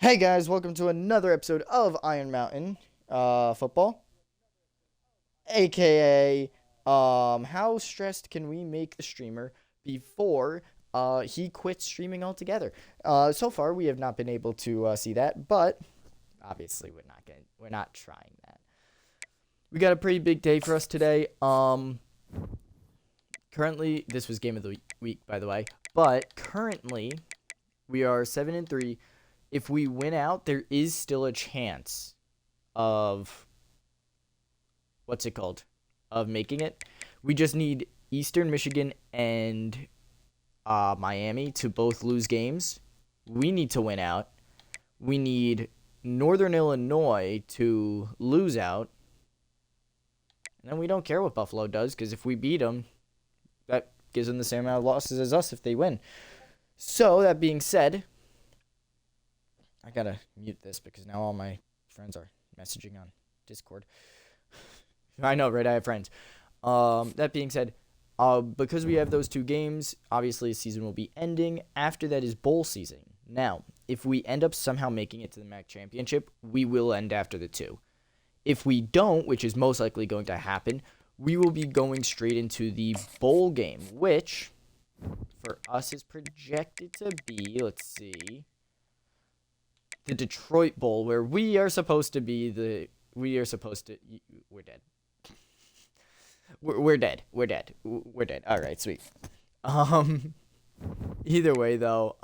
Hey guys, welcome to another episode of Iron Mountain football, aka how stressed can we make the streamer before he quits streaming altogether. So far we have not been able to see that, but obviously we're not trying that. We got a pretty big day for us today. Currently this was game of the week, by the way, but currently we are 7-3. If we win out, there is still a chance of of making it. We just need Eastern Michigan and Miami to both lose games. We need to win out. We need Northern Illinois to lose out. And then we don't care what Buffalo does, because if we beat them, that gives them the same amount of losses as us if they win. So, that being said, I gotta mute this because now all my friends are messaging on Discord. I know, right? I have friends. That being said, because we have those two games, obviously the season will be ending. After that is bowl season. Now, if we end up somehow making it to the MAC championship, we will end after the two. If we don't, which is most likely going to happen, we will be going straight into the bowl game, which for us is projected to be, let's see, the Detroit Bowl, where we're dead. We're dead. We're dead. All right, sweet. Either way, though,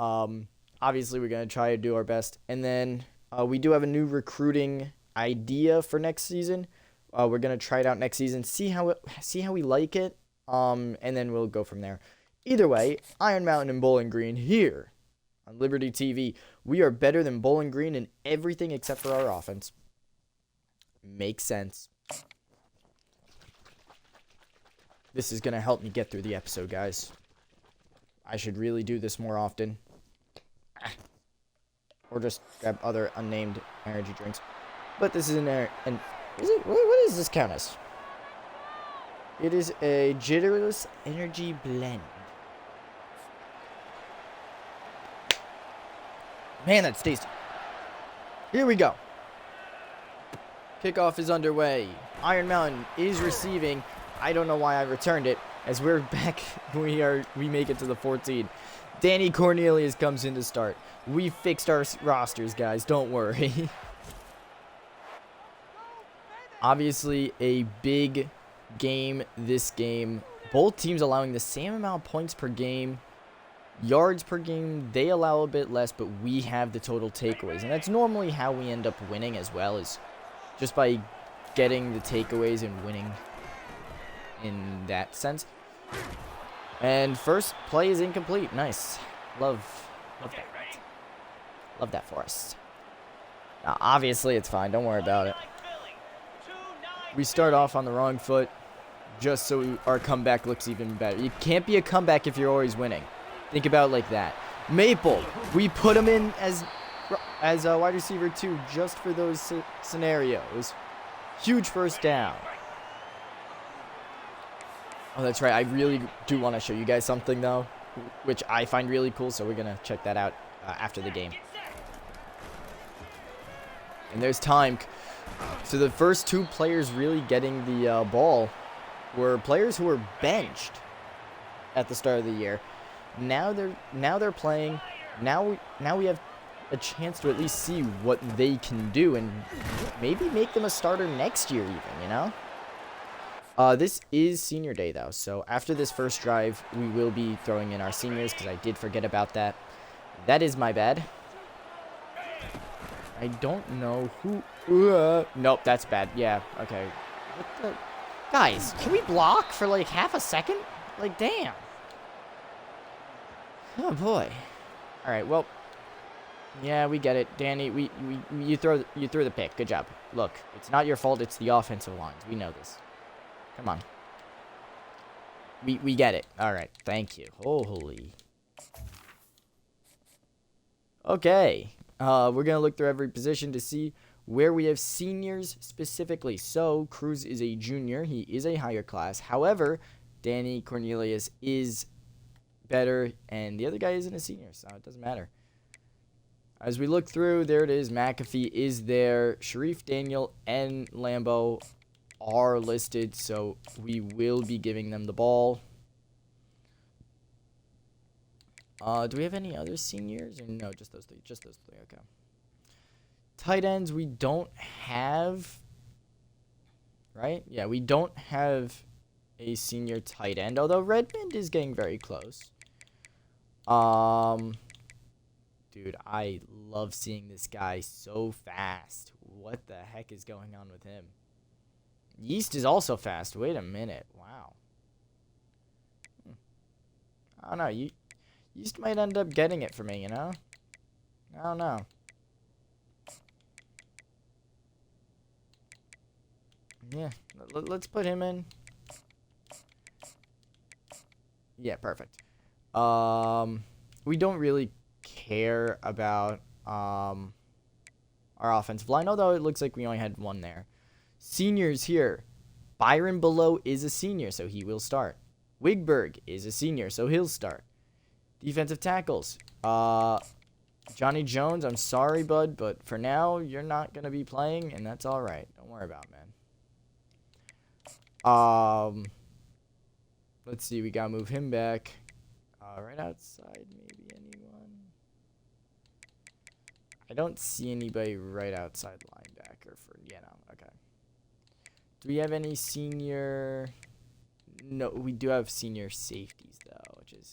obviously we're gonna try to do our best, and then we do have a new recruiting idea for next season. We're gonna try it out next season, see how we like it, and then we'll go from there. Either way, Iron Mountain and Bowling Green here on Liberty TV. We are better than Bowling Green in everything except for our offense. Makes sense. This is going to help me get through the episode, guys. I should really do this more often. Or just grab other unnamed energy drinks. But this is what does this count as? It is a Jitterless Energy Blend. Man, that's tasty. Here we go. Kickoff is underway. Iron Mountain is receiving. I don't know why I returned it. As we're back, we make it to the 14. Danny Cornelius comes in to start. We fixed our rosters, guys. Don't worry. Obviously, a big game this game. Both teams allowing the same amount of points per game. Yards per game, they allow a bit less, but we have the total takeaways. And that's normally how we end up winning as well, is just by getting the takeaways and winning in that sense. And first play is incomplete. Nice. Love that. Love that for us. Now, obviously, it's fine. Don't worry about it. We start off on the wrong foot just so our comeback looks even better. You can't be a comeback if you're always winning. Think about it like that. Maple, we put him in as a wide receiver 2 just for those scenarios. Huge first down. Oh, that's right. I really do want to show you guys something, though, which I find really cool, so we're going to check that out after the game. And there's time. So the first two players really getting the ball were players who were benched at the start of the year. Now they're playing. Now we have a chance to at least see what they can do and maybe make them a starter next year even, you know? This is senior day, though, so after this first drive, we will be throwing in our seniors, because I did forget about that. That is my bad. I don't know who... nope, that's bad. Yeah, okay. What the... Guys, can we block for like half a second? Like, damn. Oh, boy. All right, well... Yeah, we get it. Danny, you threw the pick. Good job. Look, it's not your fault. It's the offensive lines. We know this. Come on. We get it. All right. Thank you. Holy. Okay. We're going to look through every position to see where we have seniors specifically. So, Cruz is a junior. He is a higher class. However, Danny Cornelius is better, and the other guy isn't a senior, so it doesn't matter. As we look through, there it is. McAfee is there. Sharif, Daniel, and Lambo are listed, so we will be giving them the ball. Do we have any other seniors? Or no, just those three. Just those three. Okay. Tight ends, we don't have. Right? Yeah, we don't have a senior tight end, although Redmond is getting very close. Dude, I love seeing this guy so fast. What the heck is going on with him? Yeast is also fast. Wait a minute. Wow. I don't know. Yeast might end up getting it for me, you know? I don't know. Yeah, let's put him in. Yeah, perfect. We don't really care about our offensive line, although it looks like we only had one there. Seniors here. Byron Below is a senior, so he will start. Wigberg is a senior, so he'll start. Defensive tackles. Johnny Jones, I'm sorry, bud, but for now, you're not going to be playing, and that's all right. Don't worry about it, man. Let's see, we got to move him back. Right outside, maybe anyone? I don't see anybody right outside linebacker for, yeah, no, okay. Do we have any senior? No, we do have senior safeties, though, which is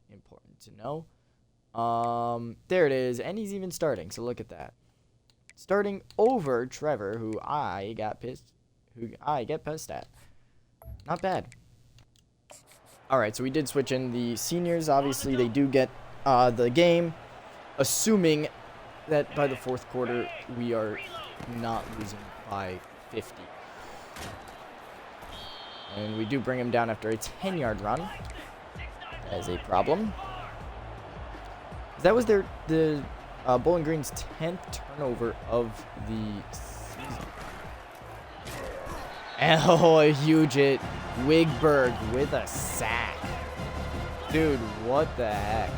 important to know. There it is, and he's even starting, so look at that. Starting over Trevor, who I get pissed at. Not bad. Alright, so we did switch in the seniors. Obviously, they do get the game, assuming that by the fourth quarter, we are not losing by 50. And we do bring him down after a 10-yard run. That is a problem. That was the Bowling Green's 10th turnover of the season. Oh, a huge hit. Wigberg with a sack. Dude, what the heck?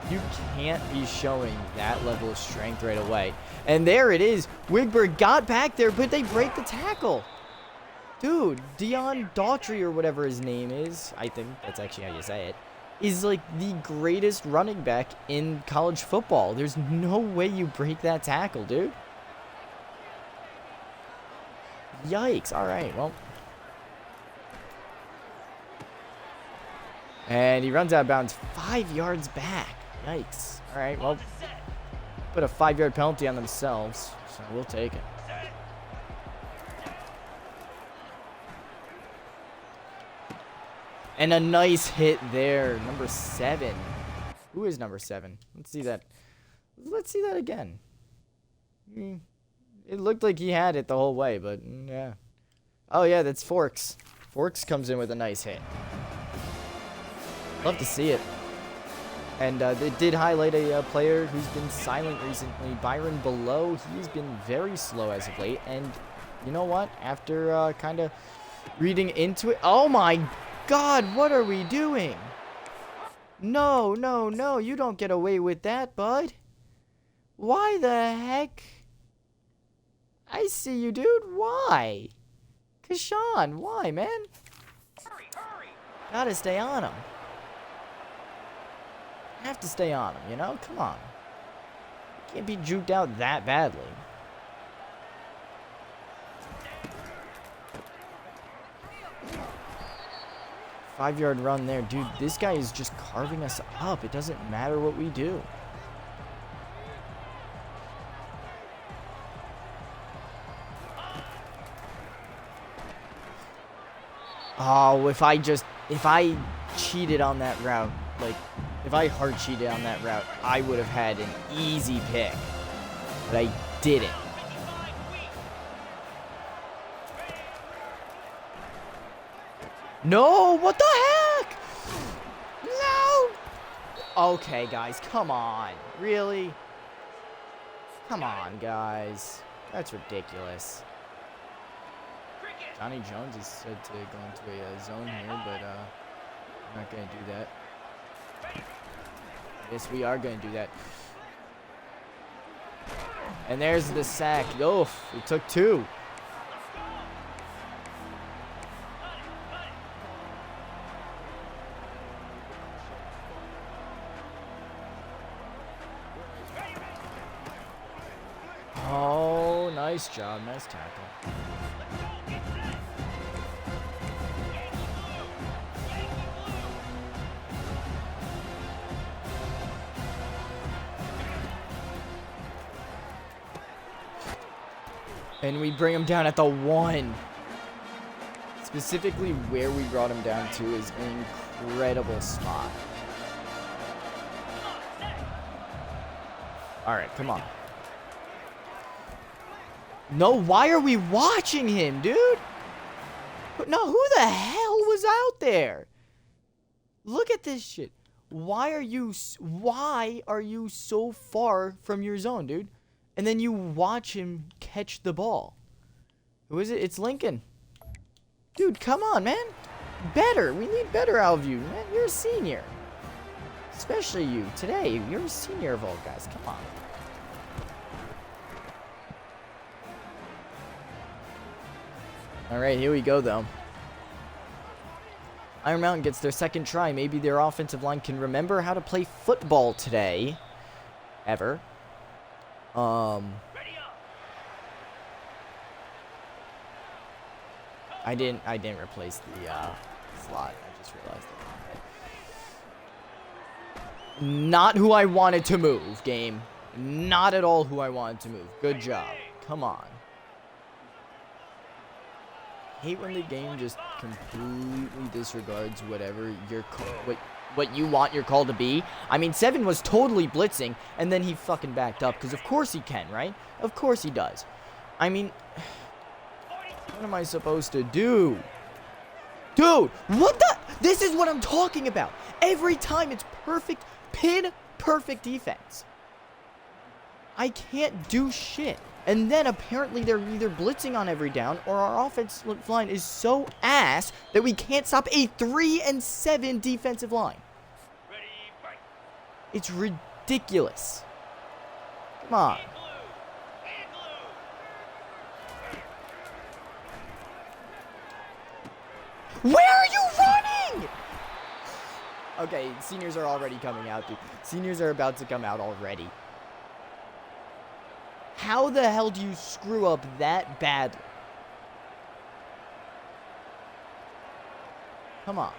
You can't be showing that level of strength right away. And there it is. Wigberg got back there, but they break the tackle. Dude, Dion Daughtry or whatever his name is, I think that's actually how you say it, is like the greatest running back in college football. There's no way you break that tackle, dude. Yikes. All right, well. And he runs out of bounds 5 yards back. Yikes. All right, well, put a 5-yard penalty on themselves, so we'll take it. And a nice hit there. Number 7. Who is number 7? Let's see that. Let's see that again. It looked like he had it the whole way, but yeah. Oh, yeah, that's Forks. Forks comes in with a nice hit. Love to see it. And they did highlight a player who's been silent recently, Byron Below. He's been very slow as of late. And you know what? After kind of reading into it. Oh, my God, what are we doing? No, no, no. You don't get away with that, bud. Why the heck? I see you, dude. Why? Kashawn, why, man? Hurry, hurry. Gotta stay on him. Have to stay on him, you know? Come on. Can't be juked out that badly. Five-yard run there. Dude, this guy is just carving us up. It doesn't matter what we do. Oh, if I cheated on that route, like, if I hard cheated on that route, I would have had an easy pick. But I didn't. No, what the heck? No. Okay, guys, come on. Really? Come on, guys. That's ridiculous. Johnny Jones is said to go into a zone here, but I'm not going to do that. Yes, we are going to do that. And there's the sack. Oh, it took 2. Oh, nice job. Nice tackle. And we bring him down at the 1. Specifically where we brought him down to is an incredible spot. Alright, come on. No, why are we watching him, dude? No, who the hell was out there? Look at this shit. Why are you so far from your zone, dude? And then you watch him catch the ball. Who is it? It's Lincoln. Dude, come on, man. Better. We need better out of you, man. You're a senior. Especially you. Today, you're a senior of all guys. Come on. All right, here we go, though. Iron Mountain gets their second try. Maybe their offensive line can remember how to play football today. Ever. I didn't replace the slot. I just realized that. Not who I wanted to move, game. Not at all who I wanted to move. Good job. Come on. Hate when the game just completely disregards whatever your what you want your call to be. I mean, 7 was totally blitzing, and then he fucking backed up, because of course he can, right? Of course he does. I mean, what am I supposed to do? Dude, what the? This is what I'm talking about. Every time it's perfect, perfect defense. I can't do shit. And then apparently they're either blitzing on every down, or our offensive line is so ass that we can't stop a 3-7 defensive line. It's ridiculous. Come on. Where are you running? Okay, seniors are already coming out, dude. Seniors are about to come out already. How the hell do you screw up that badly? Come on.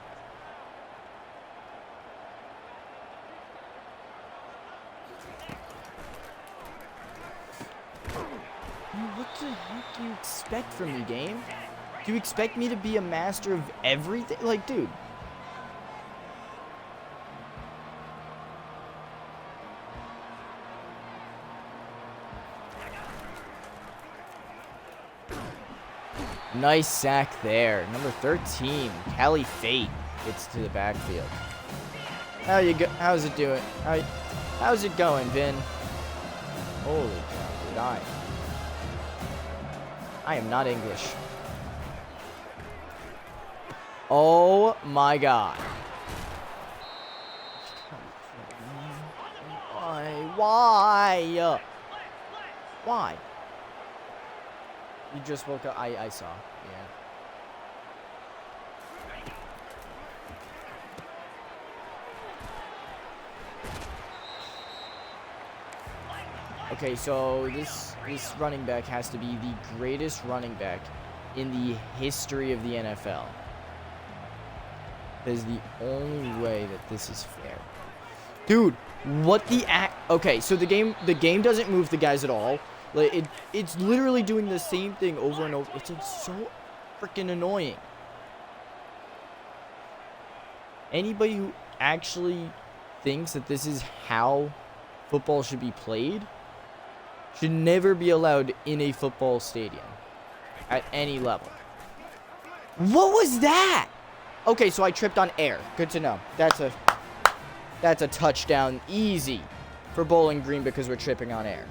What the heck do you expect from me, game? Do you expect me to be a master of everything? Like, dude. Nice sack there. Number 13, Cali Fate gets to the backfield. How's it doing? How's it going, Vin? Holy cow, dude, I am not English. Oh my god. Why? Why? You just woke up. I saw. Yeah. Okay, so this running back has to be the greatest running back in the history of the NFL. That is the only way that this is fair. Dude, what the okay, so the game doesn't move the guys at all. Like it's literally doing the same thing over and over. It's like so freaking annoying. Anybody who actually thinks that this is how football should be played should never be allowed in a football stadium at any level. What was that? Okay, so I tripped on air. Good to know. That's a touchdown easy for Bowling Green because we're tripping on air.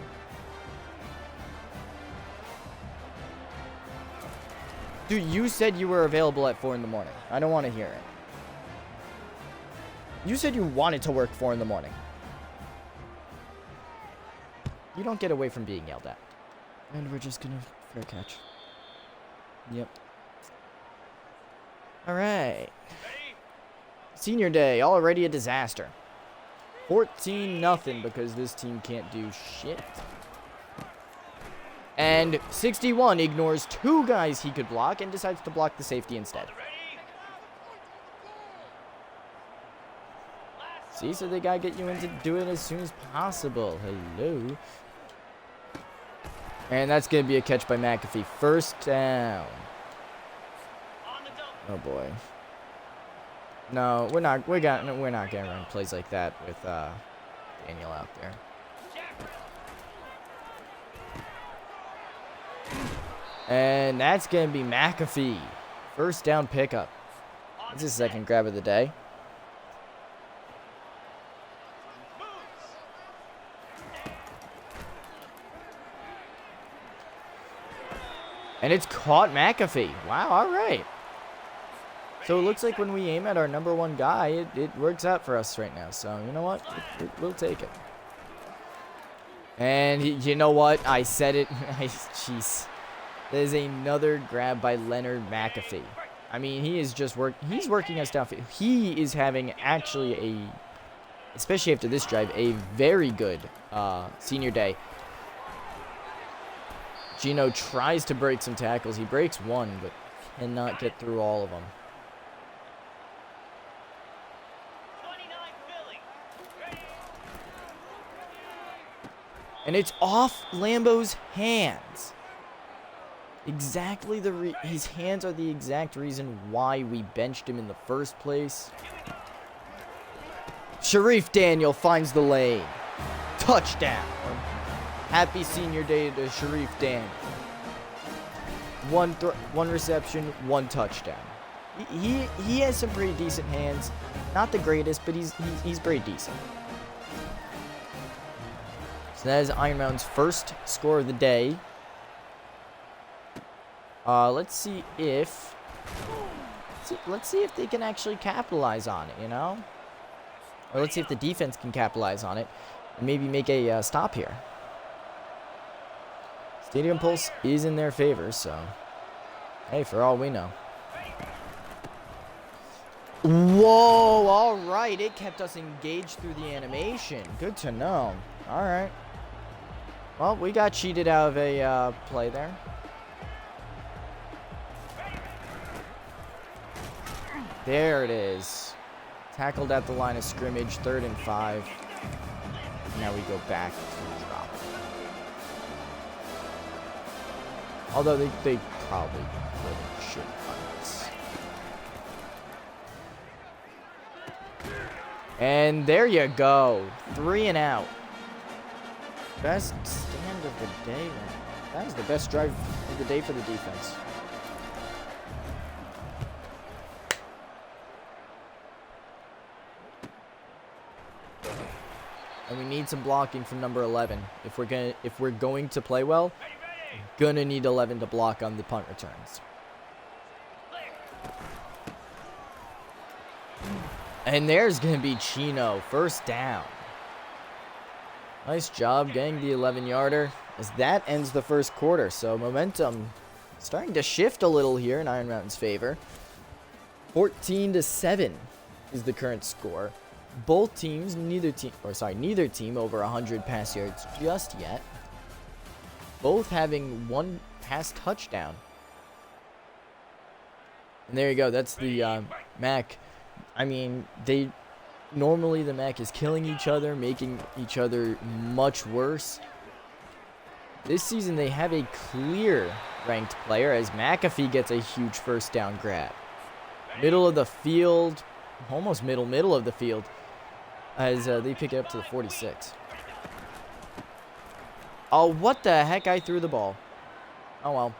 Dude, you said you were available at 4 in the morning. I don't want to hear it. You said you wanted to work 4 in the morning. You don't get away from being yelled at. And we're just gonna fair catch. Yep. Alright. Senior day, already a disaster. 14-0 because this team can't do shit. And 61 ignores 2 guys he could block and decides to block the safety instead. See, so they gotta get you into do it as soon as possible. Hello. And that's gonna be a catch by McAfee. First down. Oh boy. No, we're not gonna run plays like that with Daniel out there. And that's gonna be McAfee. First down pickup. That's his second grab of the day. And it's caught McAfee. Wow, all right. So it looks like when we aim at our number 1 guy, it works out for us right now. So, you know what? We'll take it. And you know what? I said it. Jeez. There's another grab by Leonard McAfee. I mean, he is just he's working us downfield. He is having actually especially after this drive, a very good senior day. Gino tries to break some tackles. He breaks one, but cannot get through all of them. And it's off Lambo's hands. Exactly his hands are the exact reason why we benched him in the first place. Sharif Daniel finds the lane. Touchdown. Happy senior day to Sharif Daniel. One reception, 1 touchdown. He has some pretty decent hands. Not the greatest, but he's pretty decent. So that is Iron Mountain's first score of the day. Let's see if they can actually capitalize on it, you know? Or let's see if the defense can capitalize on it and maybe make a stop here. Stadium Pulse is in their favor, so hey, for all we know. Whoa, all right. It kept us engaged through the animation. Good to know. All right. Well, we got cheated out of a play there. There it is. Tackled at the line of scrimmage, 3rd and 5. Now we go back to the drop. Although they probably should find this. And there you go. 3 and out. Best stand of the day. That was the best drive of the day for the defense. And we need some blocking from number 11. If we're going to play well, gonna need 11 to block on the punt returns. And there's gonna be Chino, first down. Nice job getting the 11-yarder as that ends the first quarter. So momentum starting to shift a little here in Iron Mountain's favor. 14-7 is the current score. Both teams, neither team over 100 pass yards just yet. Both having 1 pass touchdown. And there you go. That's the MAC. I mean, normally the MAC is killing each other, making each other much worse. This season they have a clear ranked player as McAfee gets a huge first down grab. Middle of the field, almost middle of the field, as they pick it up to the 46. Oh, what the heck? I threw the ball. Oh well.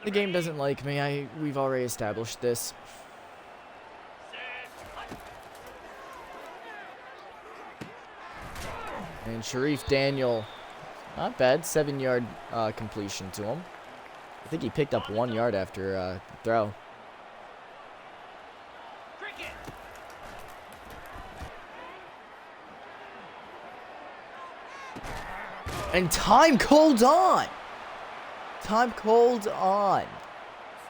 The game doesn't like me. We've already established this. And Sharif Daniel, not bad, 7-yard completion to him. I think he picked up 1 yard after the throw. And time called on. Time called on.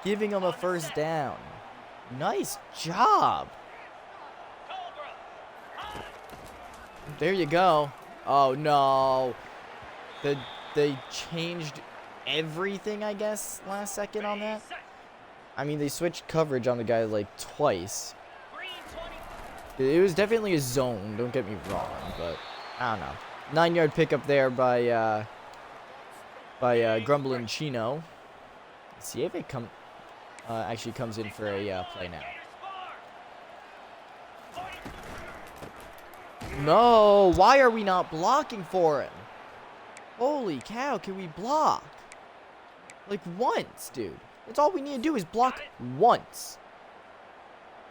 Giving him a first down. Nice job. There you go. Oh, no. They changed everything, I guess, last second on that. I mean, they switched coverage on the guy, like, twice. It was definitely a zone, don't get me wrong, but I don't know. 9-yard pickup there by Grumblin' Chino. Let's see if it actually comes in for a play now. No, why are we not blocking for him? Holy cow, can we block? Like once, dude. That's all we need to do is block once.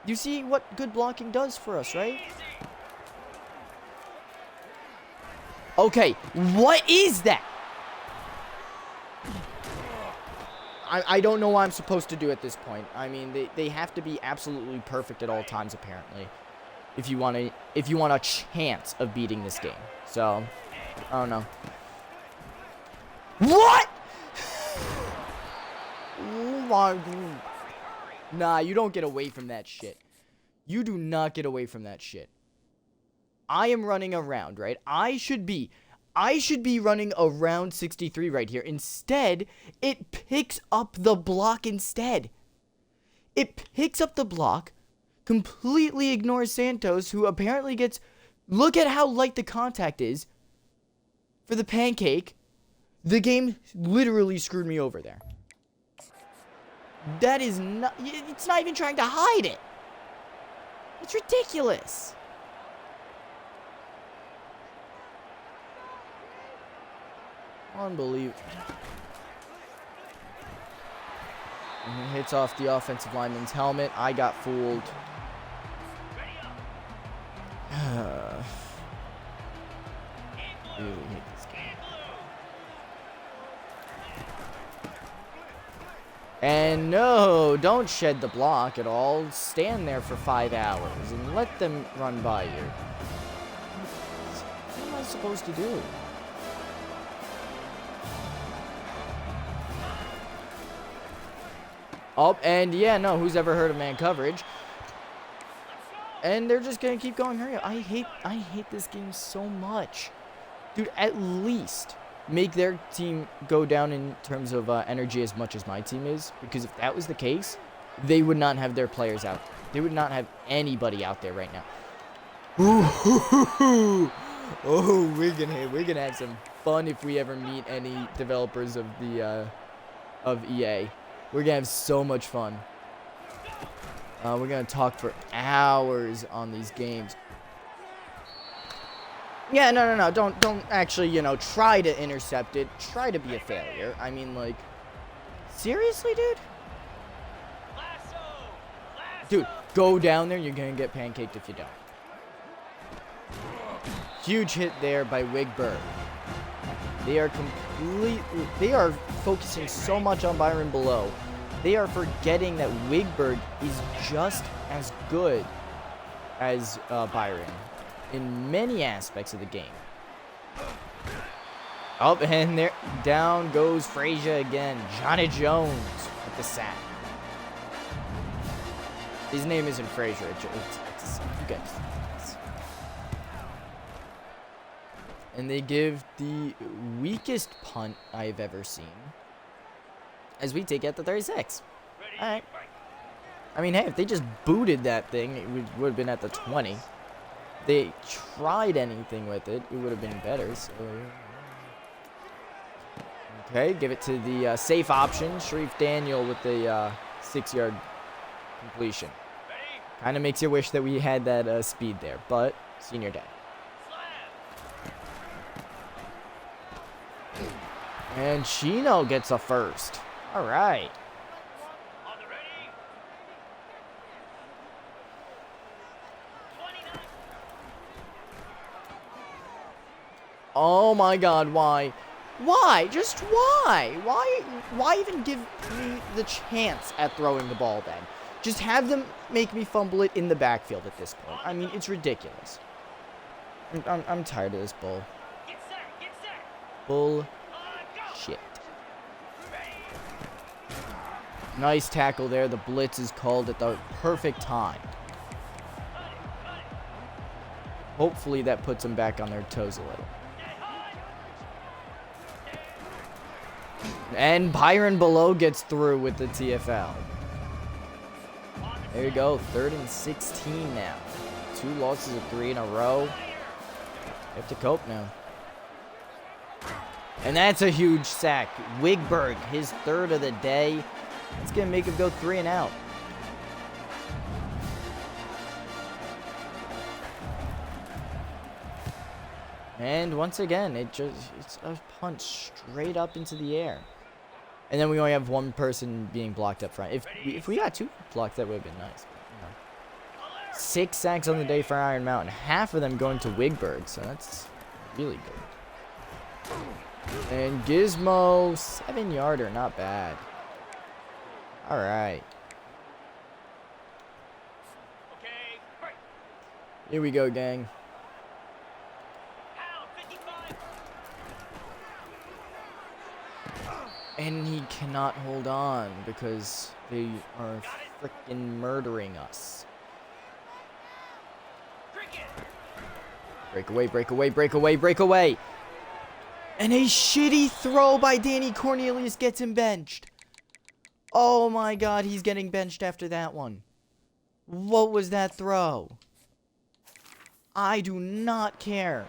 You see what good blocking does for us, right? Okay, what is that? I don't know what I'm supposed to do at this point. I mean, they have to be absolutely perfect at all times, apparently, if you want a chance of beating this game. So, I don't know. What? Oh my God. Nah, you don't get away from that shit. You do not get away from that shit. I am running around, right? I should be running around 63 right here. Instead, it picks up the block instead. It picks up the block, completely ignores Santos, who apparently gets... Look at how light the contact is for the pancake. The game literally screwed me over there. That is not... It's not even trying to hide it. It's ridiculous. Unbelievable. And it hits off the offensive lineman's helmet. I got fooled. Really hate this game. And no, don't shed the block at all. Stand there for 5 hours and let them run by you. What am I supposed to do? Oh, and yeah, no, who's ever heard of man coverage? And they're just gonna keep going. Hurry up. I hate this game so much. Dude, at least make their team go down in terms of energy as much as my team is. Because if that was the case, they would not have their players out. They would not have anybody out there right now. Oh, we're gonna have some fun if we ever meet any developers of the of EA. We're gonna have so much fun. We're gonna talk for hours on these games. Yeah, no. Don't actually, try to intercept it. Try to be a failure. I mean, like, seriously, dude? Dude, go down there. You're gonna get pancaked if you don't. Huge hit there by Wigberg. They are focusing so much on Byron below. They are forgetting that Wigberg is just as good as Byron in many aspects of the game. Oh, and there, down goes Frazier again. Johnny Jones with the sack. His name isn't Frazier. It's you guys. And they give the weakest punt I've ever seen as we take out the 36. All right. I mean, hey, if they just booted that thing, it would have been at the 20. If they tried anything with it, it would have been better. So, okay, give it to the safe option, Sharif Daniel with the 6-yard completion. Kind of makes you wish that we had that speed there, but senior day. And Chino gets a first. All right. Oh my God, why? Why? Just why? Why even give me the chance at throwing the ball then? Just have them make me fumble it in the backfield at this point. I mean, it's ridiculous. I'm tired of this bull. Bullshit. Nice tackle there. The blitz is called at the perfect time. Hopefully that puts them back on their toes a little. And Byron Below gets through with the TFL. There you go. 3rd and 16 now. 2 losses of 3 in a row. You have to cope now. And that's a huge sack. Wigberg, his 3rd of the day. It's going to make him go 3 and out. And once again, it's a punch straight up into the air. And then we only have 1 person being blocked up front. If we got 2 blocked, that would have been nice. But, 6 sacks on the day for Iron Mountain. Half of them going to Wigberg, so that's really good. And Gizmo, 7-yarder, not bad. All right. Here we go, gang. And he cannot hold on because they are freaking murdering us. Break away, break away, break away, break away. And a shitty throw by Danny Cornelius gets him benched. Oh my god, he's getting benched after that one. What was that throw? I do not care.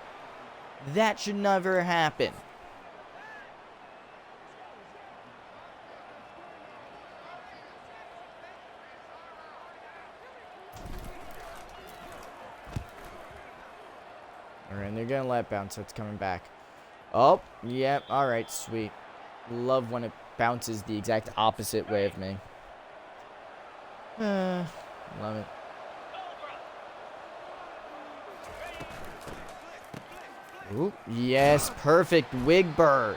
That should never happen. Alright, and they're gonna let bounce, so it's coming back. Oh, yep, alright, sweet. Love when it bounces the exact opposite way of me. Love it. Ooh, yes, perfect. Wigberg.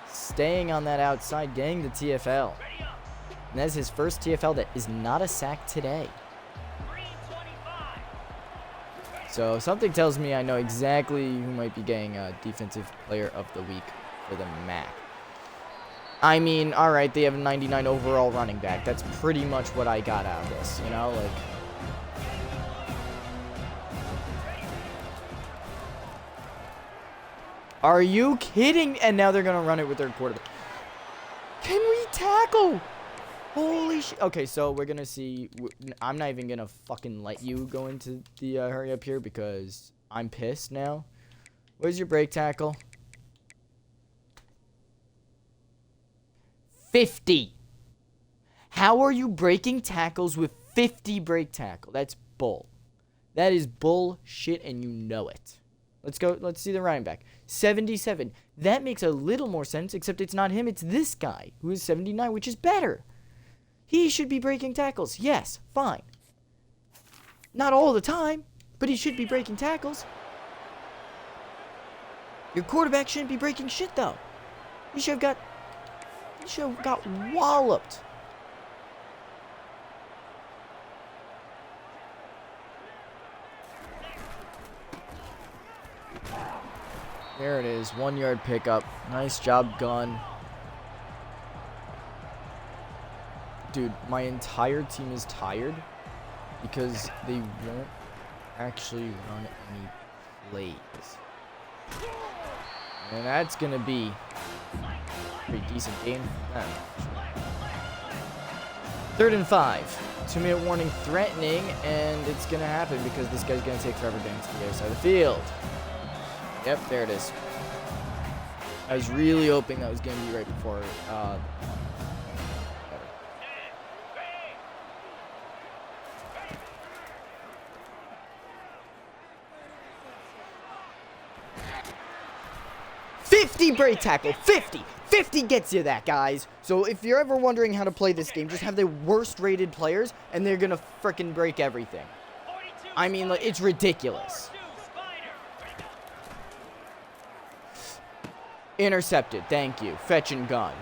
Staying on that outside, getting the TFL. And that's his first TFL that is not a sack today. So something tells me I know exactly who might be getting a defensive player of the week for the MAC. I mean, alright, they have a 99 overall running back. That's pretty much what I got out of this, you know? Like, are you kidding? And now they're going to run it with their quarterback. Can we tackle? Holy shit. Okay, so we're going to see. I'm not even going to fucking let you go into the hurry up here because I'm pissed now. Where's your break tackle? 50. How are you breaking tackles with 50 break tackle? That's bull. That is bullshit and you know it. Let's go. Let's see the running back. 77. That makes a little more sense, except it's not him. It's this guy who is 79, which is better. He should be breaking tackles. Yes, fine. Not all the time, but he should be breaking tackles. Your quarterback shouldn't be breaking shit, though. He should have got walloped. There it is. 1 yard pickup. Nice job, gun. Dude, my entire team is tired because they won't actually run any plays. And that's going to be a pretty decent game for them. 3rd and 5. 2-minute warning threatening, and it's going to happen because this guy's going to take forever getting to the other side of the field. Yep, there it is. I was really hoping that was going to be right before. 50 break tackle. 50. 50 gets you that, guys. So if you're ever wondering how to play this game, just have the worst rated players, and they're going to frickin' break everything. I mean, like, it's ridiculous. Intercepted. Thank you. Fetch and gun.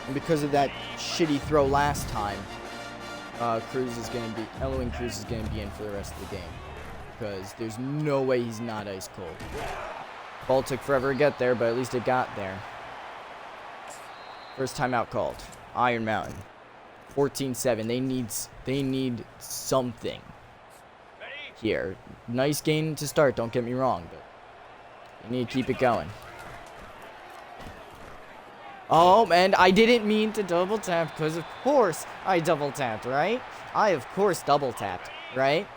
And because of that shitty throw last time, Eloin Cruz is gonna be in for the rest of the game, because there's no way he's not ice cold. Ball took forever to get there, but at least it got there. First timeout called. Iron Mountain. 14-7. They need something here. Nice game to start, don't get me wrong, but they need to keep it going. Oh, and I didn't mean to double tap, because of course I double tapped, right? I of course double tapped, right?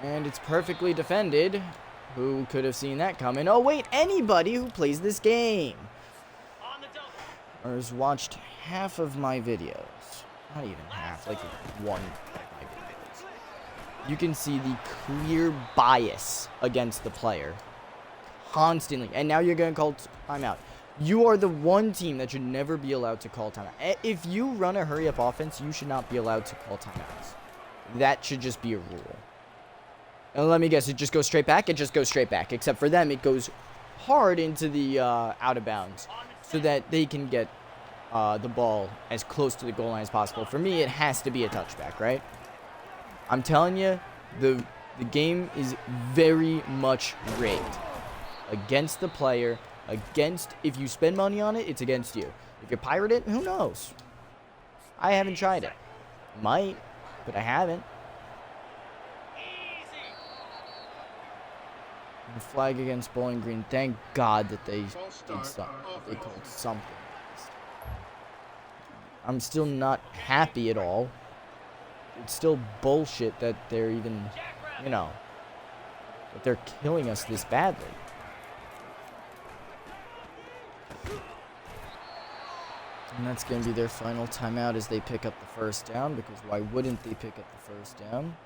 And it's perfectly defended. Who could have seen that coming? Oh wait, anybody who plays this game or has watched half of my videos, not even half, like one of my videos, you can see the clear bias against the player constantly. And now you're gonna call timeout. You are the one team that should never be allowed to call timeout. If you run a hurry up offense, you should not be allowed to call timeouts. That should just be a rule. And let me guess, it just goes straight back? It just goes straight back. Except for them, it goes hard into the out of bounds so that they can get the ball as close to the goal line as possible. For me, it has to be a touchback, right? I'm telling you, the game is very much rigged. Against the player, if you spend money on it, it's against you. If you pirate it, who knows? I haven't tried it. Might, but I haven't. The flag against Bowling Green. Thank God that they did something. They called something. I'm still not happy at all. It's still bullshit that they're even, that they're killing us this badly. And that's going to be their final timeout as they pick up the first down, because why wouldn't they pick up the first down?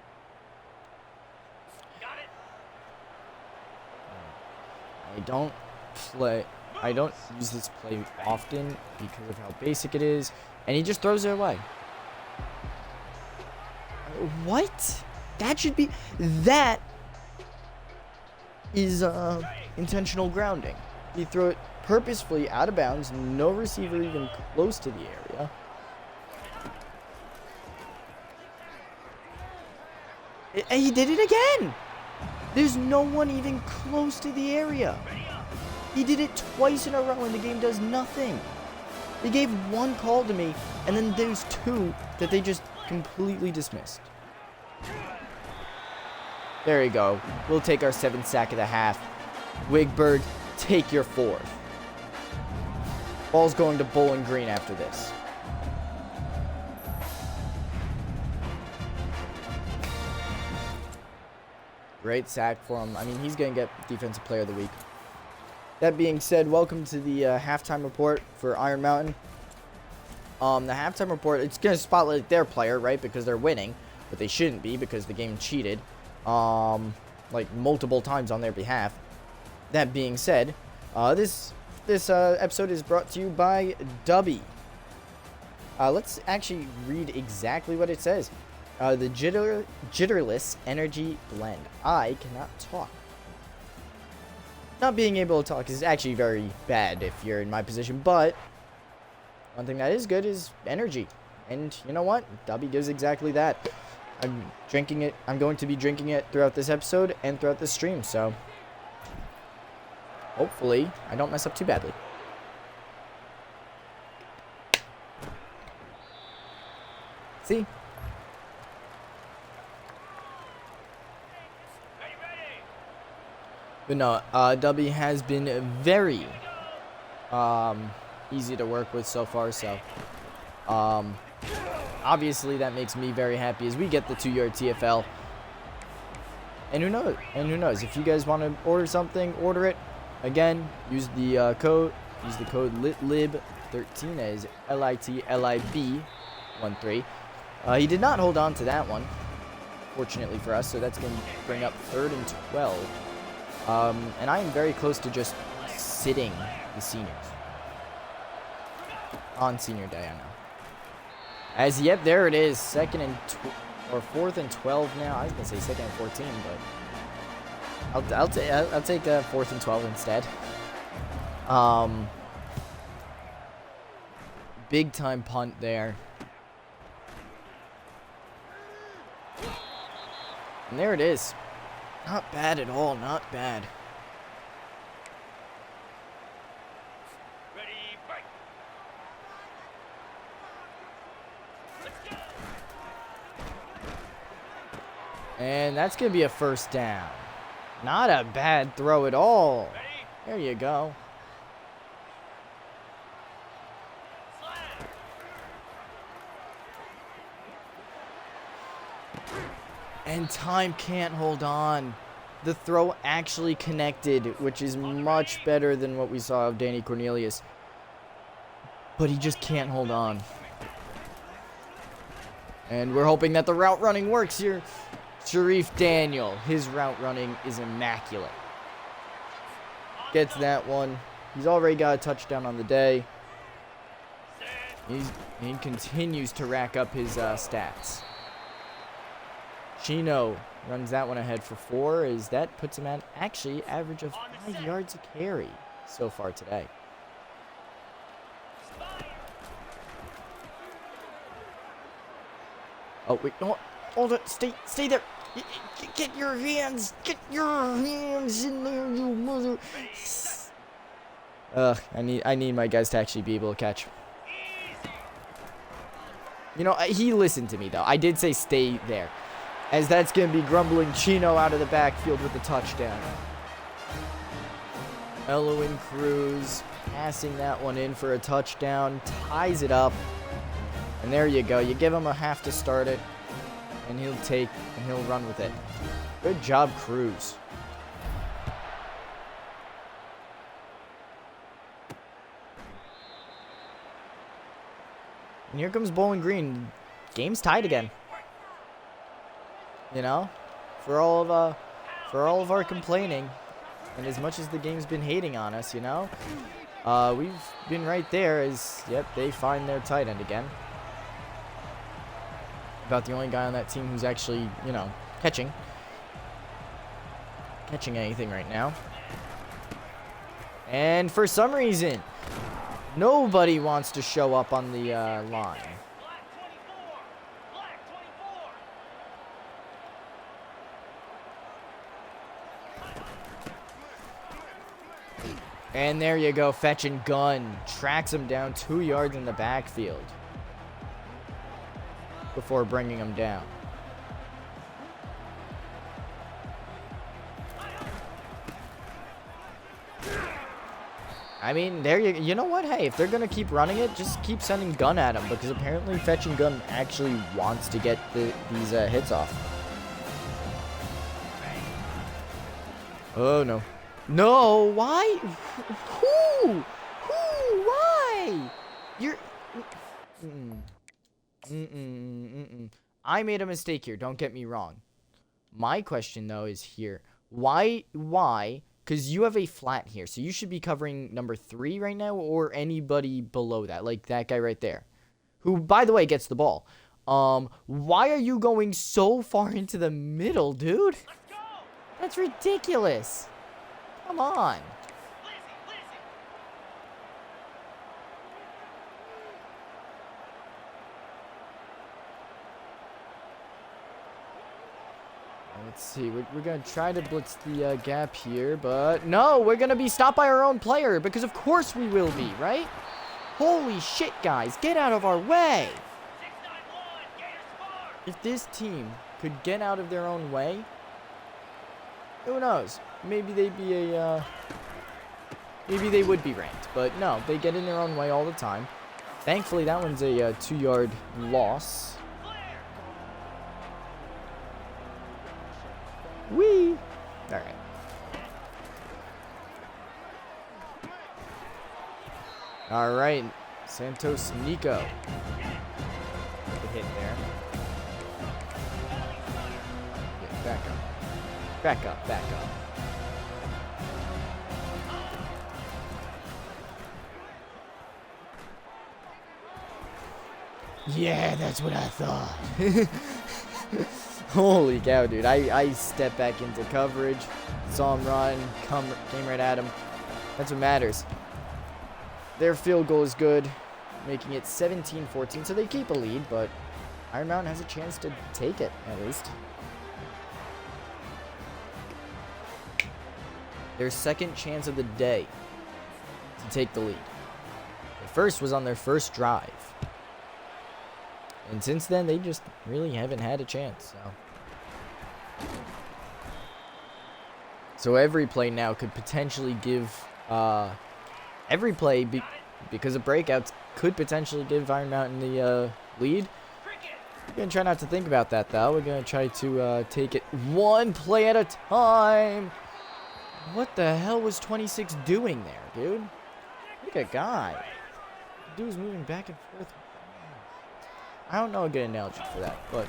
I don't use this play often because of how basic it is, and he just throws it away. What? That is intentional grounding. He threw it purposefully out of bounds, no receiver even close to the area. And he did it again. There's no one even close to the area. He did it twice in a row and the game does nothing. They gave one call to me, and then there's two that they just completely dismissed. There you go. We'll take our 7th sack of the half. Wigberg, take your 4th. Ball's going to Bowling Green after this. Great sack for him. I mean, he's going to get Defensive Player of the Week. That being said, welcome to the halftime report for Iron Mountain. The halftime report, it's going to spotlight their player, right? Because they're winning. But they shouldn't be because the game cheated. Like multiple times on their behalf. That being said, this episode is brought to you by Dubby. Let's actually read exactly what it says. The Jitterless Energy Blend. I cannot talk. Not being able to talk is actually very bad if you're in my position, but one thing that is good is energy. And you know what? Dubby gives exactly that. I'm drinking it. I'm going to be drinking it throughout this episode and throughout this stream, so hopefully I don't mess up too badly. See? But no, Dubby has been very easy to work with so far, so obviously that makes me very happy as we get the 2-yard TFL. And who knows, if you guys want to order something, order it. Again, use the code LITLIB13 as LITLIB13. He did not hold on to that one, fortunately for us, so that's going to bring up 3rd and 12. And I am very close to just sitting the seniors on senior day, I know. As yep, there it is, 4th and 12 now. I was gonna say 2nd and 14, but I'll take 4th and 12 instead. Big time punt there. And there it is. Not bad at all, not bad. Ready, break. Let's go. And that's going to be a first down. Not a bad throw at all. Ready, There you go. slam. And time can't hold on. The throw actually connected, which is much better than what we saw of Danny Cornelius. But he just can't hold on. And we're hoping that the route running works here. Sharif Daniel, his route running is immaculate. Gets that one. He's already got a touchdown on the day. He continues to rack up his stats. Chino runs that one ahead for 4, as that puts him at actually average of 5 yards a carry so far today. Oh wait, no, hold it, stay there. Get your hands in there, you mother. I need my guys to actually be able to catch. You know, he listened to me though. I did say stay there, as that's going to be grumbling Chino out of the backfield with the touchdown. Elwin Cruz passing that one in for a touchdown, ties it up. And there you go. You give him a half to start it, and he'll run with it. Good job, Cruz. And here comes Bowling Green. Game's tied again. You know, for all of our complaining, and as much as the game's been hating on us, you know, we've been right there. As yep, they find their tight end again. About the only guy on that team who's actually, you know, catching anything right now. And for some reason, nobody wants to show up on the line. Black 24. Black 24. And there you go, fetch and gun. Tracks him down 2 yards in the backfield before bringing him down. I mean, there you know what? Hey, if they're gonna keep running it, just keep sending gun at him, because apparently fetch and gun actually wants to get these hits off. Oh no, no! Why? Who? Why? You're. I made a mistake here. Don't get me wrong. My question though is here. Why? Because you have a flat here, so you should be covering number 3 right now, or anybody below that, like that guy right there, who, by the way, gets the ball. Why are you going so far into the middle, dude? Let's go. That's ridiculous. Come on. Lizzie. Let's see. We're going to try to blitz the gap here, but no, we're going to be stopped by our own player, because of course we will be, right? Holy shit, guys. Get out of our way. 691. Gators Spark. If this team could get out of their own way, who knows? Maybe they'd be maybe they would be ranked, but no, they get in their own way all the time. Thankfully, that one's a 2-yard loss. Clear. Whee! All right. All right, Santos Nico. Good hit there. Yeah, back up. Back up, back up. Yeah, that's what I thought. Holy cow, dude. I stepped back into coverage, saw him run, came right at him. That's what matters. Their field goal is good, making it 17-14. So they keep a lead, but Iron Mountain has a chance to take it, at least. Their second chance of the day to take the lead. The first was on their first drive. And since then, they just really haven't had a chance. So every play now could potentially give... every play, because of breakouts, could potentially give Iron Mountain the lead. We're going to try not to think about that, though. We're going to try to take it one play at a time. What the hell was 26 doing there, dude? Look at guy. The dude's moving back and forth. I don't know a good analogy for that, but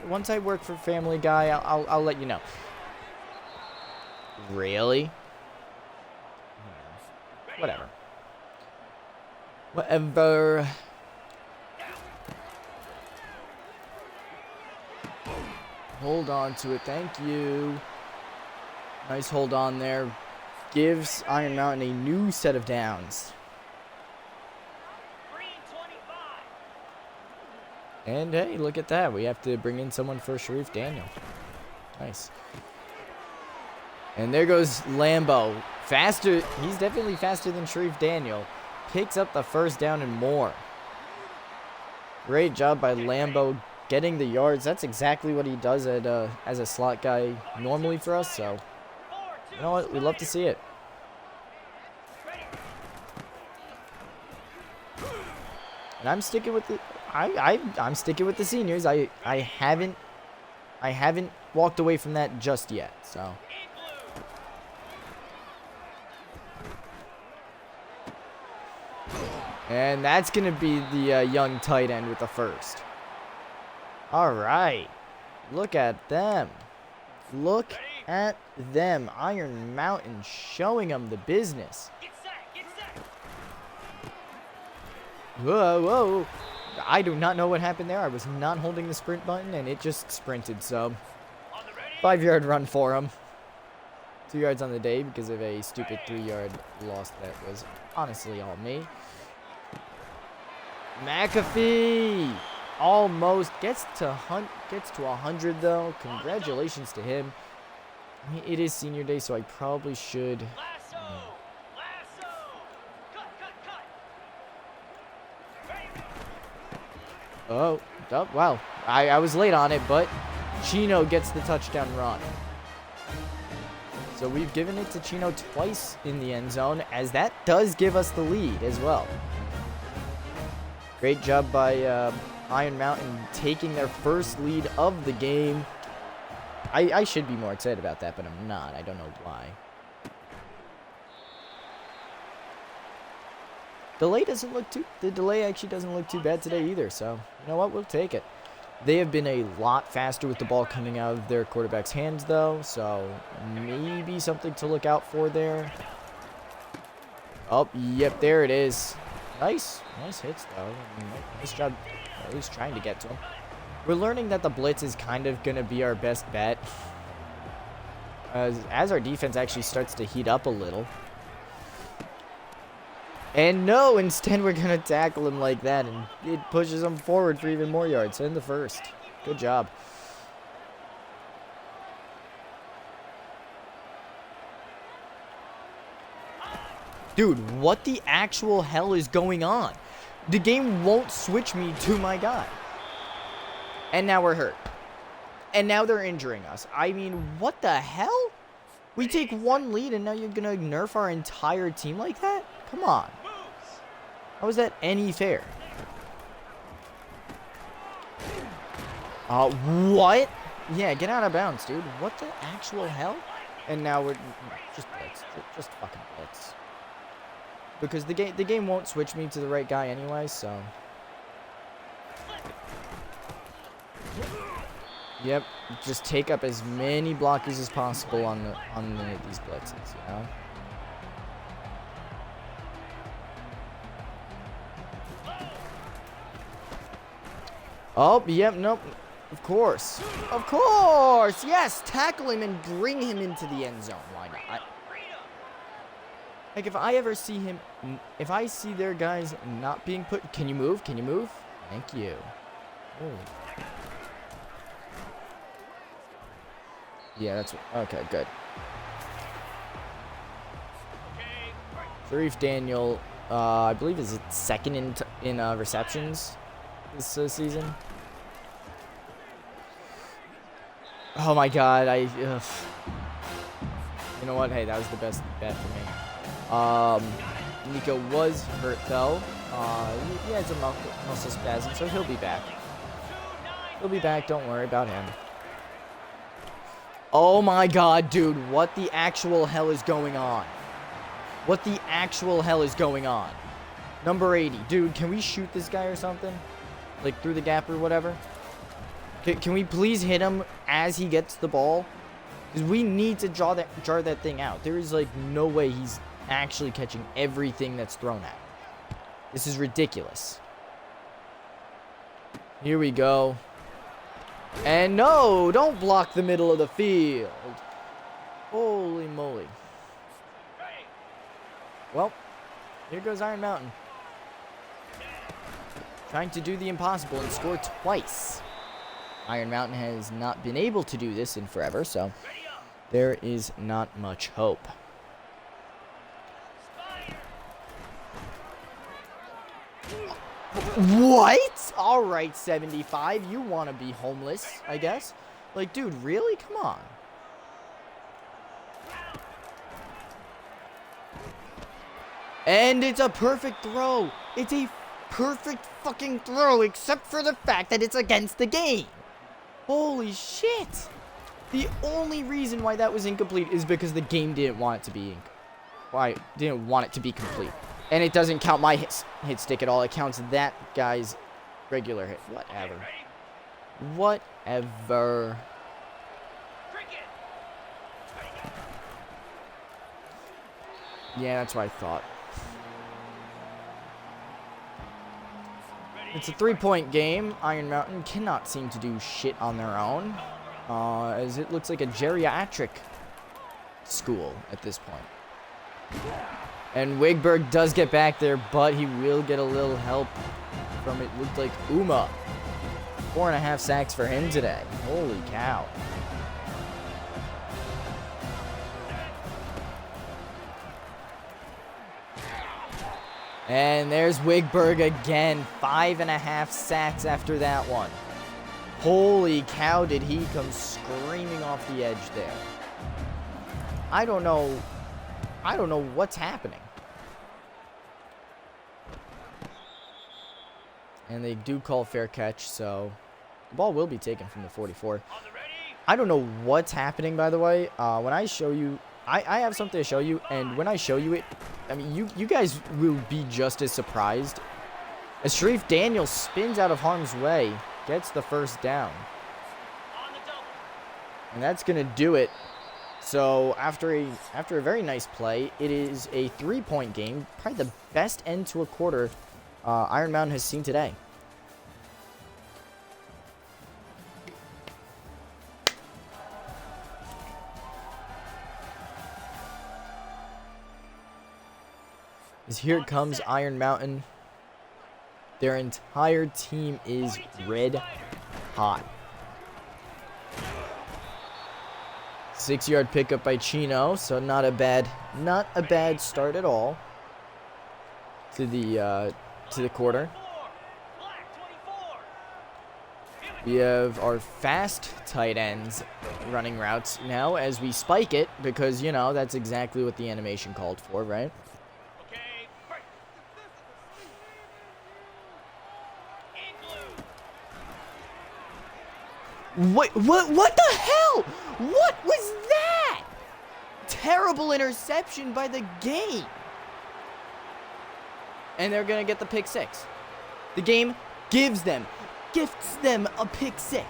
once I work for Family Guy, I'll let you know. Really? Whatever. Whatever. Hold on to it. Thank you. Nice hold on there. Gives Iron Mountain a new set of downs. And hey, look at that. We have to bring in someone for Sharif Daniel. Nice. And there goes Lambo. Faster. He's definitely faster than Sharif Daniel. Picks up the first down and more. Great job by Lambo getting the yards. That's exactly what he does at as a slot guy normally for us. So, you know what? We love to see it. And I'm sticking with the I'm sticking with the seniors. I haven't walked away from that just yet. So. And that's going to be the young tight end with the first. All right. Look at them. Look at them. Iron Mountain showing them the business. Whoa, whoa. I do not know what happened there. I was not holding the sprint button, and it just sprinted. So, 5-yard run for him. 2 yards on the day because of a stupid 3-yard loss that was honestly all me. McAfee almost gets to 100 though. Congratulations to him. I mean, it is senior day, so I probably should. Oh, wow. I was late on it, but Chino gets the touchdown run. So we've given it to Chino twice in the end zone, as that does give us the lead as well. Great job by Iron Mountain taking their first lead of the game. I should be more excited about that, but I'm not. I don't know why. The delay actually doesn't look too bad today either, so you know what? We'll take it. They have been a lot faster with the ball coming out of their quarterback's hands, though, so maybe something to look out for there. Oh, yep, there it is. Nice hits, though. I mean, nice job at least trying to get to him. We're learning that the blitz is kind of going to be our best bet as our defense actually starts to heat up a little. And no, instead we're going to tackle him like that, and it pushes him forward for even more yards in the first. Good job. Dude, what the actual hell is going on? The game won't switch me to my guy. And now we're hurt. And now they're injuring us. I mean, what the hell? We take one lead and now you're going to nerf our entire team like that? Come on. How is that any fair? What? Yeah, get out of bounds, dude. What the actual hell? And now we're just blitz. Just fucking blitz. Because the game won't switch me to the right guy anyway, so. Yep, just take up as many blockers as possible on these blitzes, you know. Oh, yep, nope. Of course. Of course! Yes! Tackle him and bring him into the end zone. Why not? Like, if I ever see him, if I see their guys not being put, can you move? Can you move? Thank you. Oh. Yeah, that's, okay, good. Sharif Daniel, I believe is second in receptions this season. Oh my God, ugh. You know what? Hey, that was the best bet for me. Nico was hurt though. He had some muscle spasm, so he'll be back. He'll be back. Don't worry about him. Oh my God, dude! What the actual hell is going on? What the actual hell is going on? Number 80, dude. Can we shoot this guy or something? Like through the gap or whatever? Can we please hit him as he gets the ball? Because we need to jar that thing out. There is like no way he's actually catching everything that's thrown at him. This is ridiculous. Here we go. And no, don't block the middle of the field. Holy moly. Well, here goes Iron Mountain. Trying to do the impossible and score twice. Iron Mountain has not been able to do this in forever, so there is not much hope. What? All right, 75. You want to be homeless, I guess. Like, dude, really? Come on. And it's a perfect throw. It's a perfect fucking throw, except for the fact that it's against the game. Holy shit. The only reason why that was incomplete is because the game didn't want it to be complete. And it doesn't count my hit stick at all. It counts that guy's regular hit. Whatever. Whatever. Yeah, that's what I thought. It's a 3-point game. Iron Mountain cannot seem to do shit on their own. As it looks like a geriatric school at this point. And Wigberg does get back there, but he will get a little help from, it looked like, Uma. 4.5 sacks for him today. Holy cow. And there's Wigberg again. 5.5 sacks after that one. Holy cow, did he come screaming off the edge there. I don't know what's happening. And they do call fair catch, so the ball will be taken from the 44. I don't know what's happening, by the way. When I show you, I have something to show you, and when I show you it, I mean, you guys will be just as surprised. As Sharif Daniel spins out of harm's way, gets the first down. And that's going to do it. So after a very nice play, it is a 3-point game. Probably the best end to a quarter Iron Mountain has seen today. As here comes Iron Mountain. Their entire team is red hot. 6-yard pickup by Chino, so not a bad start at all to the quarter. We have our fast tight ends running routes now as we spike it because, you know, that's exactly what the animation called for, right? What the hell? What was that? Terrible interception by the game. And they're going to get the pick 6. The game gifts them a pick 6.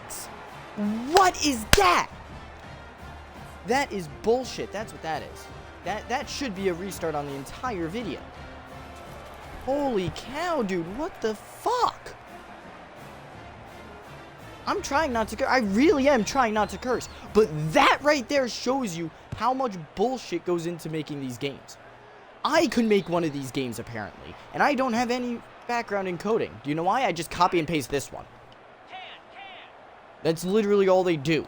What is that? That is bullshit. That's what that is. That should be a restart on the entire video. Holy cow, dude. What the fuck? I'm trying not to curse. I really am trying not to curse. But that right there shows you how much bullshit goes into making these games. I could make one of these games, apparently. And I don't have any background in coding. Do you know why? I just copy and paste this one. That's literally all they do.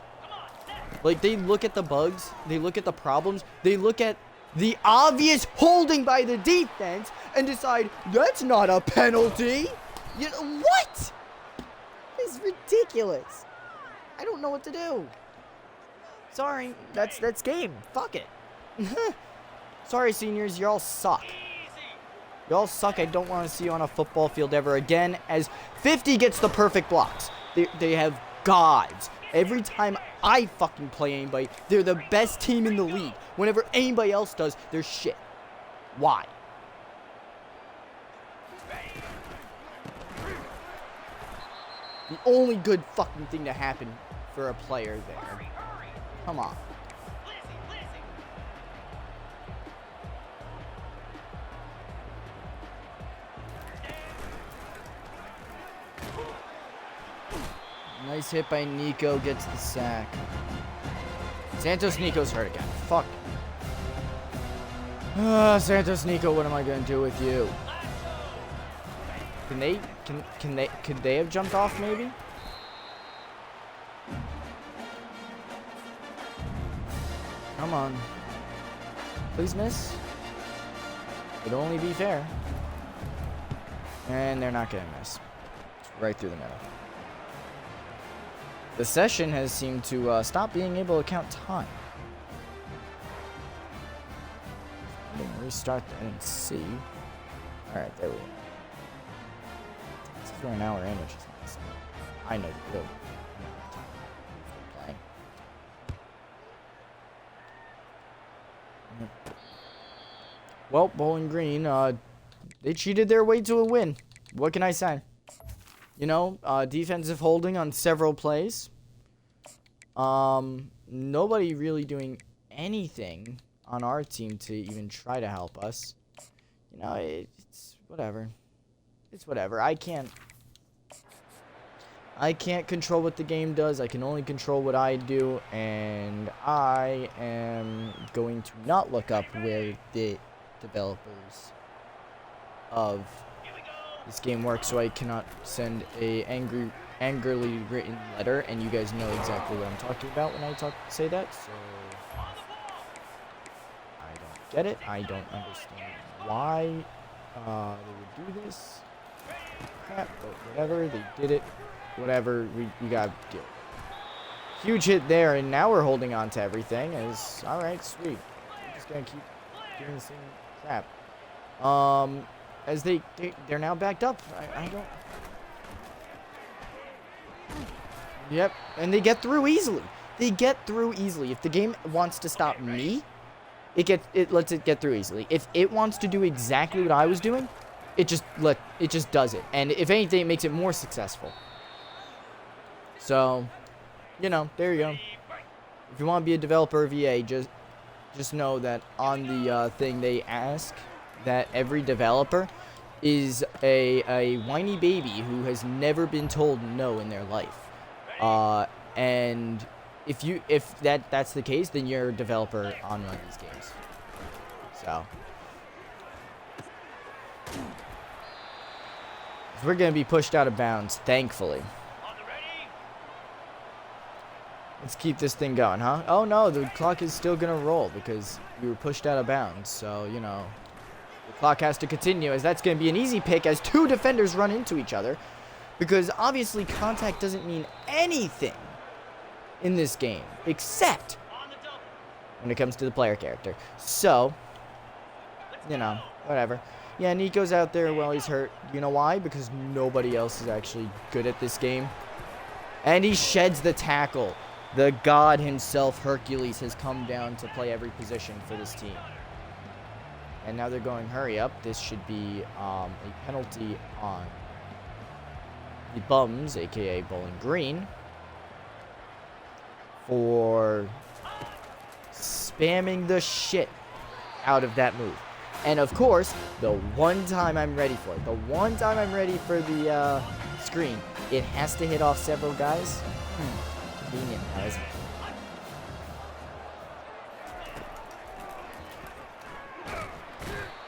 Like, they look at the bugs, they look at the problems, they look at the obvious holding by the defense and decide, that's not a penalty. You know, what? It's ridiculous. I don't know what to do. Sorry, that's game. Fuck it. Sorry, seniors, y'all suck. Y'all suck. I don't want to see you on a football field ever again, as 50 gets the perfect blocks. They have gods. Every time I fucking play anybody, they're the best team in the league. Whenever anybody else does, they're shit. Why? The only good fucking thing to happen for a player there. Come on. Nice hit by Nico, gets the sack. Santos Nico's hurt again. Fuck. Santos Nico, what am I gonna do with you? Could they have jumped off maybe? Come on. Please miss. It'd only be fair. And they're not gonna miss. It's right through the middle. The session has seemed to stop being able to count time. Restart the NC. Alright, there we go. This is for an hour in, which is nice. I know the real playing. Well, Bowling Green, they cheated their way to a win. What can I say? You know, defensive holding on several plays. Nobody really doing anything on our team to even try to help us. You know, it's whatever. It's whatever. I can't control what the game does. I can only control what I do, and I am going to not look up where the developers of this game works, so I cannot send a angrily written letter, and you guys know exactly what I'm talking about when I say that, so I don't get it. I don't understand why they would do this. Crap, but whatever, they did it. Whatever, we gotta deal with it. Huge hit there, and now we're holding on to everything. Alright, sweet. We're just gonna keep doing the same crap. As they're now backed up. I don't. Yep, and they get through easily. They get through easily. If the game wants to stop me, it lets it get through easily. If it wants to do exactly what I was doing, it just does it. And if anything, it makes it more successful. So, you know, there you go. If you want to be a developer of EA, just know that on the thing they ask that every developer is a whiny baby who has never been told no in their life. And if that's the case, then you're a developer on one of these games. So we're gonna be pushed out of bounds, thankfully. Let's keep this thing going, huh? Oh no, the clock is still gonna roll because we were pushed out of bounds. So, you know, the clock has to continue, as that's gonna be an easy pick as two defenders run into each other. Because obviously contact doesn't mean anything in this game, except when it comes to the player character. So, you know, whatever. Yeah, Nico's out there while he's hurt. You know why? Because nobody else is actually good at this game. And he sheds the tackle. The god himself, Hercules, has come down to play every position for this team. And now they're going, hurry up. This should be a penalty on the Bums, a.k.a. Bowling Green, for spamming the shit out of that move. And of course, the one time I'm ready for it, the one time I'm ready for the screen, it has to hit off several guys. Convenient, isn't it?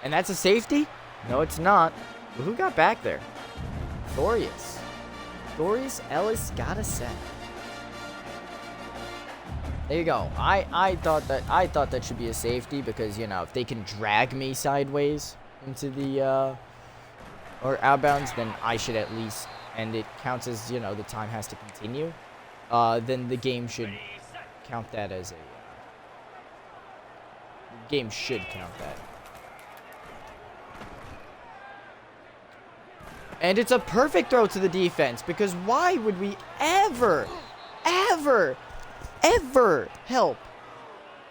And that's a safety? No, it's not. Well, who got back there? Thorius. Thorius Ellis got a sack. There you go. I thought that should be a safety because, you know, if they can drag me sideways into the or outbounds, then I should at least, and it counts as, you know, the time has to continue. Then the game should count that as a game should count that. And it's a perfect throw to the defense because why would we ever help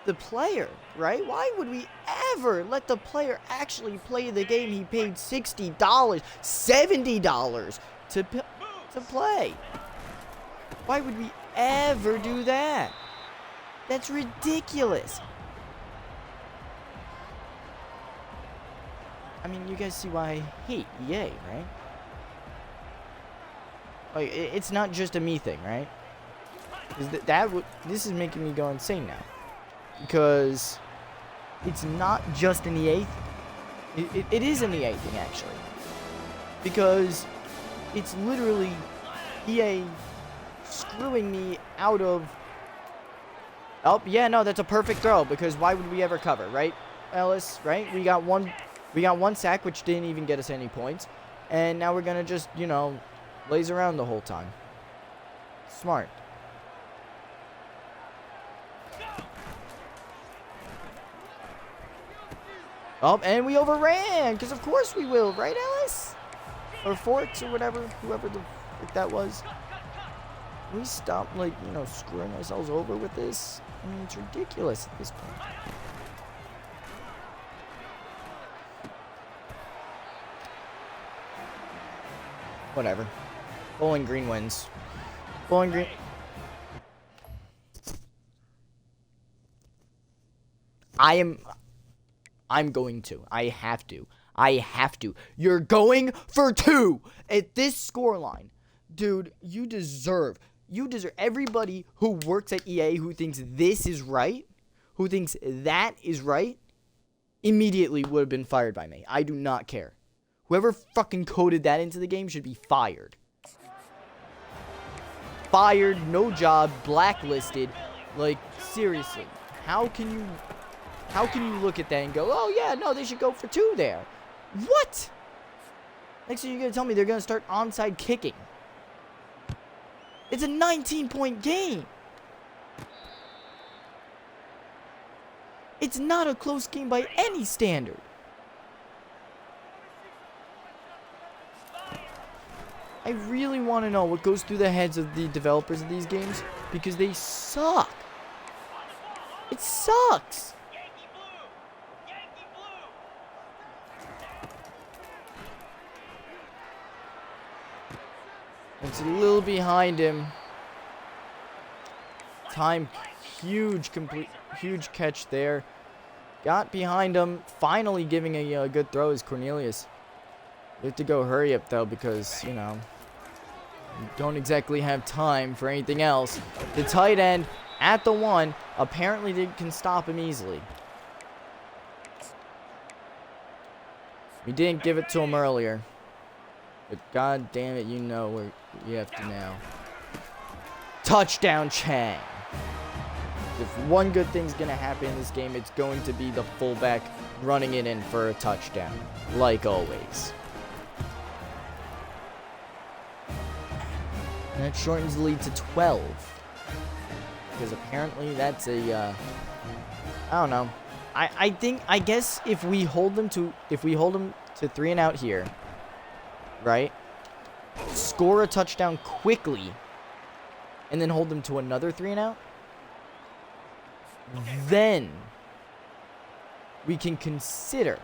the player, right? Why would we ever let the player actually play the game he paid $60, $70 to play? Why would we ever do that? That's ridiculous. I mean, you guys see why I hate EA, right? Like, it's not just a me thing, right? This is making me go insane now. Because it's not just an EA thing. It is an EA thing, actually. Because it's literally EA screwing me out of... Oh, yeah, no, that's a perfect throw. Because why would we ever cover, right, Ellis? Right? We got one sack, which didn't even get us any points. And now we're going to just, you know, laze around the whole time. Smart. Oh, and we overran, because of course we will, right, Ellis? Or Forks, or whatever, whoever the frick that was. Can we stop, like, you know, screwing ourselves over with this? I mean, it's ridiculous at this point. Whatever. Bowling Green wins. Bowling Green... I'm going to. I have to. You're going for 2 at this scoreline. Dude, you deserve. Everybody who works at EA who thinks this is right, who thinks that is right, immediately would have been fired by me. I do not care. Whoever fucking coded that into the game should be fired. Fired, no job, blacklisted. Like, seriously. How can you look at that and go, oh yeah, no, they should go for 2 there? What? Next thing you're going to tell me they're going to start onside kicking. It's a 19-point game. It's not a close game by any standard. I really want to know what goes through the heads of the developers of these games because they suck. It sucks. It's a little behind him. Time, huge catch there. Got behind him. Finally giving a good throw is Cornelius. We have to go hurry up though because, you know, we don't exactly have time for anything else. The tight end at the 1 apparently they can stop him easily. We didn't give it to him earlier. But god damn it, you know where you have to now. Touchdown Chang. If one good thing's gonna happen in this game, it's going to be the fullback running it in for a touchdown. Like always. And that shortens the lead to 12. Because apparently that's a I don't know. I guess if we hold them to 3 and out here, right? Score a touchdown quickly and then hold them to another 3 and out. Then we can consider.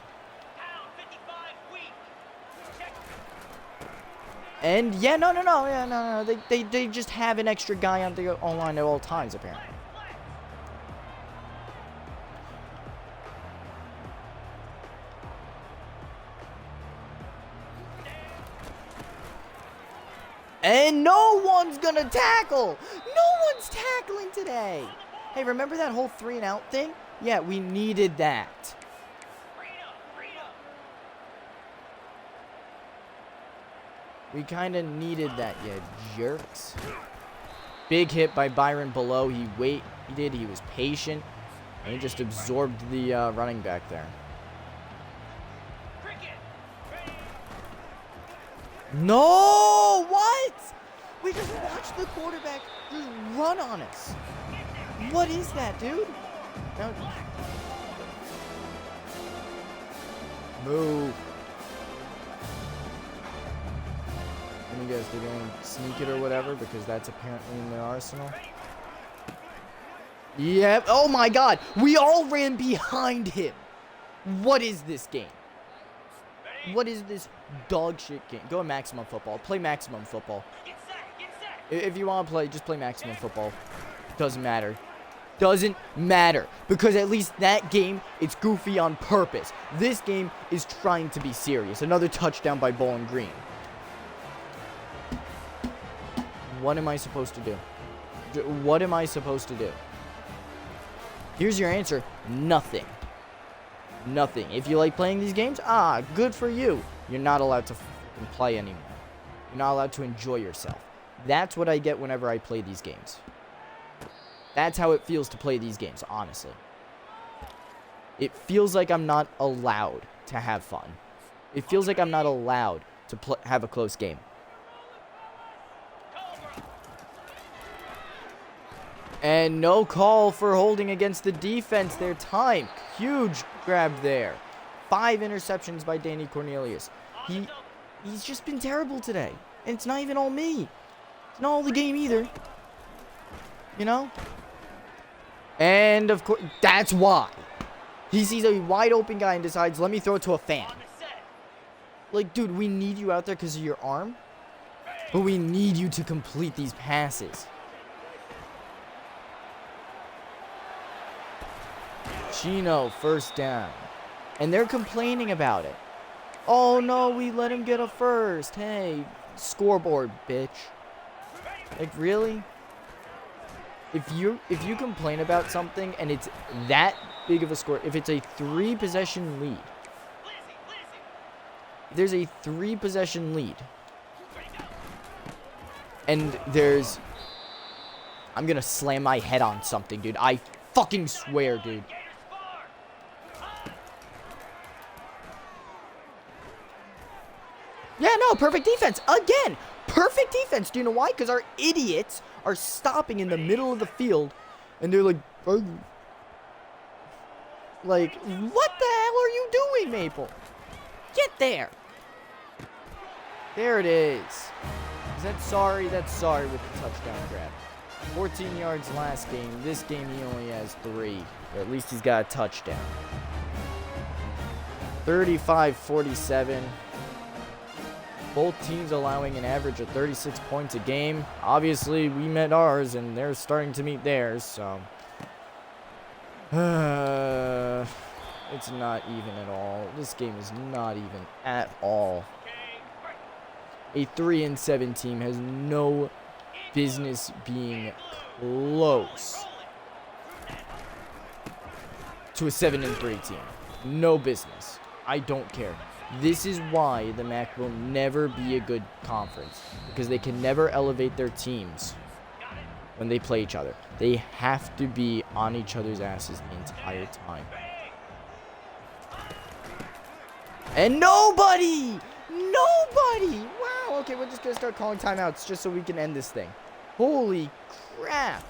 And yeah, no. They just have an extra guy on the line at all times apparently. And no one's gonna tackle. No one's tackling today. Hey, remember that whole 3 and out thing? Yeah, we needed that. We kind of needed that, you jerks. Big hit by Byron below. He waited. He was patient. And he just absorbed the running back there. Cricket. Ready. No! What? We just watched the quarterback just run on us. What is that, dude? Now, move. Let me guess, they're going to sneak it or whatever because that's apparently in their arsenal. Yep. Oh my god. We all ran behind him. What is this game? What is this dog shit game? Go maximum football. Play maximum football. Get set. Get set. If you want to play, just play maximum football. Doesn't matter. Doesn't matter. Because at least that game, it's goofy on purpose. This game is trying to be serious. Another touchdown by Bowling Green. What am I supposed to do? What am I supposed to do? Here's your answer. Nothing. Nothing. If you like playing these games, good for you. You're not allowed to play anymore. You're not allowed to enjoy yourself. That's what I get whenever I play these games. That's how it feels to play these games, honestly. It feels like I'm not allowed to have fun. It feels like I'm not allowed to have a close game. And no call for holding against the defense. Their time. Huge grab there. 5 interceptions by Danny Cornelius. He's just been terrible today. And it's not even all me. It's not all the game either. You know? And of course, that's why. He sees a wide open guy and decides, let me throw it to a fan. Like, dude, we need you out there because of your arm. But we need you to complete these passes. Chino, first down. And they're complaining about it. Oh no, we let him get a first. Hey, scoreboard, bitch. Like, really? If you complain about something and it's that big of a score, if it's a 3-possession lead, if there's a 3-possession lead, and there's, I'm gonna slam my head on something, dude. I fucking swear, dude. Yeah, no, perfect defense. Again, perfect defense. Do you know why? Because our idiots are stopping in the middle of the field, and they're like, what the hell are you doing, Maple? Get there. There it is. Is that sorry? That's sorry with the touchdown grab. 14 yards last game. This game he only has 3. Or at least he's got a touchdown. 35-47. Both teams allowing an average of 36 points a game. Obviously, we met ours, and they're starting to meet theirs, so. It's not even at all. This game is not even at all. A 3-7 team has no business being close to a 7-3 team. No business. I don't care. This is why the MAC will never be a good conference, because they can never elevate their teams when they play each other. They have to be on each other's asses the entire time. And nobody! Nobody! Wow, okay, we're just going to start calling timeouts just so we can end this thing. Holy crap.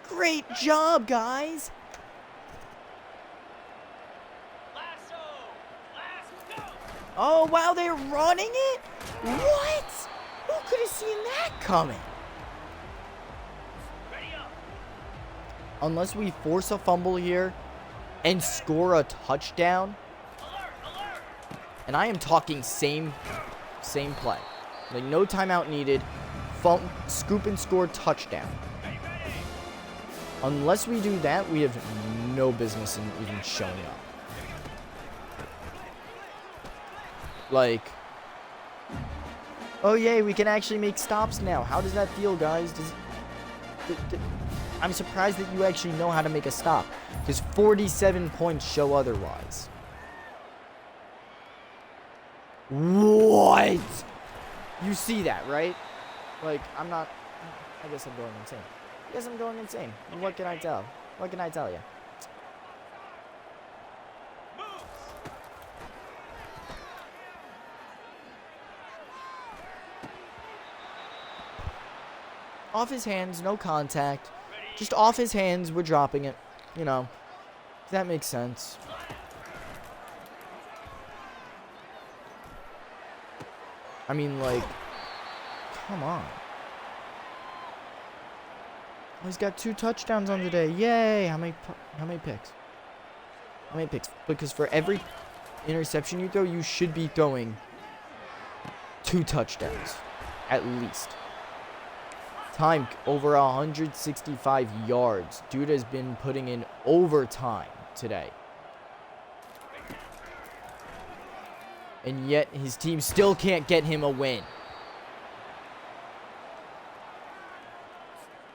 Great job, guys. Oh, wow, they're running it? What? Who could have seen that coming? Unless we force a fumble here and score a touchdown. And I am talking same play. Like, no timeout needed. Scoop and score touchdown. Unless we do that, we have no business in even showing up. Like, oh yay, we can actually make stops now. How does that feel, guys? I'm surprised that you actually know how to make a stop, because 47 points show otherwise. What? You see that, right? Like, I'm not... I guess I'm going insane. I guess I'm going insane. What can I tell? What can I tell you? Off his hands, no contact. Just off his hands, we're dropping it. You know, that makes sense. I mean, like, come on. Oh, he's got 2 touchdowns on the day. Yay! How many picks? How many picks? Because for every interception you throw, you should be throwing 2 touchdowns, at least. Time over 165 yards. Dude has been putting in overtime today. And yet his team still can't get him a win.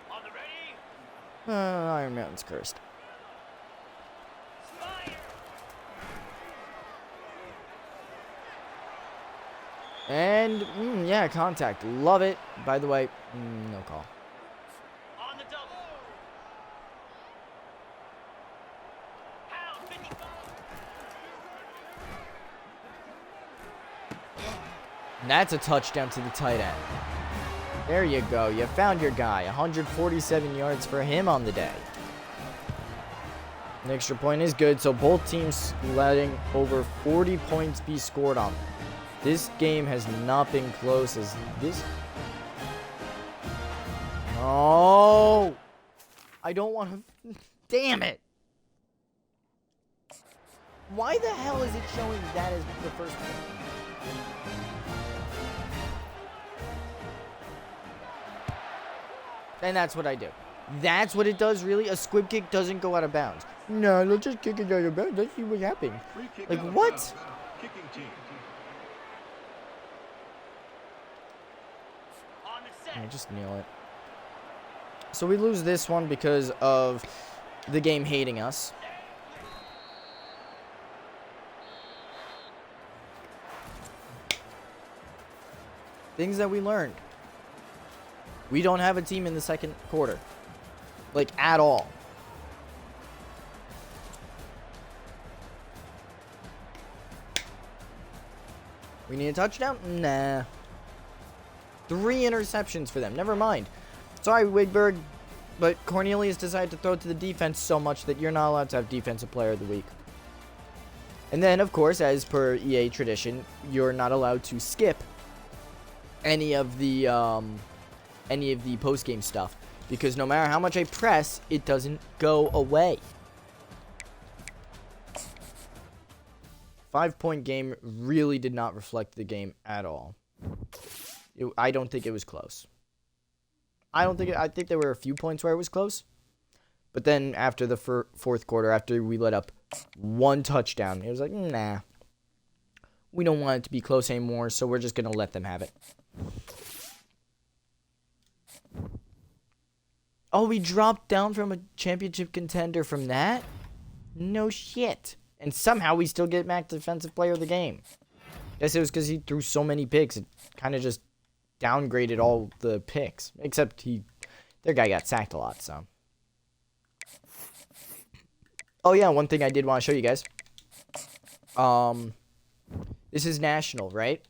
On the ready. Iron Mountain's cursed. Fire. And, yeah, contact. Love it. By the way, no call. On the double. Pound 55. And that's a touchdown to the tight end. There you go. You found your guy. 147 yards for him on the day. An extra point is good, so both teams letting over 40 points be scored on them. This game has not been close as this... Oh! I don't want to... Damn it! Why the hell is it showing that as the first one? And that's what I do. That's what it does, really? A squib kick doesn't go out of bounds. No, let's just kick it out of bounds. Let's see what happens. Like, what? Kicking team. On the Yeah, set. just kneel it. So we lose this one because of the game hating us. Things that we learned. We don't have a team in the second quarter. Like, at all. We need a touchdown? Nah. 3 interceptions for them. Never mind. Sorry, Wigberg, but Cornelius decided to throw it to the defense so much that you're not allowed to have Defensive Player of the Week. And then, of course, as per EA tradition, you're not allowed to skip any of the post-game stuff, because no matter how much I press, it doesn't go away. 5-point game really did not reflect the game at all. I don't think it was close. I think there were a few points where it was close. But then after the fourth quarter, after we let up 1 touchdown, it was like, nah. We don't want it to be close anymore, so we're just going to let them have it. Oh, we dropped down from a championship contender from that? No shit. And somehow we still get Mac Defensive Player of the Game. Guess it was because he threw so many picks. It kind of just downgraded all the picks. Except their guy got sacked a lot, so. Oh yeah, one thing I did want to show you guys. This is national, right?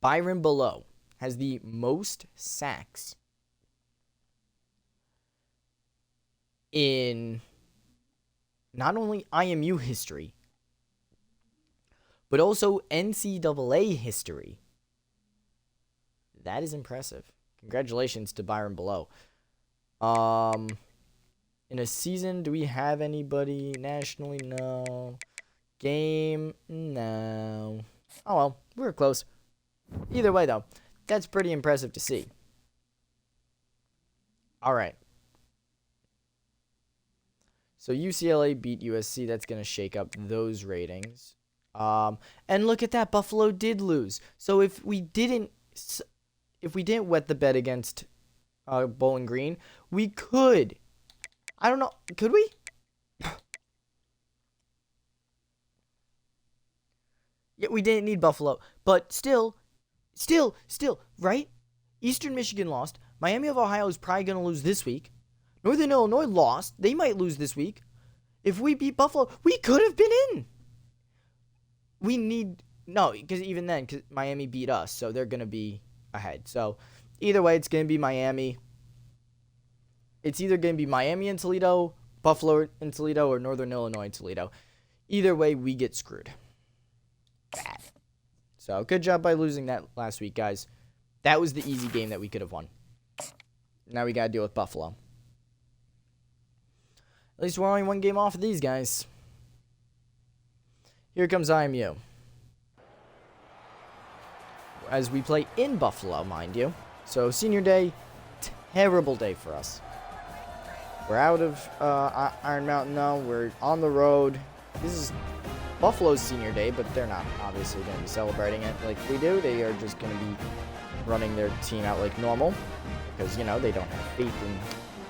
Byron Below has the most sacks in not only IMU history, but also NCAA history. That is impressive. Congratulations to Byron Below. In a season, do we have anybody nationally? No. Game? No. Oh well, we were close. Either way, though, that's pretty impressive to see. All right. So UCLA beat USC. That's going to shake up those ratings. And look at that. Buffalo did lose. So if we didn't wet the bed against Bowling Green, we could. I don't know. Could we? Yeah, we didn't need Buffalo. But still, Still, right? Eastern Michigan lost. Miami of Ohio is probably going to lose this week. Northern Illinois lost. They might lose this week. If we beat Buffalo, we could have been in. No, because even then, because Miami beat us, so they're going to be ahead. So either way, it's going to be Miami. It's either going to be Miami and Toledo, Buffalo and Toledo, or Northern Illinois and Toledo. Either way, we get screwed. Bad. So good job by losing that last week, guys. That was the easy game that we could have won. Now we got to deal with Buffalo. At least we're only one game off of these guys. Here comes IMU. As we play in Buffalo, mind you. So senior day, terrible day for us. We're out of Iron Mountain now. We're on the road. This is Buffalo's senior day, but they're not obviously going to be celebrating it like we do. They are just going to be running their team out like normal because, you know, they don't have faith in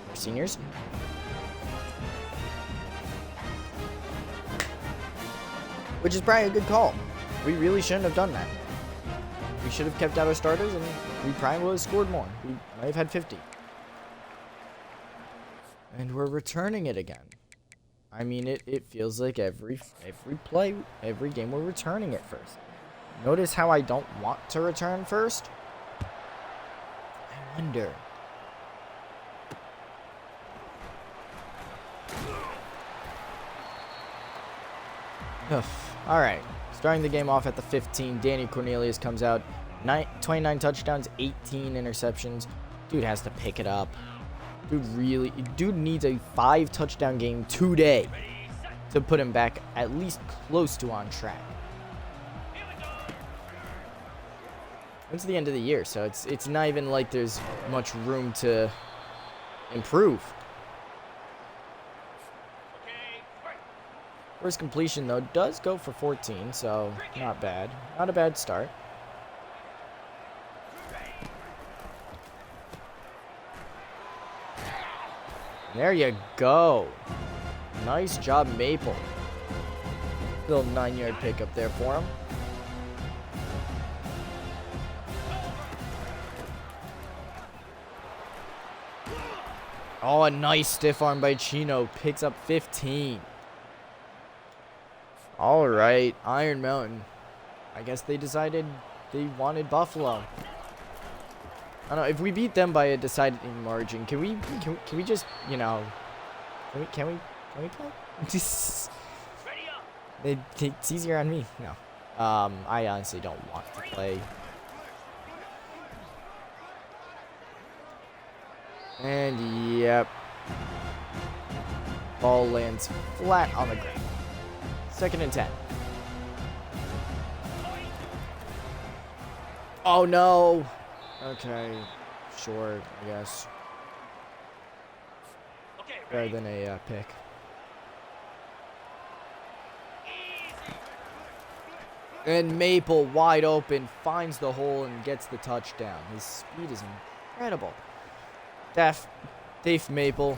their seniors. Which is probably a good call. We really shouldn't have done that. We should have kept out our starters, and we probably would have scored more. We might have had 50. And we're returning it again. I mean, it feels like every play, every game, we're returning it first. Notice how I don't want to return first? I wonder. All right, starting the game off at the 15. Danny Cornelius comes out, 29 touchdowns, 18 interceptions. Dude has to pick it up. Dude needs a 5 touchdown game today to put him back at least close to on track. It's the end of the year, so it's not even like there's much room to improve. First completion, though, does go for 14, so not bad. Not a bad start. There you go. Nice job, Maple. Little 9-yard pickup there for him. Oh, a nice stiff arm by Chino. Picks up 15. All right, Iron Mountain. I guess they decided they wanted Buffalo. I don't know, if we beat them by a decided margin, can we just, you know, can we play? It's easier on me. No. I honestly don't want to play. And yep. Ball lands flat on the ground. 2nd and 10. Oh no. Okay, sure, I guess. Better than a pick. And Maple, wide open, finds the hole and gets the touchdown. His speed is incredible. Dave Maple.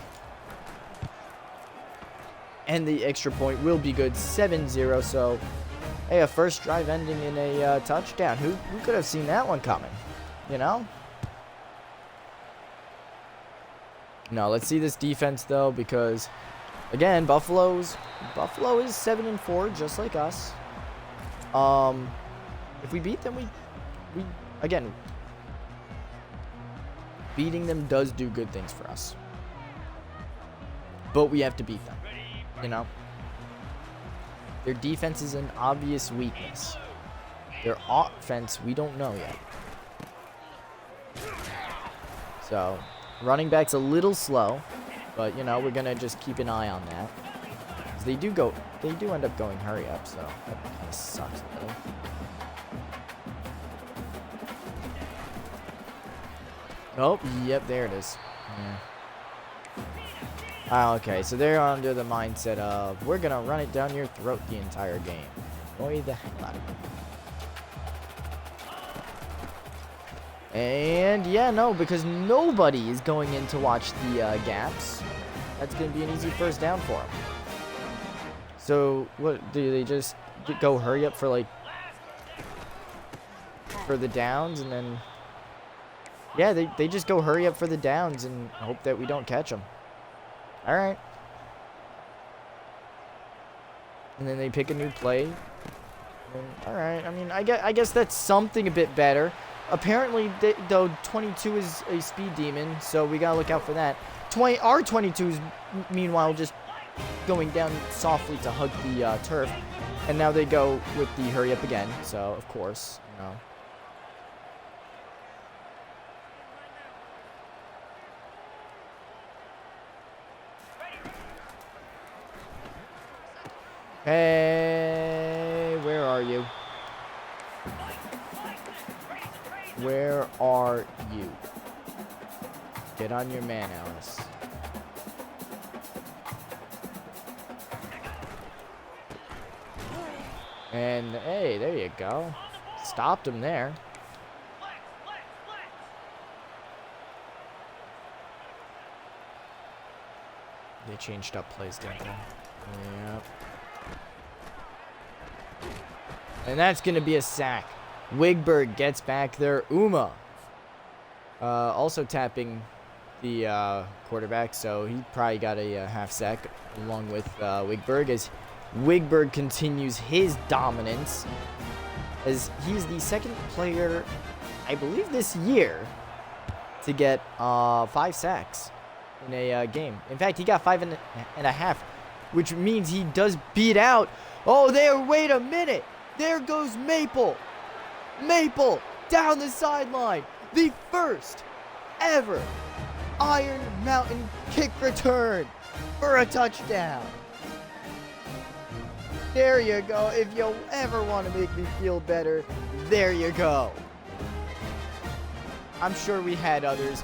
And the extra point will be good, 7-0. So, hey, a first drive ending in a touchdown. Who could have seen that one coming? You know? No, let's see this defense though, because again, Buffalo is 7-4, just like us. If we beat them, we again, beating them does do good things for us. But we have to beat them. You know? Their defense is an obvious weakness. Their offense, we don't know yet. So, running back's a little slow, but you know, we're gonna just keep an eye on that. They do end up going hurry up, so that kind of sucks a little. Oh, yep, there it is. Yeah. Okay, so they're under the mindset of, we're gonna run it down your throat the entire game. Boy, the hell out of it. And yeah, no, because nobody is going in to watch the gaps. That's going to be an easy first down for them. So, what, do they just go hurry up for like for the downs, and then yeah, they just go hurry up for the downs and hope that we don't catch them. All right. And then they pick a new play. And, all right. I mean, I guess that's something a bit better. Apparently, though, 22 is a speed demon, so we gotta look out for that. Our 22 is meanwhile just going down softly to hug the turf, and now they go with the hurry up again. So of course, you know. Hey, where are you? Where are you? Get on your man, Alice. And hey, there you go. Stopped him there. They changed up plays, didn't they? Yep. And that's going to be a sack. Wigberg gets back there. Uma also tapping the quarterback, so he probably got a half sack along with Wigberg, as Wigberg continues his dominance, as he's the second player, I believe, this year to get 5 sacks in a game. In fact, he got 5.5, which means he does beat out. Oh, there! Wait a minute! There goes Maple. Maple down the sideline. The first ever Iron Mountain kick return for a touchdown. There you go. If you ever want to make me feel better, there you go. I'm sure we had others,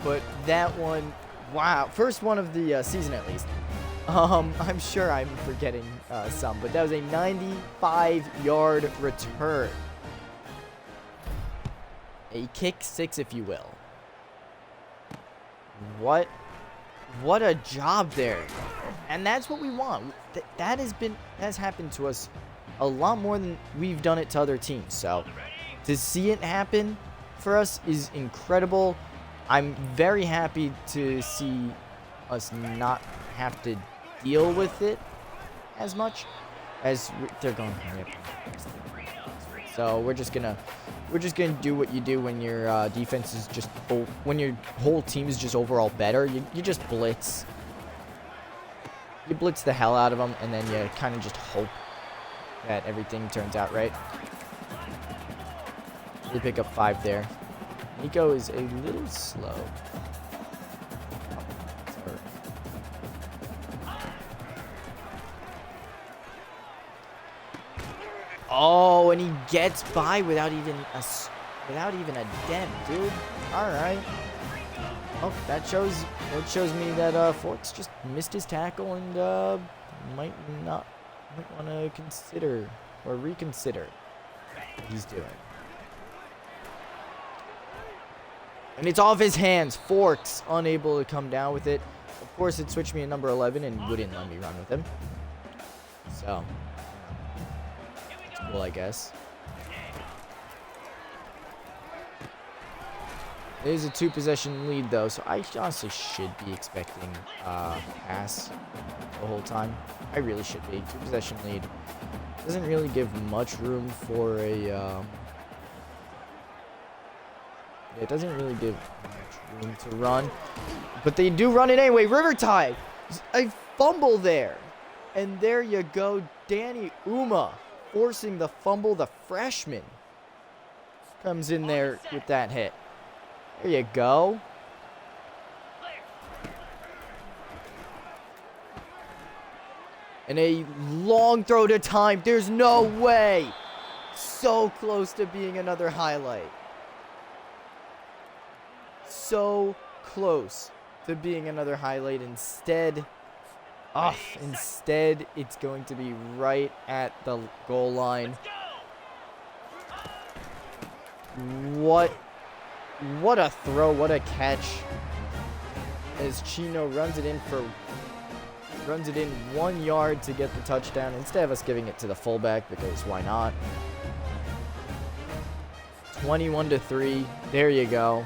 but that one, wow. First one of the season, at least. I'm sure I'm forgetting some, but that was a 95-yard return. A kick 6, if you will. What a job there. And that's what we want. That has happened to us a lot more than we've done it to other teams. So to see it happen for us is incredible. I'm very happy to see us not have to deal with it as much as they're going. So we're just gonna do what you do when your defense is just, when your whole team is just overall better. You just blitz. You blitz the hell out of them, and then you kind of just hope that everything turns out right. They pick up 5 there. Nico is a little slow. Oh, and he gets by without even a dent, dude. All right. Oh, that shows me that Forks just missed his tackle and might want to consider or reconsider what he's doing. And it's off his hands. Forks unable to come down with it. Of course, it switched me to number 11 and wouldn't let me run with him. So, it's cool, I guess. It is a 2-possession lead, though, so I honestly should be expecting pass the whole time. I really should be. 2-possession lead doesn't really give much room for a... it doesn't really give much room to run, but they do run it anyway. River Tide, a fumble there, and there you go. Danny Uma forcing the fumble. The freshman comes in there with that hit. There you go. And a long throw to time. There's no way. So close to being another highlight. So close to being another highlight. Instead, it's going to be right at the goal line. What a throw, what a catch. As Chino runs it in 1 yard to get the touchdown instead of us giving it to the fullback, because why not? 21-3. There you go.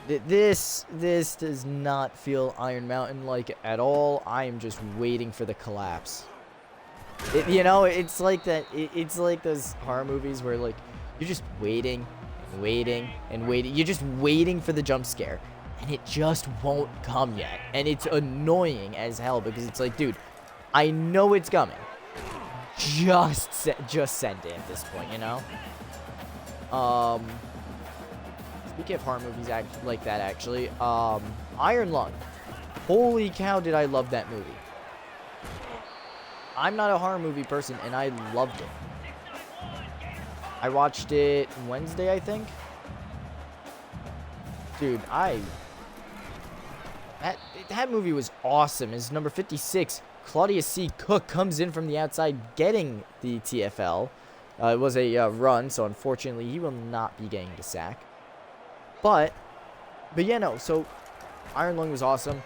This does not feel Iron Mountain-like at all. I am just waiting for the collapse. You know, it's like that. It's like those horror movies where, like, you're just waiting, waiting, and waiting. You're just waiting for the jump scare, and it just won't come yet. And it's annoying as hell because it's like, dude, I know it's coming. Just send it at this point, you know? Speaking of horror movies like that, actually, Iron Lung. Holy cow, did I love that movie. I'm not a horror movie person, and I loved it. I watched it Wednesday, I think. Dude, that movie was awesome. It's number 56. Claudius C. Cook comes in from the outside getting the TFL. It was a run, so unfortunately he will not be getting the sack. But yeah, no, so Iron Lung was awesome.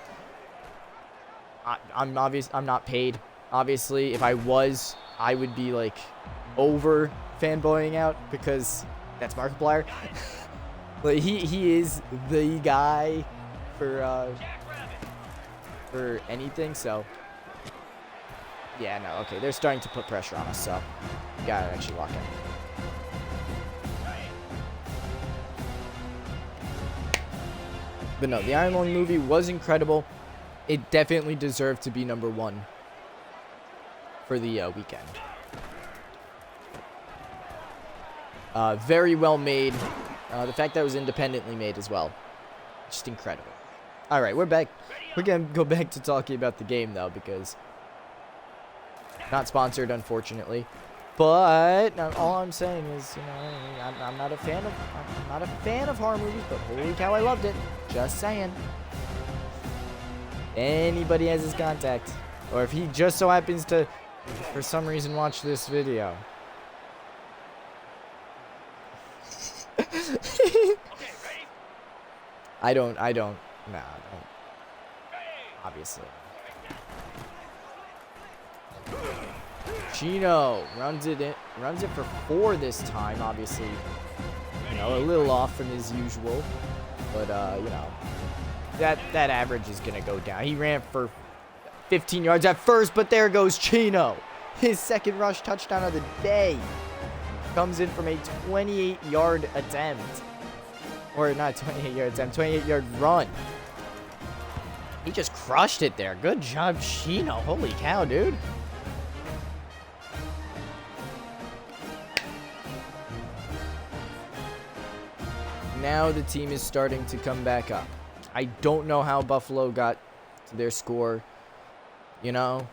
I'm not paid. Obviously, if I was, I would be like over fanboying out because that's Markiplier. But he is the guy for anything, so yeah, no, okay, they're starting to put pressure on us, so we gotta actually lock in. But no, the Iron Lung movie was incredible. It definitely deserved to be number 1 for the weekend. Very well made. The fact that it was independently made as well. Just incredible. All right, we're back. We're going to go back to talking about the game, though, because not sponsored, unfortunately. But all I'm saying is, you know, I'm not a fan of horror movies, but holy cow, I loved it. Just saying. Anybody has his contact, or if he just so happens to, for some reason, watch this video. I don't. Nah, obviously. Chino runs it for 4 this time. Obviously, you know, a little off from his usual, but you know, that average is gonna go down. He ran for 15 yards at first, but there goes Chino. His second rush touchdown of the day comes in from a 28-yard attempt. Or not 28-yard attempt, 28-yard run. He just crushed it there. Good job, Chino. Holy cow, dude. Now the team is starting to come back up. I don't know how Buffalo got to their score. You know?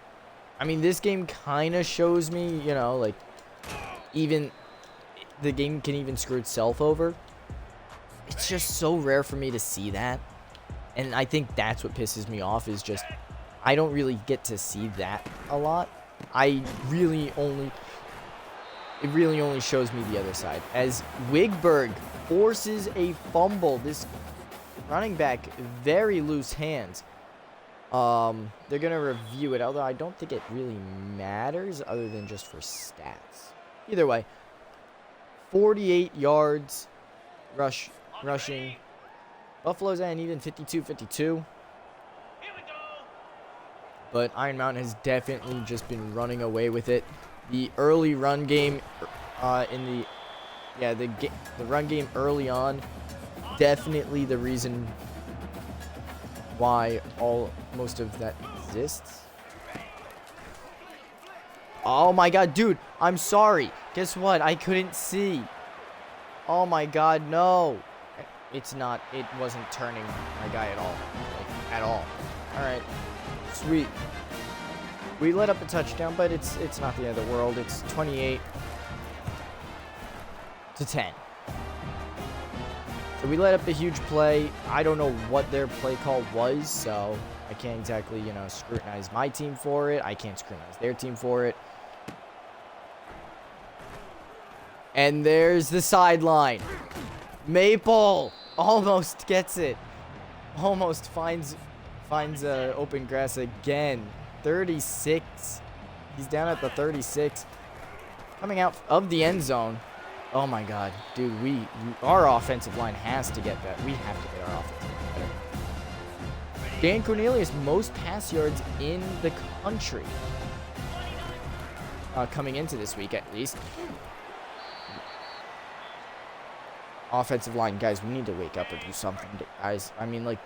I mean, this game kind of shows me, you know, like, even the game can even screw itself over. It's just so rare for me to see that. And I think that's what pisses me off, is just I don't really get to see that a lot. It really only shows me the other side. As Wigberg forces a fumble, this running back, very loose hands. They're going to review it, although I don't think it really matters other than just for stats. Either way, 48 yards rushing. Buffalo's at an even 52-52. But Iron Mountain has definitely just been running away with it. The early run game the run game early on, definitely the reason why most of that exists. Oh my god, dude, I'm sorry. Guess what? I couldn't see. Oh my god, no. It wasn't turning my guy at all. Like, at all. Alright. Sweet. We let up a touchdown, but it's not the end of the world. It's 28-10. So we let up a huge play. I don't know what their play call was, so I can't exactly, you know, scrutinize my team for it. I can't scrutinize their team for it. And there's the sideline. Maple almost gets it. Almost finds open grass again. 36. He's down at the 36. Coming out of the end zone. Oh my God, dude, our offensive line has to get better. We have to get our offensive line better. Dan Cornelius, most pass yards in the country. Coming into this week, at least. Offensive line, guys, we need to wake up or do something, guys. I mean, like,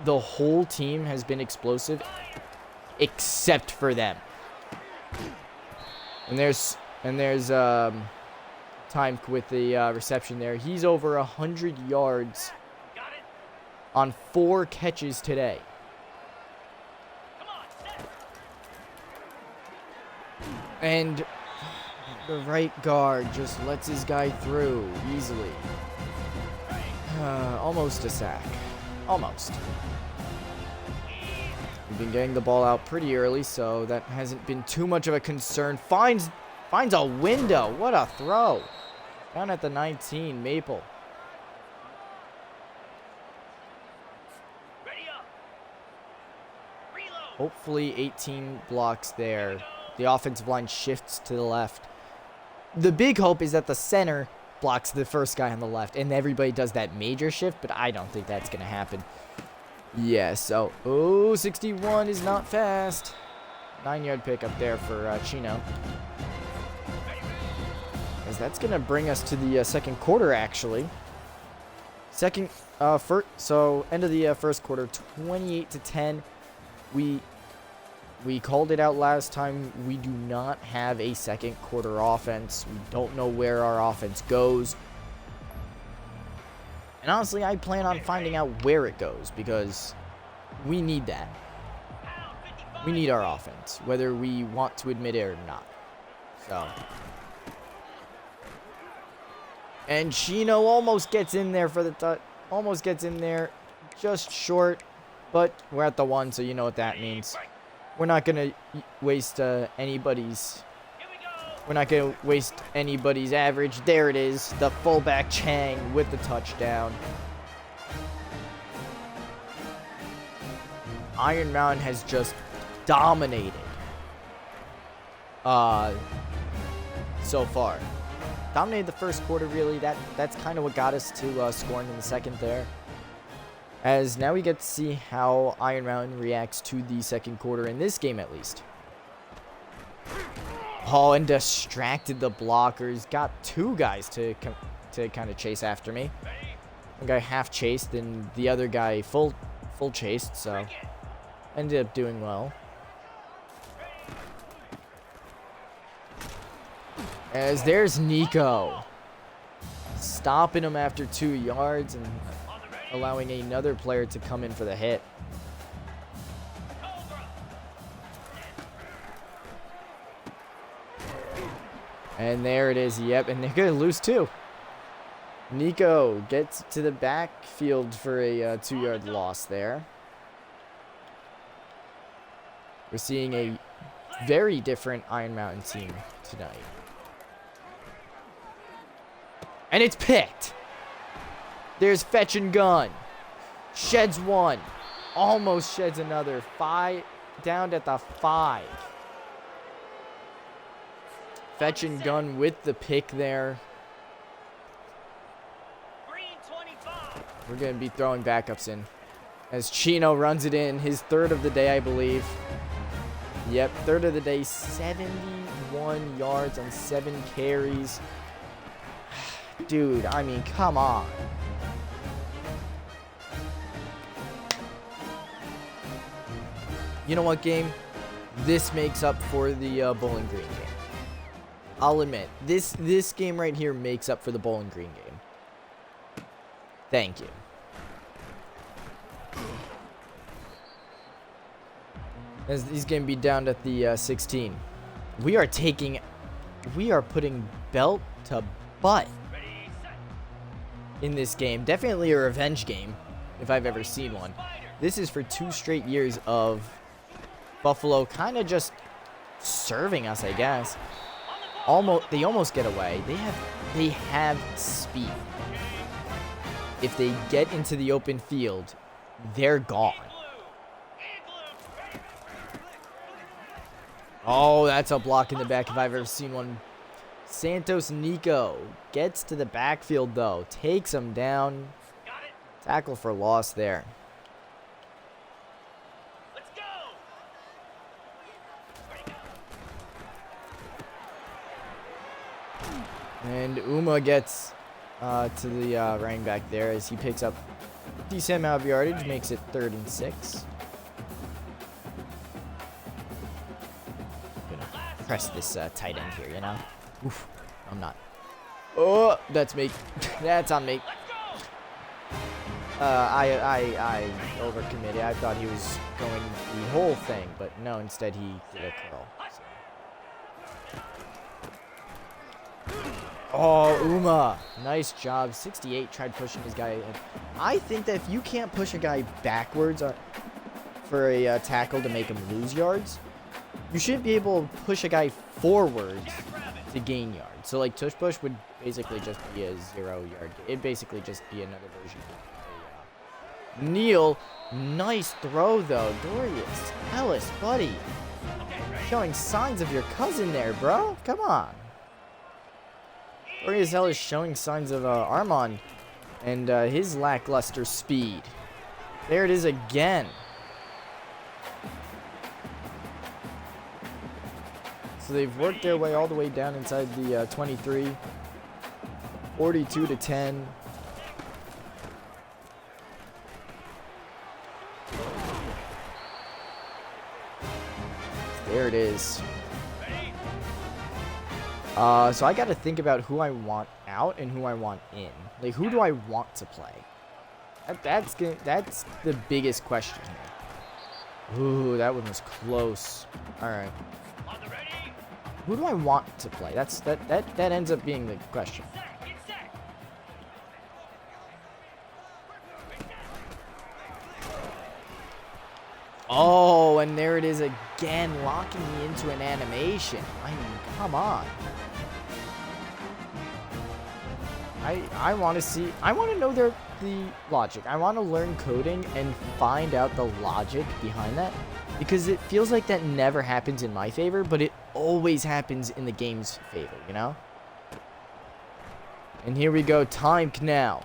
the whole team has been explosive, except for them. And there's time with the reception there. He's over 100 yards on 4 catches today. And the right guard just lets his guy through easily. Almost a sack. Almost. We've been getting the ball out pretty early, so that hasn't been too much of a concern. Finds a window. What a throw. Down at the 19, Maple. Hopefully 18 blocks there. The offensive line shifts to the left. The big hope is that the center blocks the first guy on the left, and everybody does that major shift, but I don't think that's going to happen. Yeah, so, 61 is not fast. 9-yard pickup there for Chino. As that's going to bring us to the second quarter, actually. End of the first quarter, 28-10. We called it out last time. We do not have a second quarter offense. We don't know where our offense goes. And honestly, I plan on finding out where it goes because we need that. We need our offense, whether we want to admit it or not. So. And Chino almost gets in there for the almost gets in there, just short, but we're at the 1, so you know what that means. We're not gonna waste anybody's. We're not gonna waste anybody's average. There it is, the fullback Chang with the touchdown. Iron Mountain has just dominated. So far, dominated the first quarter. Really, that's kind of what got us to scoring in the second there. As now we get to see how Iron Mountain reacts to the second quarter in this game, at least. Oh, and distracted the blockers. Got 2 guys to kind of chase after me. One guy half chased, and the other guy full chased. So ended up doing well. As there's Nico, stopping him after 2 yards and allowing another player to come in for the hit. And there it is. Yep, and they're going to lose 2. Nico gets to the backfield for a 2-yard loss there. We're seeing a very different Iron Mountain team tonight. And it's picked. There's fetch and gun. Sheds 1. Almost sheds another. 5 down at the 5. Fetch and gun with the pick there. We're going to be throwing backups in. As Chino runs it in. His 3rd of the day, I believe. Yep, 3rd of the day. 71 yards on 7 carries. Dude, I mean, come on. You know what, game? This makes up for the Bowling Green game. I'll admit, this game right here makes up for the Bowling Green game. Thank you. As he's going to be down at the 16. We are putting belt to butt in this game. Definitely a revenge game, if I've ever seen one. This is for 2 straight years of Buffalo kind of just serving us, I guess. They almost get away. They have speed. If they get into the open field, they're gone. Oh, that's a block in the back if I've ever seen one. Santos Nico gets to the backfield, though. Takes him down. Got it. Tackle for loss there. Let's go. Ready, go. And Uma gets to the running back there as he picks up a decent amount of yardage, makes it 3rd and 6. Gonna press this tight end here, you know? Oof, I'm not. Oh, that's me. That's on me. I overcommitted. I thought he was going the whole thing, but no, instead he did a curl. So. Oh, Uma. Nice job. 68 tried pushing his guy. I think that if you can't push a guy backwards for a tackle to make him lose yards, you should be able to push a guy forwards to gain yards. So, like, tush push would basically just be a 0-yard. It'd basically just be another version of Neil. Nice throw, though. Dorius Ellis, buddy. Showing signs of your cousin there, bro. Come on. Dorius Ellis showing signs of Armand and his lackluster speed. There it is again. So they've worked their way all the way down inside the 23. 42-10. There it is. So I got to think about who I want out and who I want in. Like, who do I want to play? That's the biggest question here. Ooh, that one was close. All right. Who do I want to play? That ends up being the question. Oh, and there it is again, locking me into an animation. I mean, come on. I want to know the logic. I want to learn coding and find out the logic behind that, because it feels like that never happens in my favor, but it always happens in the game's favor, you know? And here we go, timed now.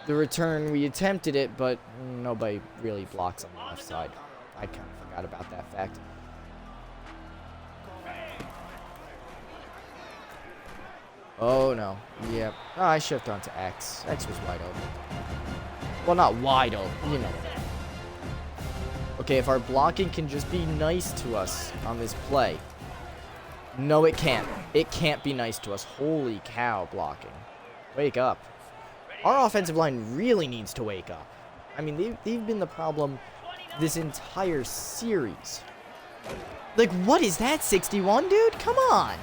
The return, we attempted it, but nobody really blocks on the left side. I kind of forgot about that fact. Oh, no. Yep. Oh, I shift onto X. X was wide open. Well, not wide open, you know. Okay, if our blocking can just be nice to us on this play. No, it can't. It can't be nice to us. Holy cow, blocking. Wake up. Our offensive line really needs to wake up. I mean, they've been the problem this entire series. Like, what is that, 61, dude? Come on.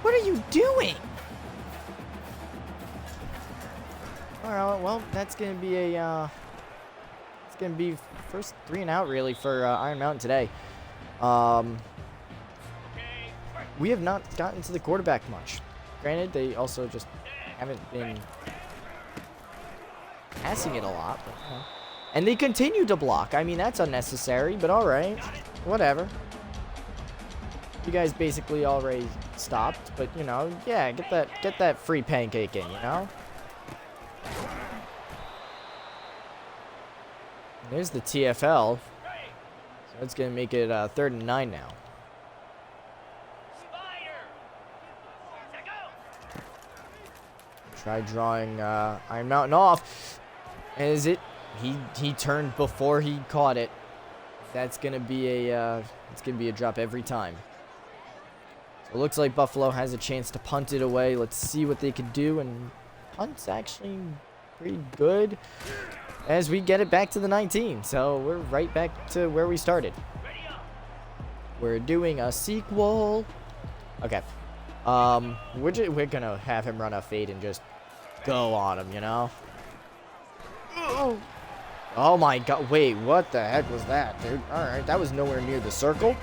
What are you doing? All right, well, that's going to be a, it's going to be first 3 and out, really, for Iron Mountain today. We have not gotten to the quarterback much. Granted, they also just haven't been passing it a lot. But, and they continue to block. I mean, that's unnecessary, but all right. Whatever. You guys basically already stopped, but, you know, yeah, get that free pancake in, you know? There's the TFL. So it's going to make it 3rd and 9 now. Try drawing Iron Mountain off. And is it? He turned before he caught it. That's going to be a drop every time. So it looks like Buffalo has a chance to punt it away. Let's see what they could do. And punt's actually pretty good as we get it back to the 19. So we're right back to where we started. We're doing a sequel. Okay. We're going to have him run a fade and just go on him, you know? Oh my god. Wait, what the heck was that, dude? Alright, that was nowhere near the circle.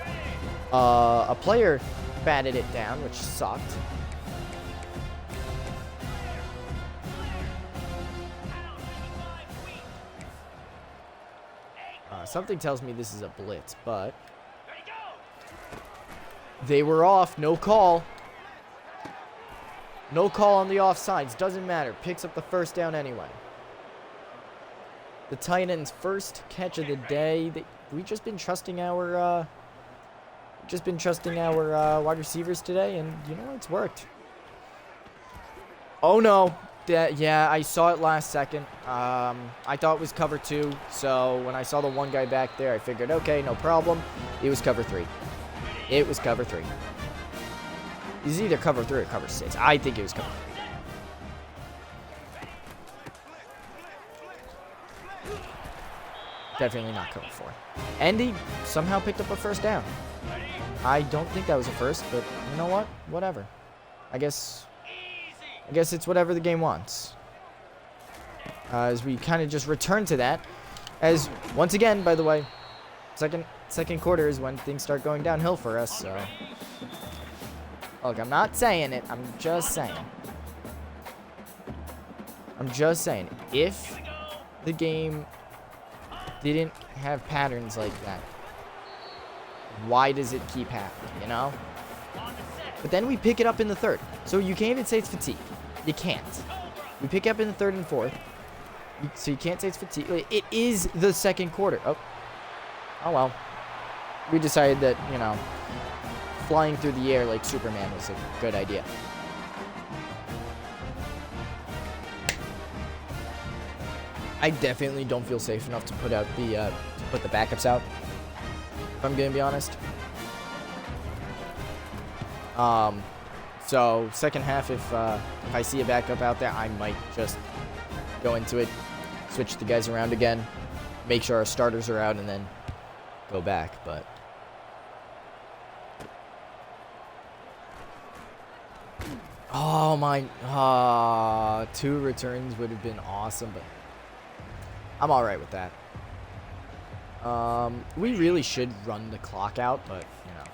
A player batted it down, which sucked. Something tells me this is a blitz, but they were off. No call. No call on the offsides. Doesn't matter. Picks up the first down anyway. The tight end's first catch of the day. We've just been trusting our wide receivers today, and you know it's worked. Oh no. Yeah, I saw it last second. I thought it was cover 2, so when I saw the one guy back there, I figured, okay, no problem. It was cover 3. It was cover 3. It was either cover 3 or cover 6. I think it was cover 3. Definitely not cover 4. And he somehow picked up a first down. I don't think that was a first, but you know what? Whatever. I guess it's whatever the game wants. As we kind of just return to that. As, once again, by the way, second quarter is when things start going downhill for us, so. Look, I'm not saying it. I'm just saying. If the game didn't have patterns like that, why does it keep happening, you know? But then we pick it up in the third. So you can't even say it's fatigue. You can't. We pick up in the third and fourth. So you can't say it's fatigue. It is the second quarter. Oh well. We decided that, you know, flying through the air like Superman was a good idea. I definitely don't feel safe enough to put out the backups out, if I'm gonna be honest. So second half, if I see a backup out there, I might just go into it, switch the guys around again, make sure our starters are out, and then go back. But oh my, 2 returns would have been awesome, but I'm all right with that. We really should run the clock out, but you know.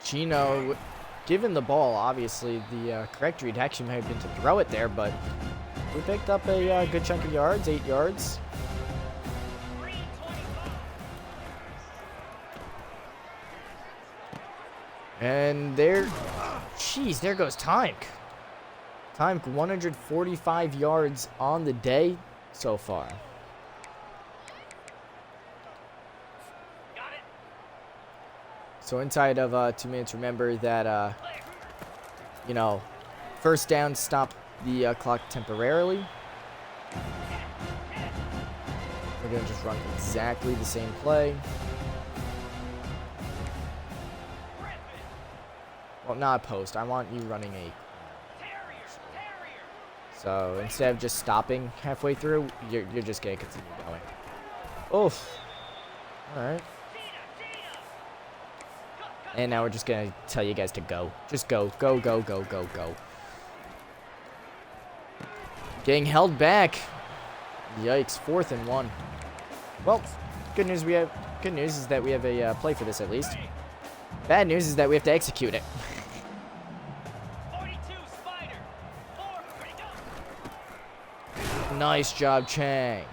Chino, given the ball, obviously the correct read actually might have been to throw it there, but we picked up a good chunk of yards, 8 yards. And there, jeez, there goes Tyke. Tyke, 145 yards on the day so far. So inside of 2 minutes, remember that, you know, first down, stop the clock temporarily. We're going to just run exactly the same play. Well, not a post. I want you running a... So instead of just stopping halfway through, you're just going to continue going. Oof. All right. And now we're just going to tell you guys to go. Just go. Go, go, go, go, go. Getting held back. Yikes. 4th and 1. Well, good news is that we have a play for this at least. Bad news is that we have to execute it. Nice job, Chang.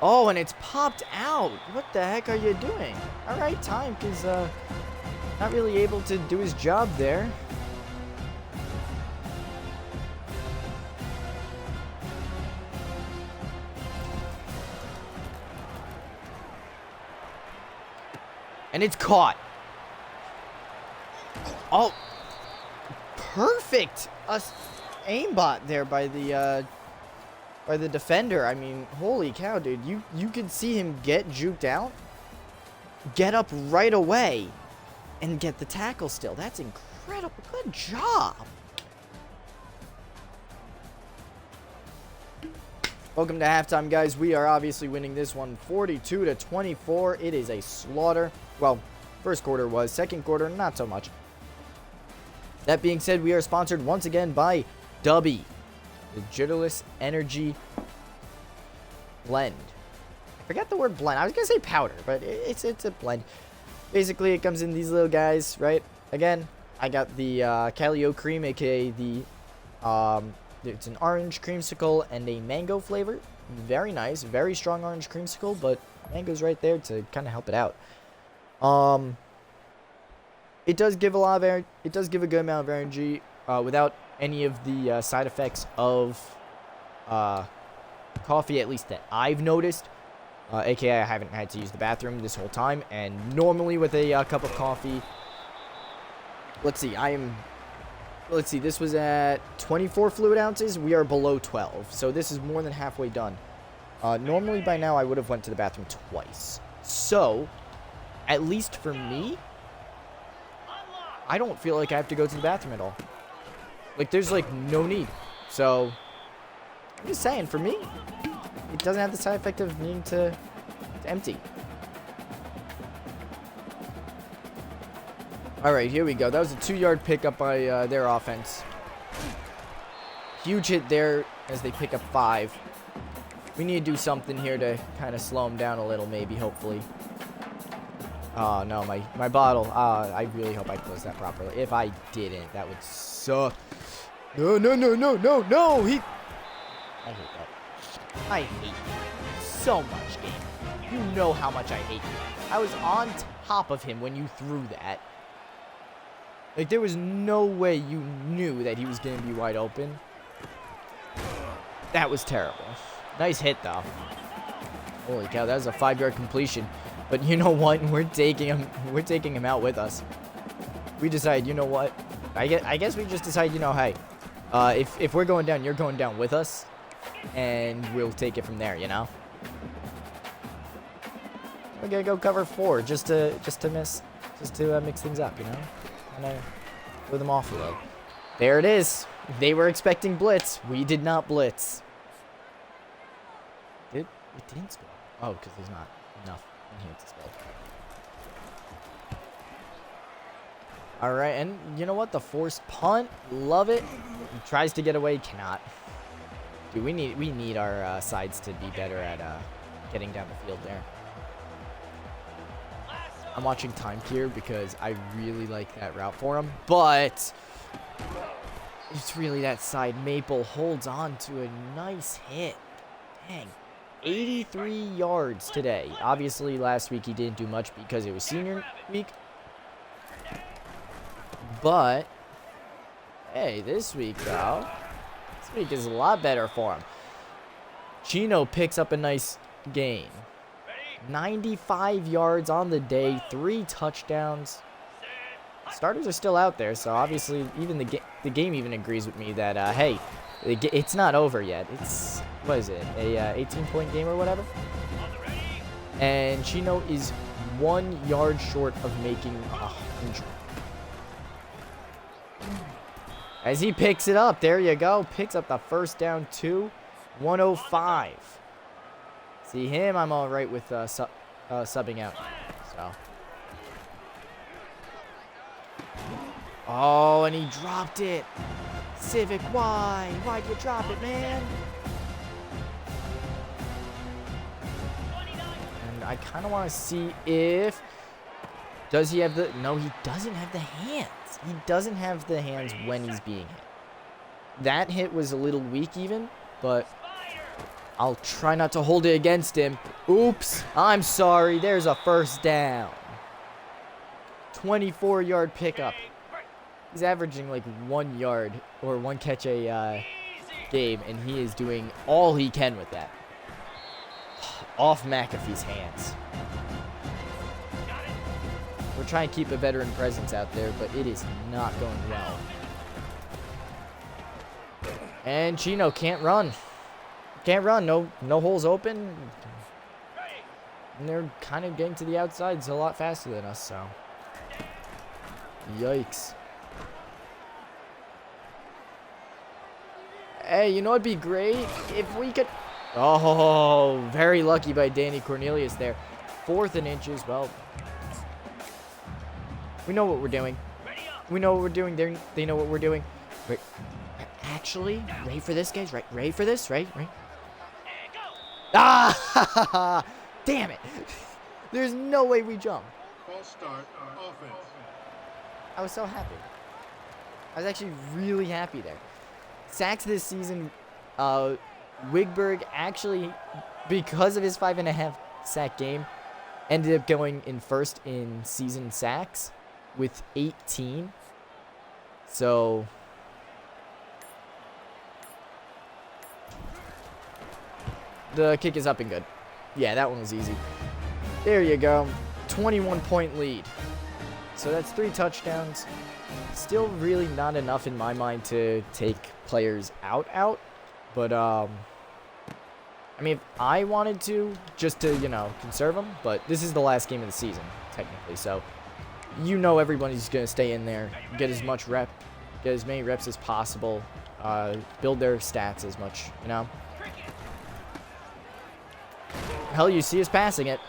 Oh, and it's popped out. What the heck are you doing? All right, Tyke is not really able to do his job there. And it's caught. Oh, perfect aimbot there by the defender. I mean, holy cow, dude. You could see him get juked out, get up right away, and get the tackle still. That's incredible. Good job. Welcome to halftime, guys. We are obviously winning this one 42-24. It is a slaughter. Well, first quarter was. Second quarter, not so much. That being said, we are sponsored once again by Dubby, the Jitterless Energy Blend. I forgot the word blend. I was going to say powder, but it's a blend. Basically, it comes in these little guys, right? Again, I got the Calio cream, aka the it's an orange creamsicle and a mango flavor. Very nice, very strong orange creamsicle, but mango's right there to kind of help it out. It does give a lot of it does give a good amount of energy without any of the side effects of coffee, at least that I've noticed. AKA I haven't had to use the bathroom this whole time, and normally with a cup of coffee, let's see, this was at 24 fluid ounces. We are below 12, so this is more than halfway done. Normally by now I would have went to the bathroom twice. So, at least for me, I don't feel like I have to go to the bathroom at all. Like, there's like no need. So, I'm just saying, for me, it doesn't have the side effect of needing to empty. Alright, here we go. That was a 2-yard pickup by their offense. Huge hit there as they pick up 5. We need to do something here to kind of slow them down a little, maybe, hopefully. Oh, no, my bottle. I really hope I closed that properly. If I didn't, that would suck. No, no, no, no, no, no! I hate that. I hate you so much, game. You know how much I hate you. I was on top of him when you threw that. Like, there was no way you knew that he was going to be wide open. That was terrible. Nice hit, though. Holy cow, that was a 5-yard completion. But you know what? We're taking him out with us. We decide, you know what? I guess we just decide, you know, hey, if we're going down, you're going down with us. And we'll take it from there, you know? We're gonna go cover 4 just to mix things up, you know? And throw them off a little. There it is. They were expecting blitz. We did not blitz. It didn't score. Oh, because there's not enough in here to score. All right, and you know what? The forced punt, love it. He tries to get away, cannot. Dude, we need our sides to be better at getting down the field there. I'm watching time here because I really like that route for him, but it's really that side. Maple holds on to a nice hit. Dang. 83 yards today. Obviously, last week he didn't do much because it was senior week. But, hey, this week, though, this week is a lot better for him. Chino picks up a nice gain. 95 yards on the day, 3 touchdowns. Starters are still out there, so obviously even the game even agrees with me that, hey, it's not over yet. It's, what is it, a 18-point game or whatever? And Chino is 1 yard short of making 100. As he picks it up, there you go. Picks up the first down, 105. See him, I'm all right with subbing out. So. Oh, and he dropped it. Civic, why? Why'd you drop it, man? And I kind of want to see if... Does he have the... No, he doesn't have the hands. He doesn't have the hands when he's being hit. That hit was a little weak even, but I'll try not to hold it against him. Oops. I'm sorry. There's a first down. 24-yard pickup. He's averaging like 1 yard or 1 catch a game, and he is doing all he can with that. Off McAfee's hands. We're trying to keep a veteran presence out there, but it is not going well. And Chino can't run. Can't run. No holes open. And they're kind of getting to the outsides a lot faster than us, so. Yikes. Hey, you know what'd be great? If we could... Oh, very lucky by Danny Cornelius there. 4th and inches. Well, we know what we're doing. We know what we're doing. They know what we're doing. Wait, actually, ready for this, guys? Right? Ready for this? Right? Ah! Damn it! There's no way we jump. False start. Offense. I was so happy. I was actually really happy there. Sacks this season, Wigberg actually, because of his 5.5 sack game, ended up going in first in season sacks with 18. So the kick is up and good. Yeah, that one was easy. There you go. 21-point lead. So that's 3 touchdowns. Still really not enough in my mind to take players out. But, I mean, if I wanted to, just to, conserve them. But this is the last game of the season, technically. So, everybody's going to stay in there, get as many reps as possible, build their stats as much, Hell, you see us passing it.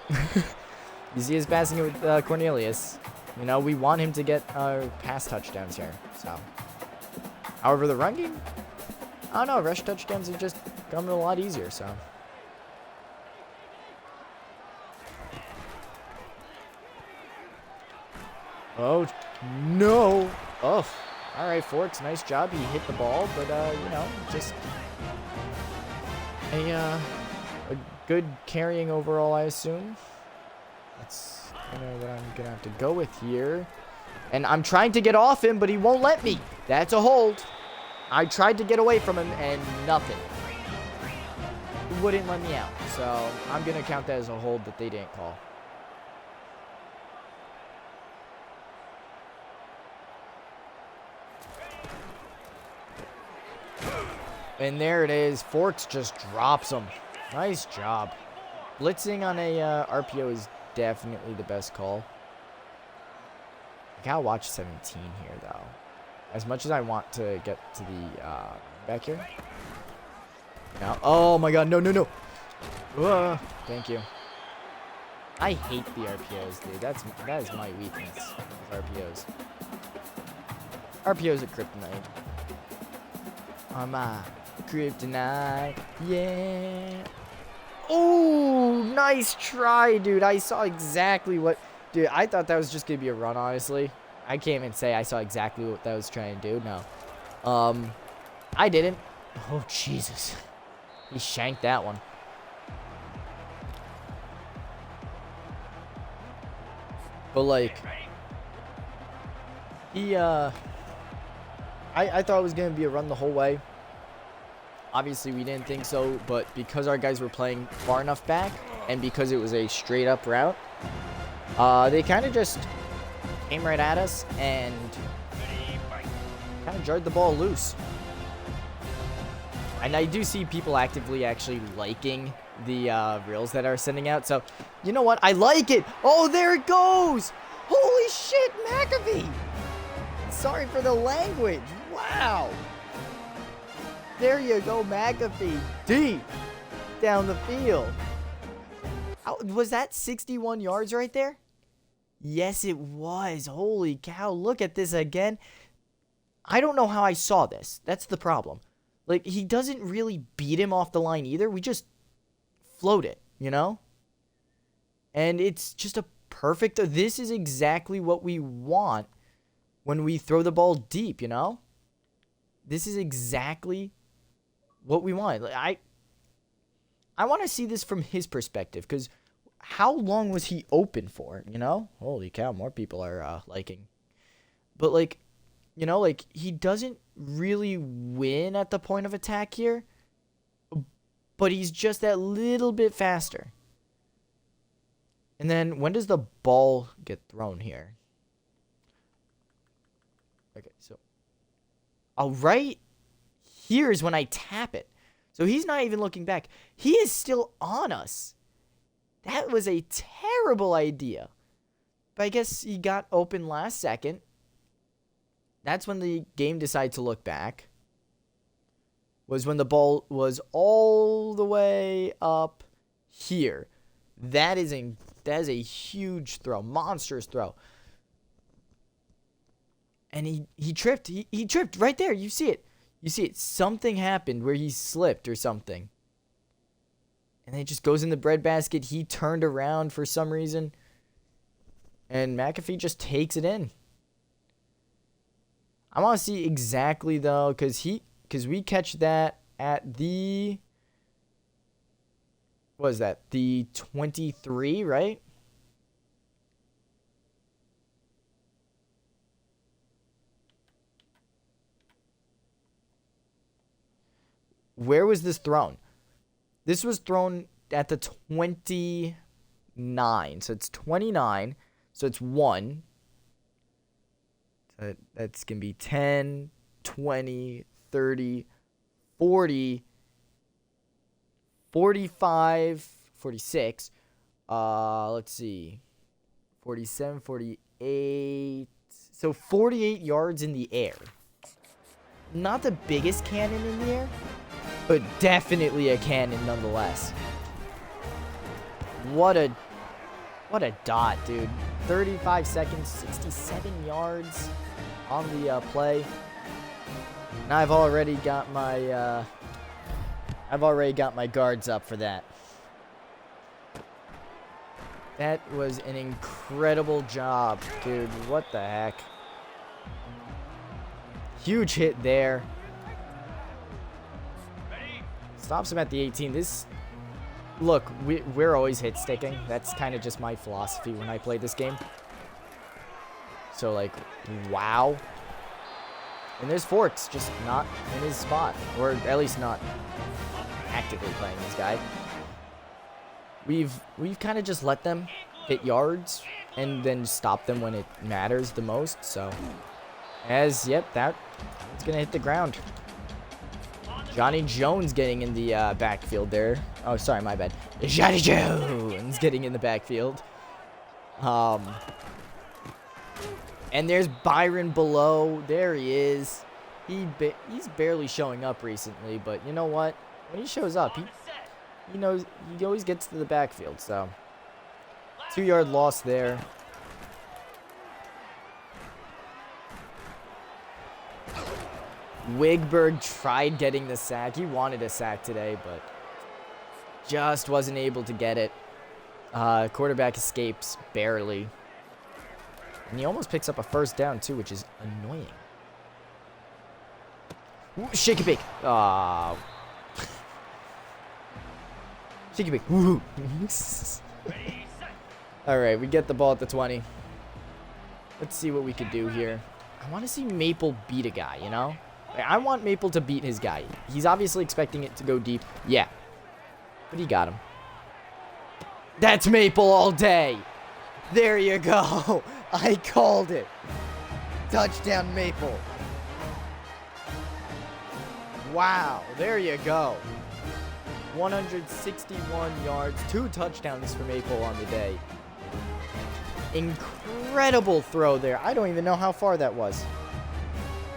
You see us passing it with Cornelius. We want him to get pass touchdowns here. So, however, the run game, I don't know. Rush touchdowns are just coming a lot easier. So, oh no! Oh, all right, Forks. Nice job. He hit the ball, but just a good carrying overall, I assume. That's what I'm gonna have to go with here. And I'm trying to get off him, but he won't let me. That's a hold. I tried to get away from him, and nothing. He wouldn't let me out. So I'm gonna count that as a hold that they didn't call. And there it is. Forks just drops him. Nice job. Blitzing on a RPO is definitely the best call. I gotta watch 17 here, though. As much as I want to get to the back here. Now, oh my god, no. Thank you. I hate the RPOs, dude. That is my weakness, RPOs. RPOs are kryptonite. Kryptonite, yeah. Oh, nice try, dude. I saw exactly what... Dude, I thought that was just going to be a run, honestly. I can't even say I saw exactly what that was trying to do. No. I didn't. Oh, Jesus. He shanked that one. But, like... He, I thought it was going to be a run the whole way. Obviously, we didn't think so, but because our guys were playing far enough back, and because it was a straight-up route, they kind of just came right at us and kind of jarred the ball loose. And I do see people actively actually liking the reels that are sending out, so you know what? I like it! Oh, there it goes! Holy shit, McAfee! Sorry for the language. Wow! There you go, McAfee. Deep down the field. Was that 61 yards right there? Yes, it was. Holy cow. Look at this again. I don't know how I saw this. That's the problem. Like, he doesn't really beat him off the line either. We just float it, And it's just a perfect... This is exactly what we want when we throw the ball deep, This is exactly... what we want. I want to see this from his perspective, because how long was he open for, Holy cow, more people are liking. But, like, he doesn't really win at the point of attack here, but he's just that little bit faster. And then, when does the ball get thrown here? Okay, so... all right. Here's when I tap it. So he's not even looking back. He is still on us. That was a terrible idea. But I guess he got open last second. That's when the game decided to look back. Was when the ball was all the way up here. That is a huge throw. Monstrous throw. And he tripped. He tripped right there. You see it. You see it. Something happened where he slipped or something. And it just goes in the breadbasket. He turned around for some reason. And McAfee just takes it in. I want to see exactly, though, because we catch that at the, what is that, the 23, right? Where was this thrown? This was thrown at the 29. So it's 29. So it's 1. So that's going to be 10, 20, 30, 40, 45, 46. Let's see. 47, 48. So 48 yards in the air. Not the biggest cannon in the air, but definitely a cannon nonetheless. What a dot, dude. 35 seconds, 67 yards on the play. And I've already got my guards up for that. That was an incredible job, dude. What the heck? Huge hit there. Stops him at the 18. Look, we're always hit sticking. That's kind of just my philosophy when I play this game. So, like, wow. And there's Forks just not in his spot. Or at least not actively playing this guy. We've kind of just let them hit yards and then stop them when it matters the most. So, it's going to hit the ground. Johnny Jones getting in the backfield there. Oh, sorry, my bad. Johnny Jones getting in the backfield. And there's Byron below. There he is. He's barely showing up recently, but you know what? When he shows up, he knows he always gets to the backfield. So 2-yard loss there. Wigberg tried getting the sack. He wanted a sack today, but just wasn't able to get it. Quarterback escapes barely. And he almost picks up a first down, too, which is annoying. Ooh, shake it big. Oh. Shake it big. Woohoo. All right, we get the ball at the 20. Let's see what we can do here. I want to see Maple beat a guy, you know? I want Maple to beat his guy. He's obviously expecting it to go deep. Yeah. But he got him. That's Maple all day. There you go. I called it. Touchdown, Maple. Wow. There you go. 161 yards. 2 touchdowns for Maple on the day. Incredible throw there. I don't even know how far that was.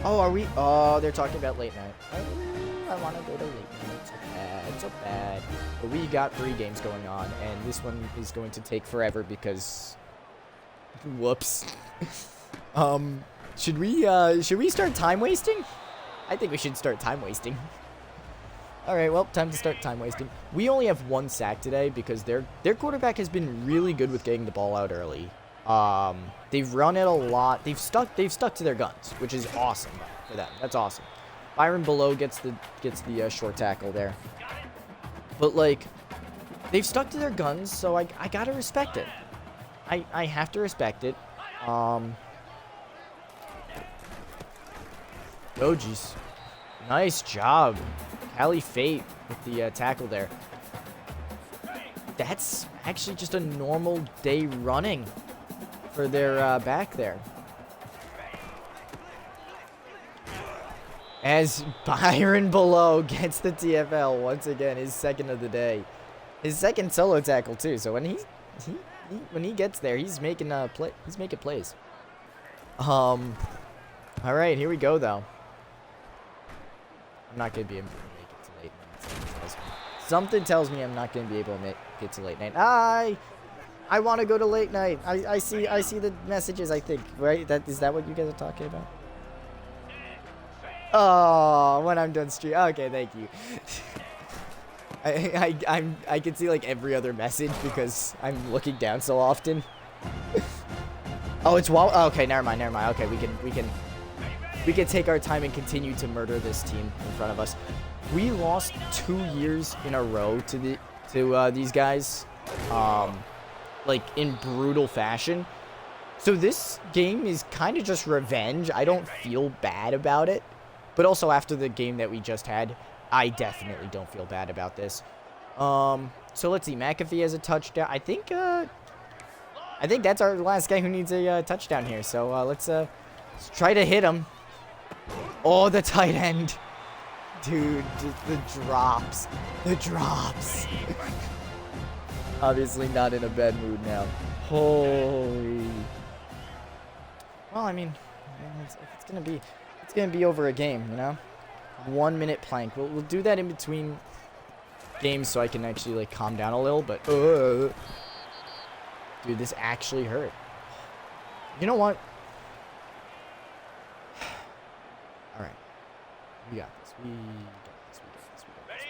Oh, are we? Oh, they're talking about late night. Oh, I want to go to late night. So bad, so bad. But we got 3 games going on, and this one is going to take forever because, whoops. Should we start time wasting? I think we should start time wasting. All right, well, time to start time wasting. We only have 1 sack today because their quarterback has been really good with getting the ball out early. They've run it a lot. They've stuck to their guns, which is awesome for them. That's awesome. Byron below gets the short tackle there. But like, they've stuck to their guns, so I gotta respect it. I have to respect it. Oh jeez, nice job, Cali Fate with the tackle there. That's actually just a normal day running for their back there. As Byron below gets the TFL once again, his second of the day, his second solo tackle too. So when he gets there, he's making he's making plays. All right, here we go though. I'm not gonna be able to make it to late night. Something tells me I'm not gonna be able to make it to late night. I want to go to late night. I see the messages, I think, right? Is that what you guys are talking about? Oh, when I'm done stream. Okay, thank you. I can see like every other message because I'm looking down so often. Oh, it's wall. Oh, okay, never mind. Okay, we can take our time and continue to murder this team in front of us. We lost 2 years in a row to these guys, like in brutal fashion. So this game is kind of just revenge. I don't feel bad about it, but also after the game that we just had, I definitely don't feel bad about this. So let's see. McAfee has a touchdown. I think that's our last guy who needs a touchdown here. So let's try to hit him. Oh, the tight end. Dude, just the drops. The drops. Obviously not in a bad mood now. Holy. Well, I mean, it's gonna be over a game, you know? 1 minute plank. We'll do that in between games so I can actually like calm down a little, but dude, this actually hurt. You know what? All right. We got this. We got this.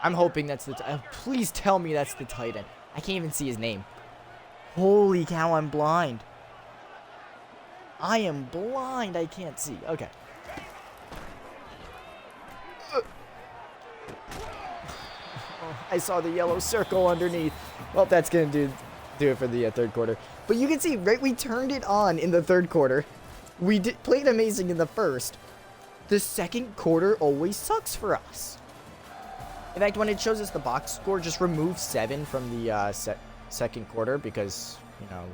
I'm hoping that's the please tell me that's the tight end. I can't even see his name. Holy cow, I'm blind. I am blind. I can't see. Okay. I saw the yellow circle underneath. Well, that's going to do it for the third quarter. But you can see, right, we turned it on in the third quarter. We played amazing in the first. The second quarter always sucks for us. In fact, when it shows us the box score, just remove 7 from the second quarter because, you know,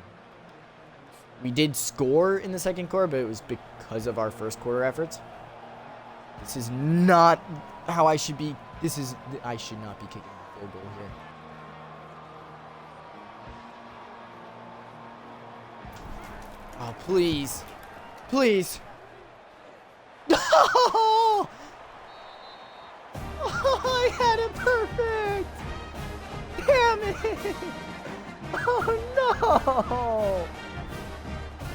we did score in the second quarter, but it was because of our first quarter efforts. This is not how I should be. I should not be kicking a field goal here. Oh, please. Please. Oh, I had it perfect. Damn it. Oh, no.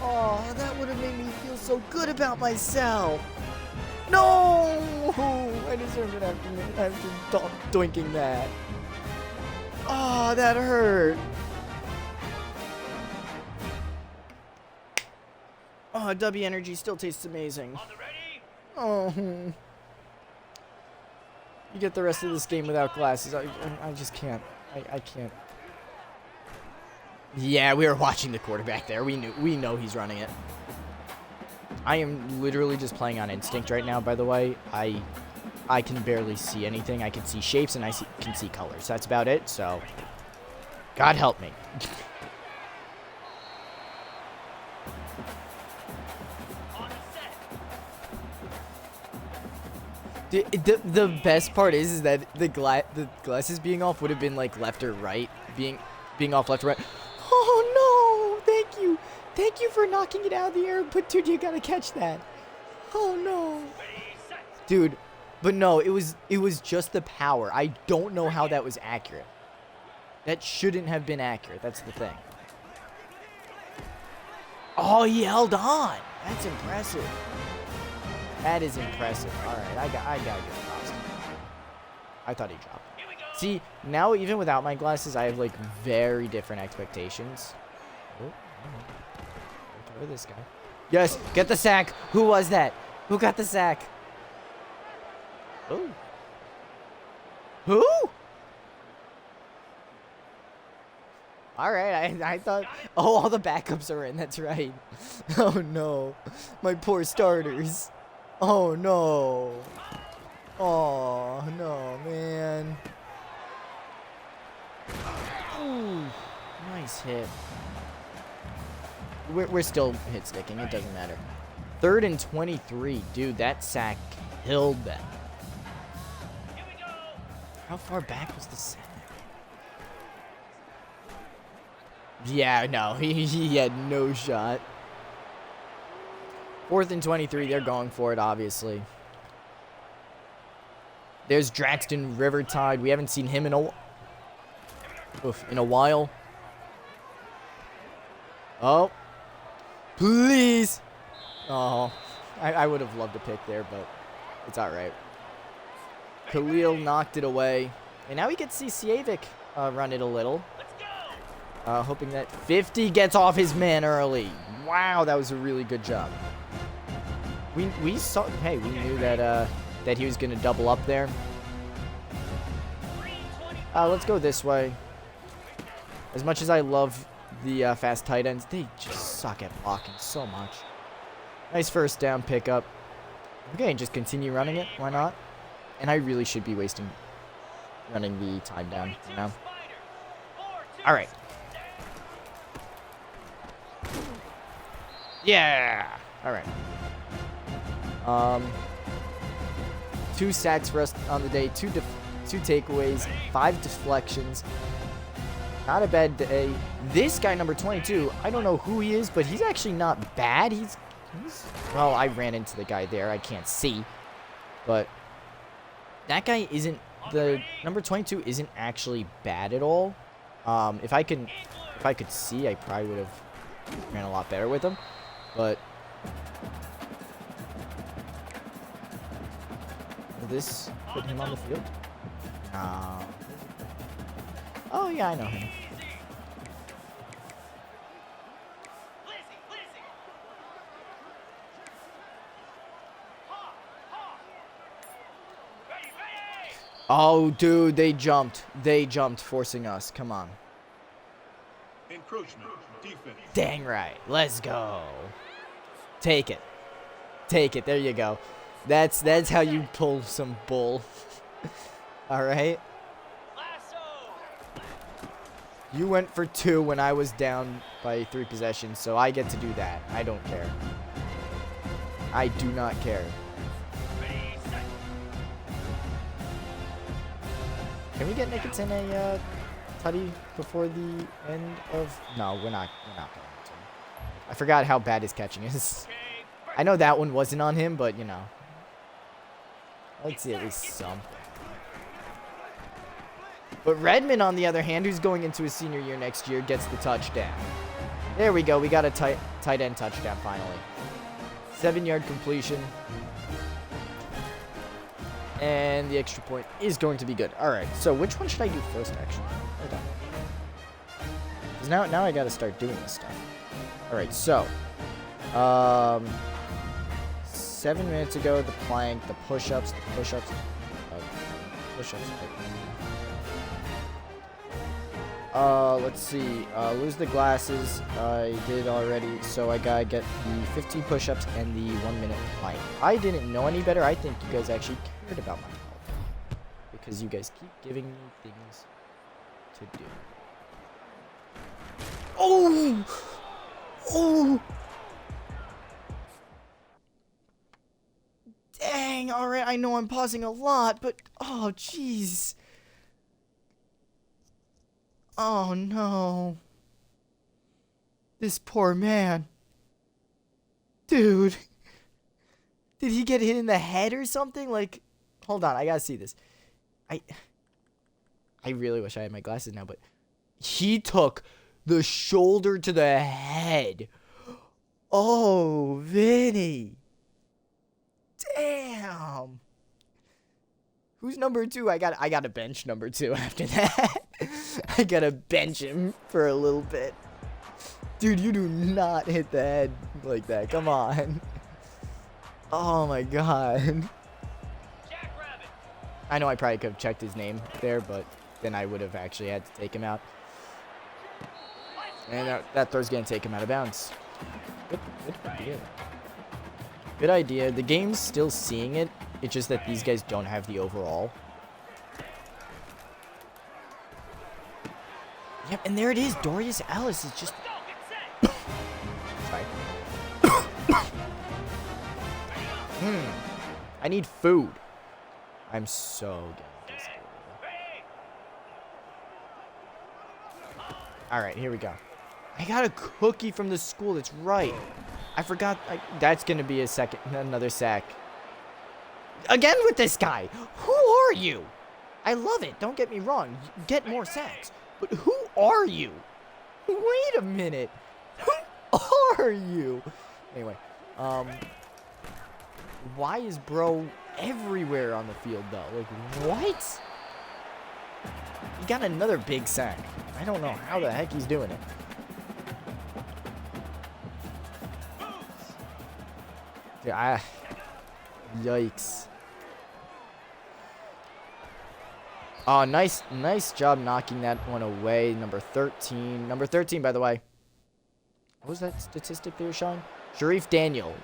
Oh, that would have made me feel so good about myself. No! I deserve it after doinking that. Oh, that hurt. Oh, W Energy still tastes amazing. Oh. You get the rest of this game without glasses. I just can't. I can't. Yeah, we were watching the quarterback there. We know he's running it. I am literally just playing on instinct right now, by the way. I can barely see anything. I can see shapes and can see colors. That's about it, so God help me. The best part is that the glasses being off would have been like left or right. Being off left or right. Oh, no. Thank you. Thank you for knocking it out of the air. But, dude, you got to catch that. Oh, no. Dude, but no, it was just the power. I don't know how that was accurate. That shouldn't have been accurate. That's the thing. Oh, he held on. That's impressive. That is impressive. All right, I gotta get across. I thought he dropped. See, now even without my glasses, I have like very different expectations. Oh, throw this guy. Yes, get the sack. Who was that? Who got the sack? Oh. Who? All right, I thought. Oh, all the backups are in. That's right. Oh no, my poor starters. Oh no. Oh no, man. Ooh, nice hit. We're still hit sticking. It doesn't matter. 3rd and 23, dude. That sack killed them. How far back was the sack? Yeah, no, he had no shot. 4th and 23, they're going for it, obviously. There's Draxton Rivertide. We haven't seen him in a while. Oh. Please. Oh, I would have loved a pick there, but it's all right. Khalil knocked it away. And now we get to see Siavik run it a little. Hoping that 50 gets off his man early. Wow, that was a really good job. We saw. Hey, we knew that that he was gonna double up there. Let's go this way. As much as I love the fast tight ends, they just suck at blocking so much. Nice first down pickup. Okay, just continue running it. Why not? And I really should be running the time down now. All right. Yeah. All right. 2 sacks for us on the day. 2 takeaways. 5 deflections. Not a bad day. This guy, number 22, I don't know who he is, but he's actually not bad. He's well, I ran into the guy there. I can't see. But that guy isn't, the number 22 isn't actually bad at all. If I could see, I probably would have ran a lot better with him. But will this put him on the field? No. Oh yeah, I know him. Oh, dude, they jumped. They jumped, forcing us. Come on. Encroachment. Defense. Dang right. Let's go. Take it. Take it. There you go. That's how you pull some bull. All right. You went for 2 when I was down by 3 possessions, so I get to do that. I don't care. I do not care. Can we get Nickerson a tutty before the end of? No, we're not going to. I forgot how bad his catching is. I know that one wasn't on him, but you know, let's see at least some. But Redmond, on the other hand, who's going into his senior year next year, gets the touchdown. There we go. We got a tight end touchdown finally. 7-yard completion. And the extra point is going to be good. All right, so which one should I do first, actually? Hold on. 'Cause now I got to start doing this stuff. All right, so 7 minutes ago, the plank, the push-ups. Let's see. Lose the glasses. I did already, so I gotta get the 15 push-ups and the 1-minute plank. I didn't know any better. I think you guys actually cared about my health because you guys keep giving me things to do. Oh! Oh! Dang! All right, I know I'm pausing a lot, but oh, jeez. Oh no. This poor man. Dude. Did he get hit in the head or something? Like, hold on, I gotta see this. I really wish I had my glasses now, but he took the shoulder to the head. Oh, Vinny. Damn. Who's number 2? I gotta bench number 2 after that. I gotta bench him for a little bit. Dude, you do not hit the head like that. Come on. Oh my god. I know I probably could have checked his name there, but then I would have actually had to take him out. And that throw's gonna take him out of bounds. Good idea. Good idea. The game's still seeing it. It's just that these guys don't have the overall. Yep, and there it is. Dorius Ellis is just... Sorry. I need food. I'm so getting this. Alright, here we go. I got a cookie from the school. That's right. I forgot. That's going to be another sack. Again with this guy. Who are you? I love it. Don't get me wrong. Get more sacks. But who are you? Wait a minute. Who are you? Anyway, why is bro everywhere on the field though? Like, what? He got another big sack. I don't know how the heck he's doing it. Dude, yikes. Oh, nice job knocking that one away. Number 13. Number 13, by the way. What was that statistic they were showing? Sharif Daniel.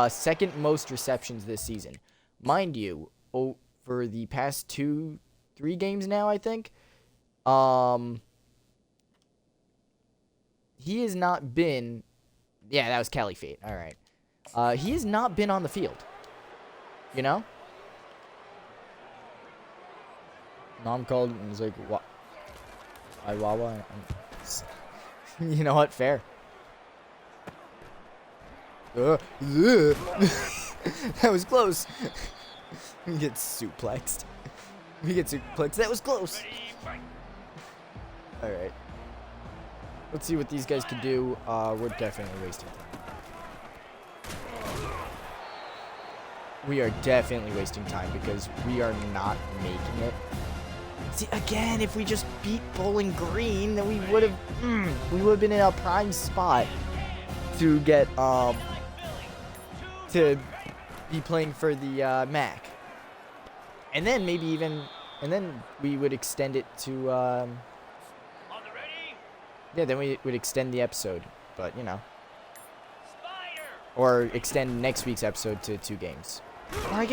Second most receptions this season. Mind you, over the past 2-3 games now, I think. He has not been... Yeah, that was Caliphate. All right. He has not been on the field. You know? Mom called and was like, "What? I Wawa." You know what? Fair. That was close. We get suplexed. That was close. All right. Let's see what these guys can do. We're definitely wasting time. We are definitely wasting time because we are not making it. See, again, if we just beat Bowling Green, then we would have been in a prime spot to get to be playing for the MAC, and then maybe even, and then we would extend it to yeah, then we would extend the episode, but you know, or extend next week's episode to 2 games. Or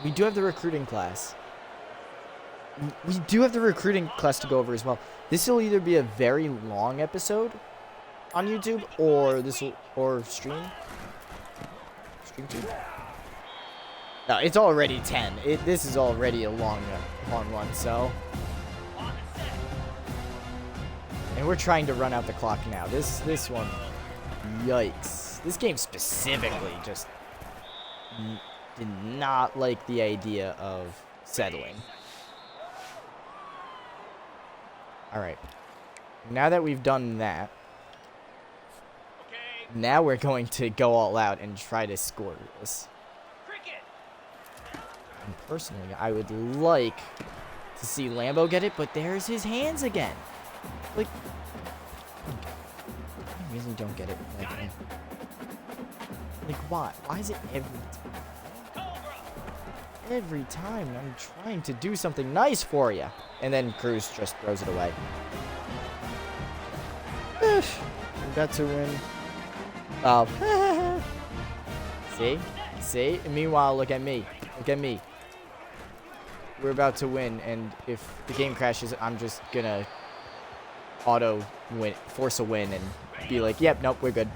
we do have the recruiting class. We do have the recruiting class to go over as well. This will either be a very long episode on YouTube, or stream 2. No, it's already 10. This is already a long one. So, and we're trying to run out the clock now. This one, yikes! This game specifically just did not like the idea of settling. Alright. Now that we've done that, now we're going to go all out and try to score this. And personally, I would like to see Lambo get it, but there's his hands again. Like, I really don't get it. Like why? Why is it every time? Every time I'm trying to do something nice for you. And then Cruz just throws it away. We got to win. Oh. See? And meanwhile, look at me. We're about to win, and if the game crashes, I'm just gonna auto win, force a win, and be like, yep, nope, we're good.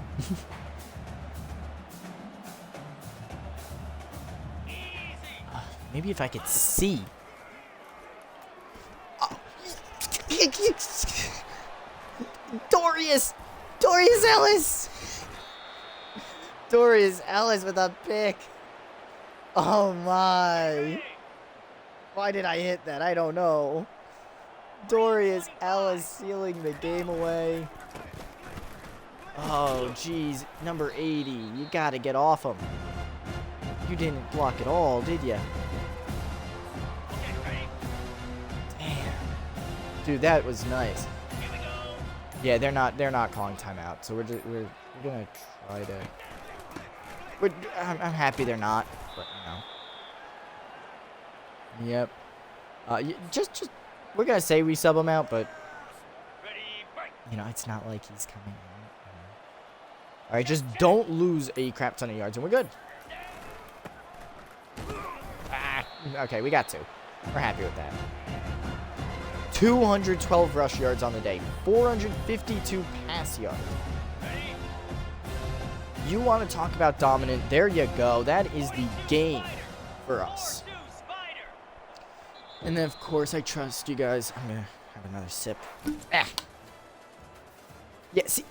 Maybe if I could see. Oh. Dorius Ellis with a pick. Oh my. Why did I hit that? I don't know. Dorius Ellis sealing the game away. Oh, geez. Number 80. You got to get off him. You didn't block at all, did you? Damn. Dude, that was nice. Yeah, they're not calling timeout, so we're gonna try to. I'm happy they're not, but you know. Yep. Just we're gonna say we sub him out, but you know it's not like he's coming out. All right, just don't lose a crap ton of yards, and we're good. Okay, we got 2. We're happy with that. 212 rush yards on the day, 452 pass yards. You want to talk about dominant? There you go. That is the game for us. And then, of course, I trust you guys. I'm going to have another sip. Yeah, see,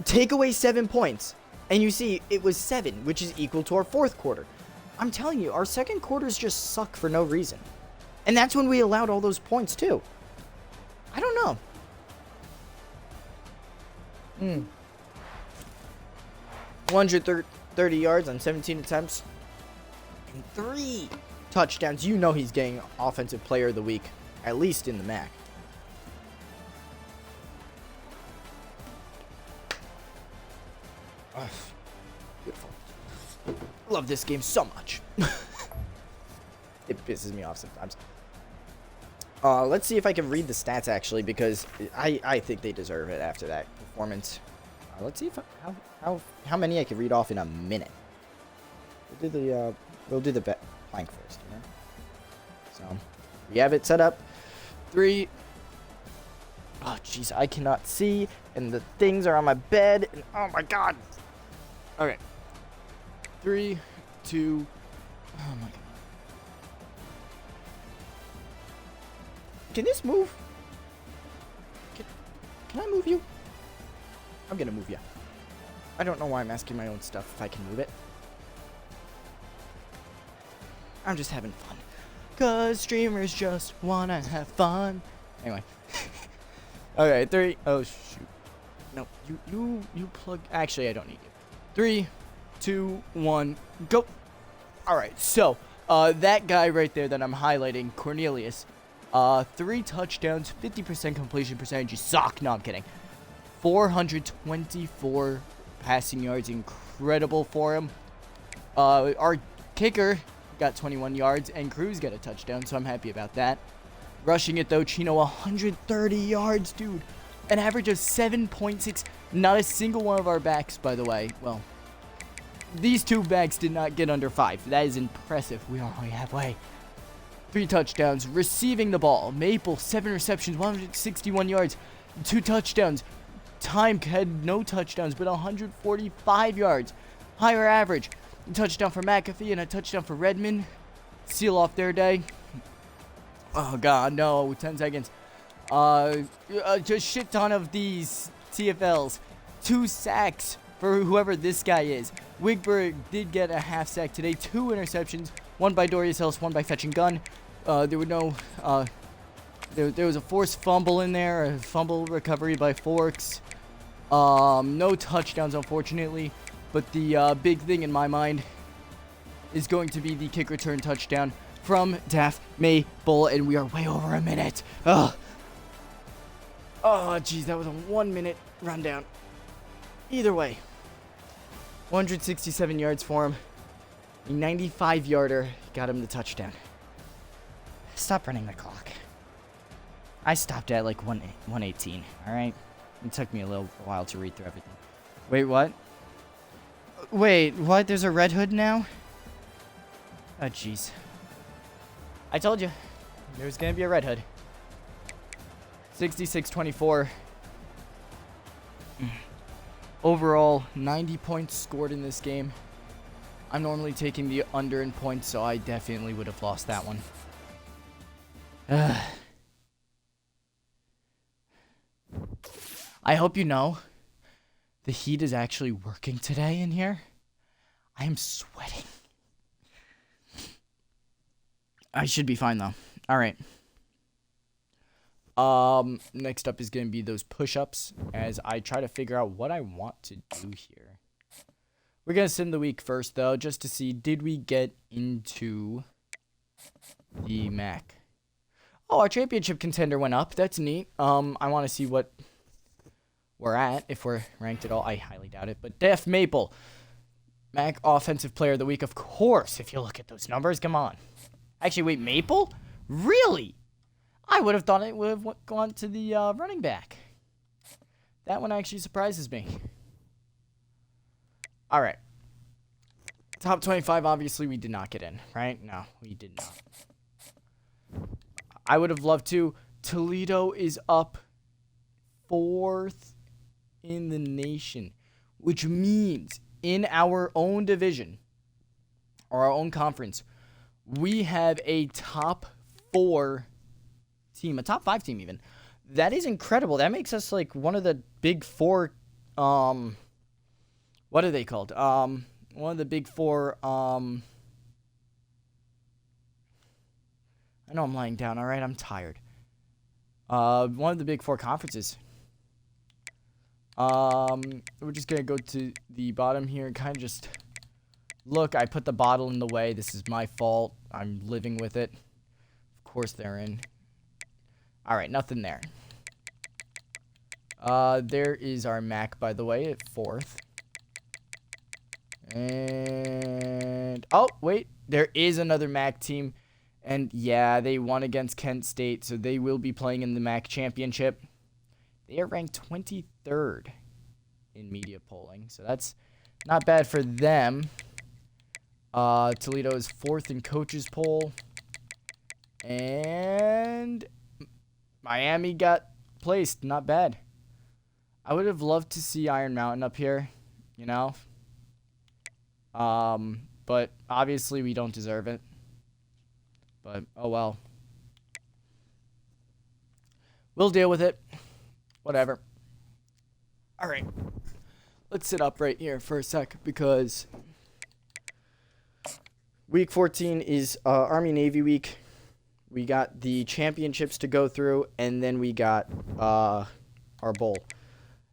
take away 7 points, and you see it was 7, which is equal to our 4th quarter. I'm telling you, our 2nd quarters just suck for no reason. And that's when we allowed all those points, too. I don't know. 130 yards on 17 attempts. And 3 touchdowns. You know he's getting Offensive Player of the Week, at least in the MAC. Ugh, beautiful. Love this game so much. It pisses me off sometimes. Let's see if I can read the stats, actually, because I think they deserve it after that performance. Let's see if how many I can read off in a minute. We'll do the plank first, you know? So, we have it set up. 3. Oh, jeez, I cannot see, and the things are on my bed, and oh my god. Okay. 3, 2. Oh my god. Can this move? Can I move you? I'm gonna move you. I don't know why I'm asking my own stuff if I can move it. I'm just having fun. Cause streamers just wanna have fun. Anyway. Okay, 3. Oh shoot. No, you plug. Actually, I don't need you. 3, 2, 1, go. Alright, so that guy right there that I'm highlighting, Cornelius. 3 touchdowns, 50% completion percentage. You suck. No, I'm kidding. 424 passing yards. Incredible for him. Our kicker got 21 yards, and Cruz got a touchdown, so I'm happy about that. Rushing it, though, Chino, 130 yards, dude. An average of 7.6. Not a single one of our backs, by the way. Well, these 2 backs did not get under 5. That is impressive. We are only halfway. 3 touchdowns. Receiving the ball. Maple, 7 receptions, 161 yards. 2 touchdowns. Time had no touchdowns, but 145 yards. Higher average. A touchdown for McAfee and a touchdown for Redmond. Seal off their day. Oh, God, no. 10 seconds. Just shit ton of these TFLs. 2 sacks for whoever this guy is. Wigberg did get a half sack today. 2 interceptions. 1 by Dorius Ellis, 1 by Fetch and Gun. There were no, there was a forced fumble in there, a fumble recovery by Forks. No touchdowns, unfortunately, but the big thing in my mind is going to be the kick return touchdown from Daff Maple, and we are way over a minute. Ugh. Oh, geez, that was a 1-minute rundown. Either way, 167 yards for him. A 95-yarder got him the touchdown. Stop running the clock. I stopped at like 118, alright? It took me a little while to read through everything. Wait, what? Wait, what? There's a red hood now? Oh, jeez. I told you. There was gonna be a red hood. 66-24. Overall, 90 points scored in this game. I'm normally taking the under in points, so I definitely would have lost that one. I hope you know the heat is actually working today in here. I am sweating. I should be fine, though. All right. Next up is going to be those push-ups as I try to figure out what I want to do here. We're going to send the week first, though, just to see, did we get into the MAC? Oh, our championship contender went up. That's neat. I want to see what we're at, if we're ranked at all. I highly doubt it. But Def Maple, MAC Offensive Player of the Week, of course, if you look at those numbers. Come on. Actually, wait, Maple? Really? I would have thought it would have gone to the running back. That one actually surprises me. All right. Top 25, obviously, we did not get in, right? No, we did not. I would have loved to. Toledo is up 4th in the nation, which means in our own division, or our own conference, we have a top 4 team, a top 5 team even. That is incredible. That makes us like one of the big 4, what are they called? One of the big 4, I know I'm lying down, all right? I'm tired. One of the big 4 conferences. We're just going to go to the bottom here and kind of just look. I put the bottle in the way. This is my fault. I'm living with it. Of course they're in. All right, nothing there. There is our MAC, by the way, at 4th. And oh, wait, there is another MAC team. And yeah, they won against Kent State, so they will be playing in the MAC championship. They are ranked 23rd in media polling, so that's not bad for them. Toledo is 4th in coaches poll. And Miami got placed. Not bad. I would have loved to see Iron Mountain up here, you know. But obviously we don't deserve it. But oh well. We'll deal with it. Whatever. All right. Let's sit up right here for a sec because week 14 is Army-Navy week. We got the championships to go through, and then we got our bowl.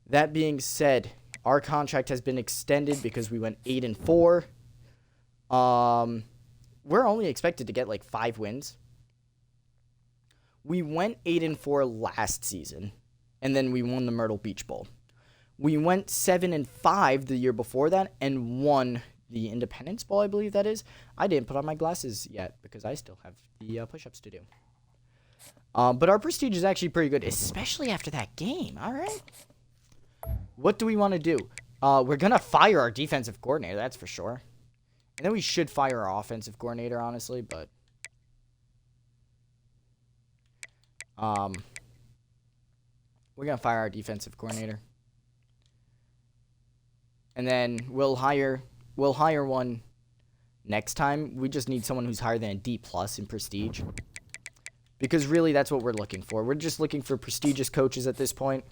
That being said, our contract has been extended because we went 8-4. We're only expected to get like 5 wins. We went 8-4 last season, and then we won the Myrtle Beach Bowl. We went 7-5 the year before that and won the Independence Bowl, I believe that is. I didn't put on my glasses yet because I still have the push-ups to do. But our prestige is actually pretty good, especially after that game. All right. What do we want to do? We're going to fire our defensive coordinator, that's for sure. And then we should fire our offensive coordinator, honestly, but we're going to fire our defensive coordinator. And then we'll hire one next time. We just need someone who's higher than a D+ in prestige. Because really that's what we're looking for. We're just looking for prestigious coaches at this point.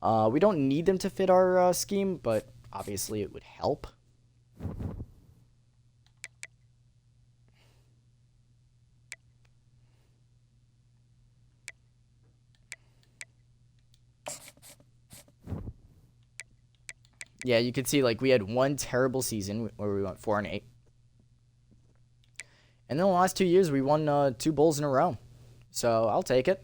We don't need them to fit our scheme, but obviously it would help. Yeah, you can see like we had one terrible season where we went 4-8. And then the last 2 years we won 2 bowls in a row. So I'll take it.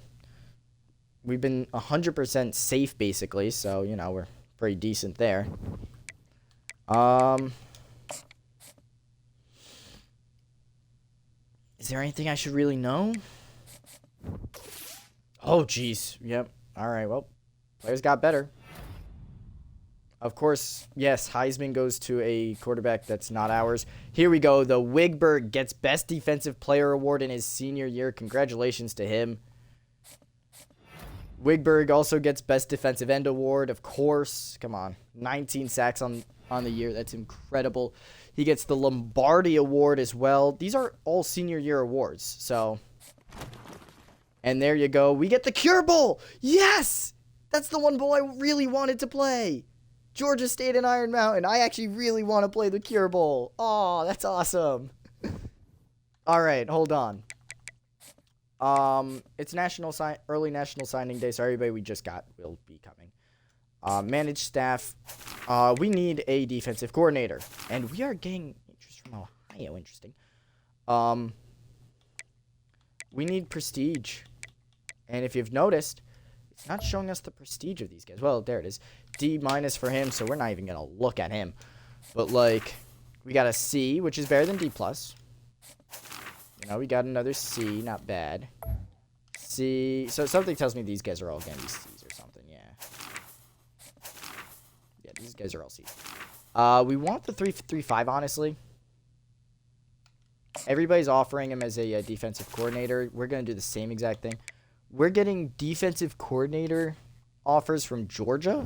We've been 100% safe basically, so you know, we're pretty decent there. Is there anything I should really know? Oh jeez. Yep. All right, well, players got better. Of course, yes, Heisman goes to a quarterback that's not ours. Here we go. The Wigberg gets Best Defensive Player Award in his senior year. Congratulations to him. Wigberg also gets Best Defensive End Award, of course. Come on. 19 sacks on the year. That's incredible. He gets the Lombardi Award as well. These are all senior year awards. So, and there you go. We get the Cure Bowl. Yes! That's the one bowl I really wanted to play. Georgia State and Iron Mountain. I actually really want to play the Cure Bowl. Oh, that's awesome. All right, hold on. It's early National Signing Day, so everybody we just got will be coming. Managed staff. We need a defensive coordinator, and we are getting interest from Ohio. Interesting. We need prestige, and if you've noticed, it's not showing us the prestige of these guys. Well, there it is. D- for him, so we're not even going to look at him. But, like, we got a C, which is better than D+. You know, we got another C, not bad. C, so something tells me these guys are all going to be C's or something, yeah. Yeah, these guys are all C's. We want the 3-5, honestly. Everybody's offering him as a defensive coordinator. We're going to do the same exact thing. We're getting defensive coordinator offers from Georgia.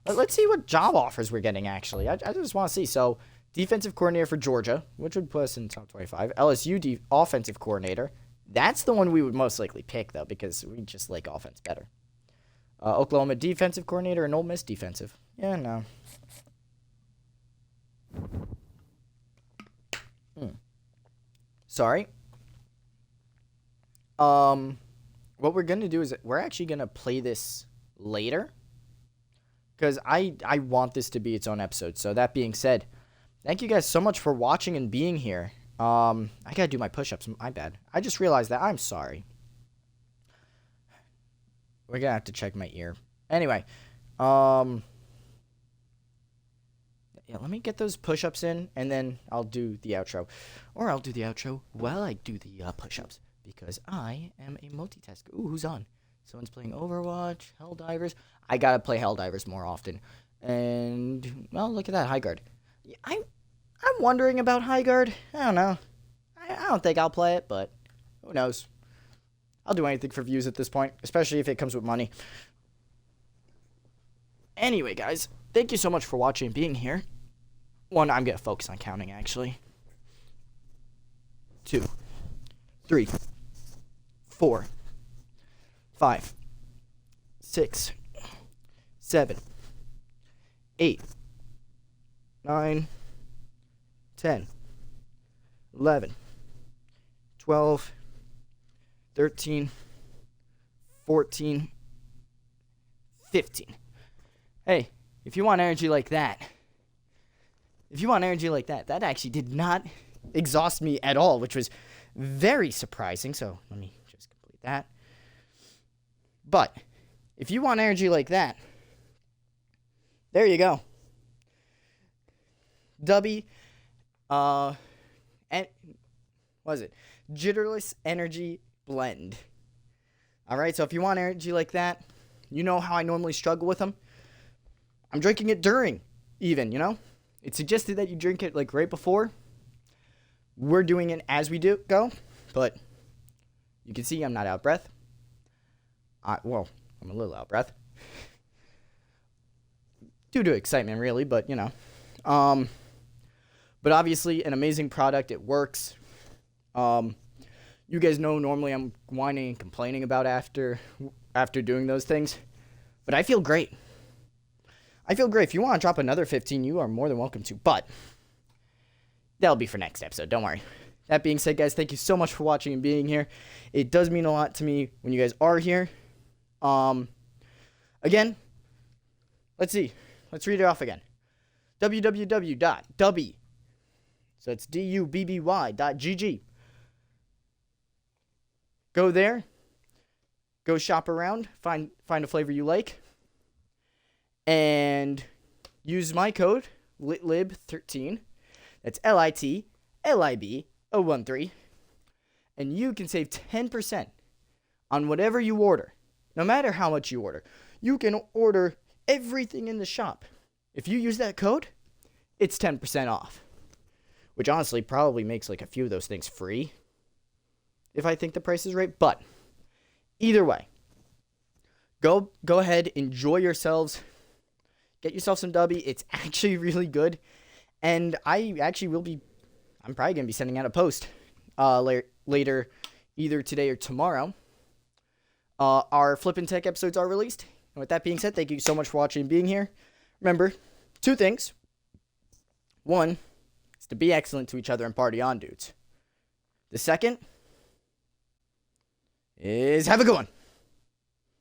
Let's see what job offers we're getting, actually. I just want to see. So, defensive coordinator for Georgia, which would put us in top 25. LSU offensive coordinator. That's the one we would most likely pick, though, because we just like offense better. Oklahoma defensive coordinator and Ole Miss defensive. Yeah, no. Sorry. What we're going to do is we're actually going to play this later. Because I want this to be its own episode. So that being said, thank you guys so much for watching and being here. I got to do my push-ups. My bad. I just realized that. I'm sorry. We're going to have to check my ear. Anyway. Yeah, Yeah, let me get those push-ups in, and then I'll do the outro. Or I'll do the outro while I do the push-ups, because I am a multitasker. Ooh, who's on? Someone's playing Overwatch, Helldivers. I gotta play Helldivers more often. And, well, look at that, High Guard. I'm wondering about High Guard. I don't know. I don't think I'll play it, but who knows. I'll do anything for views at this point, especially if it comes with money. Anyway, guys, thank you so much for watching and being here. 1, I'm going to focus on counting, actually. 2, 3, 4, 5, 6, 7, 8, 9, 10, 11, 12, 13, 14, 15. Hey, if you want energy like that, that actually did not exhaust me at all, which was very surprising. So let me just complete that. But if you want energy like that, there you go. Dubby, and what is it? Jitterless Energy Blend. All right, so if you want energy like that, you know how I normally struggle with them. I'm drinking it during, even, you know? It's suggested that you drink it, like, right before. We're doing it as we go, but you can see I'm not out of breath. Well, I'm a little out of breath. Due to excitement, really, but, you know. But obviously, an amazing product. It works. You guys know normally I'm whining and complaining about after doing those things. But I feel great. If you want to drop another 15, you are more than welcome to. But that'll be for next episode. Don't worry. That being said, guys, thank you so much for watching and being here. It does mean a lot to me when you guys are here. Again, let's see. Let's read it off again. www.dubby. So it's dubby.gg. Go there. Go shop around. Find a flavor you like. And use my code, LITLIB13. That's LITLIB013. And you can save 10% on whatever you order. No matter how much you order. You can order everything in the shop. If you use that code, it's 10% off. Which honestly probably makes like a few of those things free. If I think the price is right. But either way, go ahead, enjoy yourselves. Get yourself some Dubby. It's actually really good. And I'm probably going to be sending out a post later, either today or tomorrow. Our Flippin' Tech episodes are released. And with that being said, thank you so much for watching and being here. Remember, 2 things. 1 is to be excellent to each other and party on, dudes. The second is have a good one.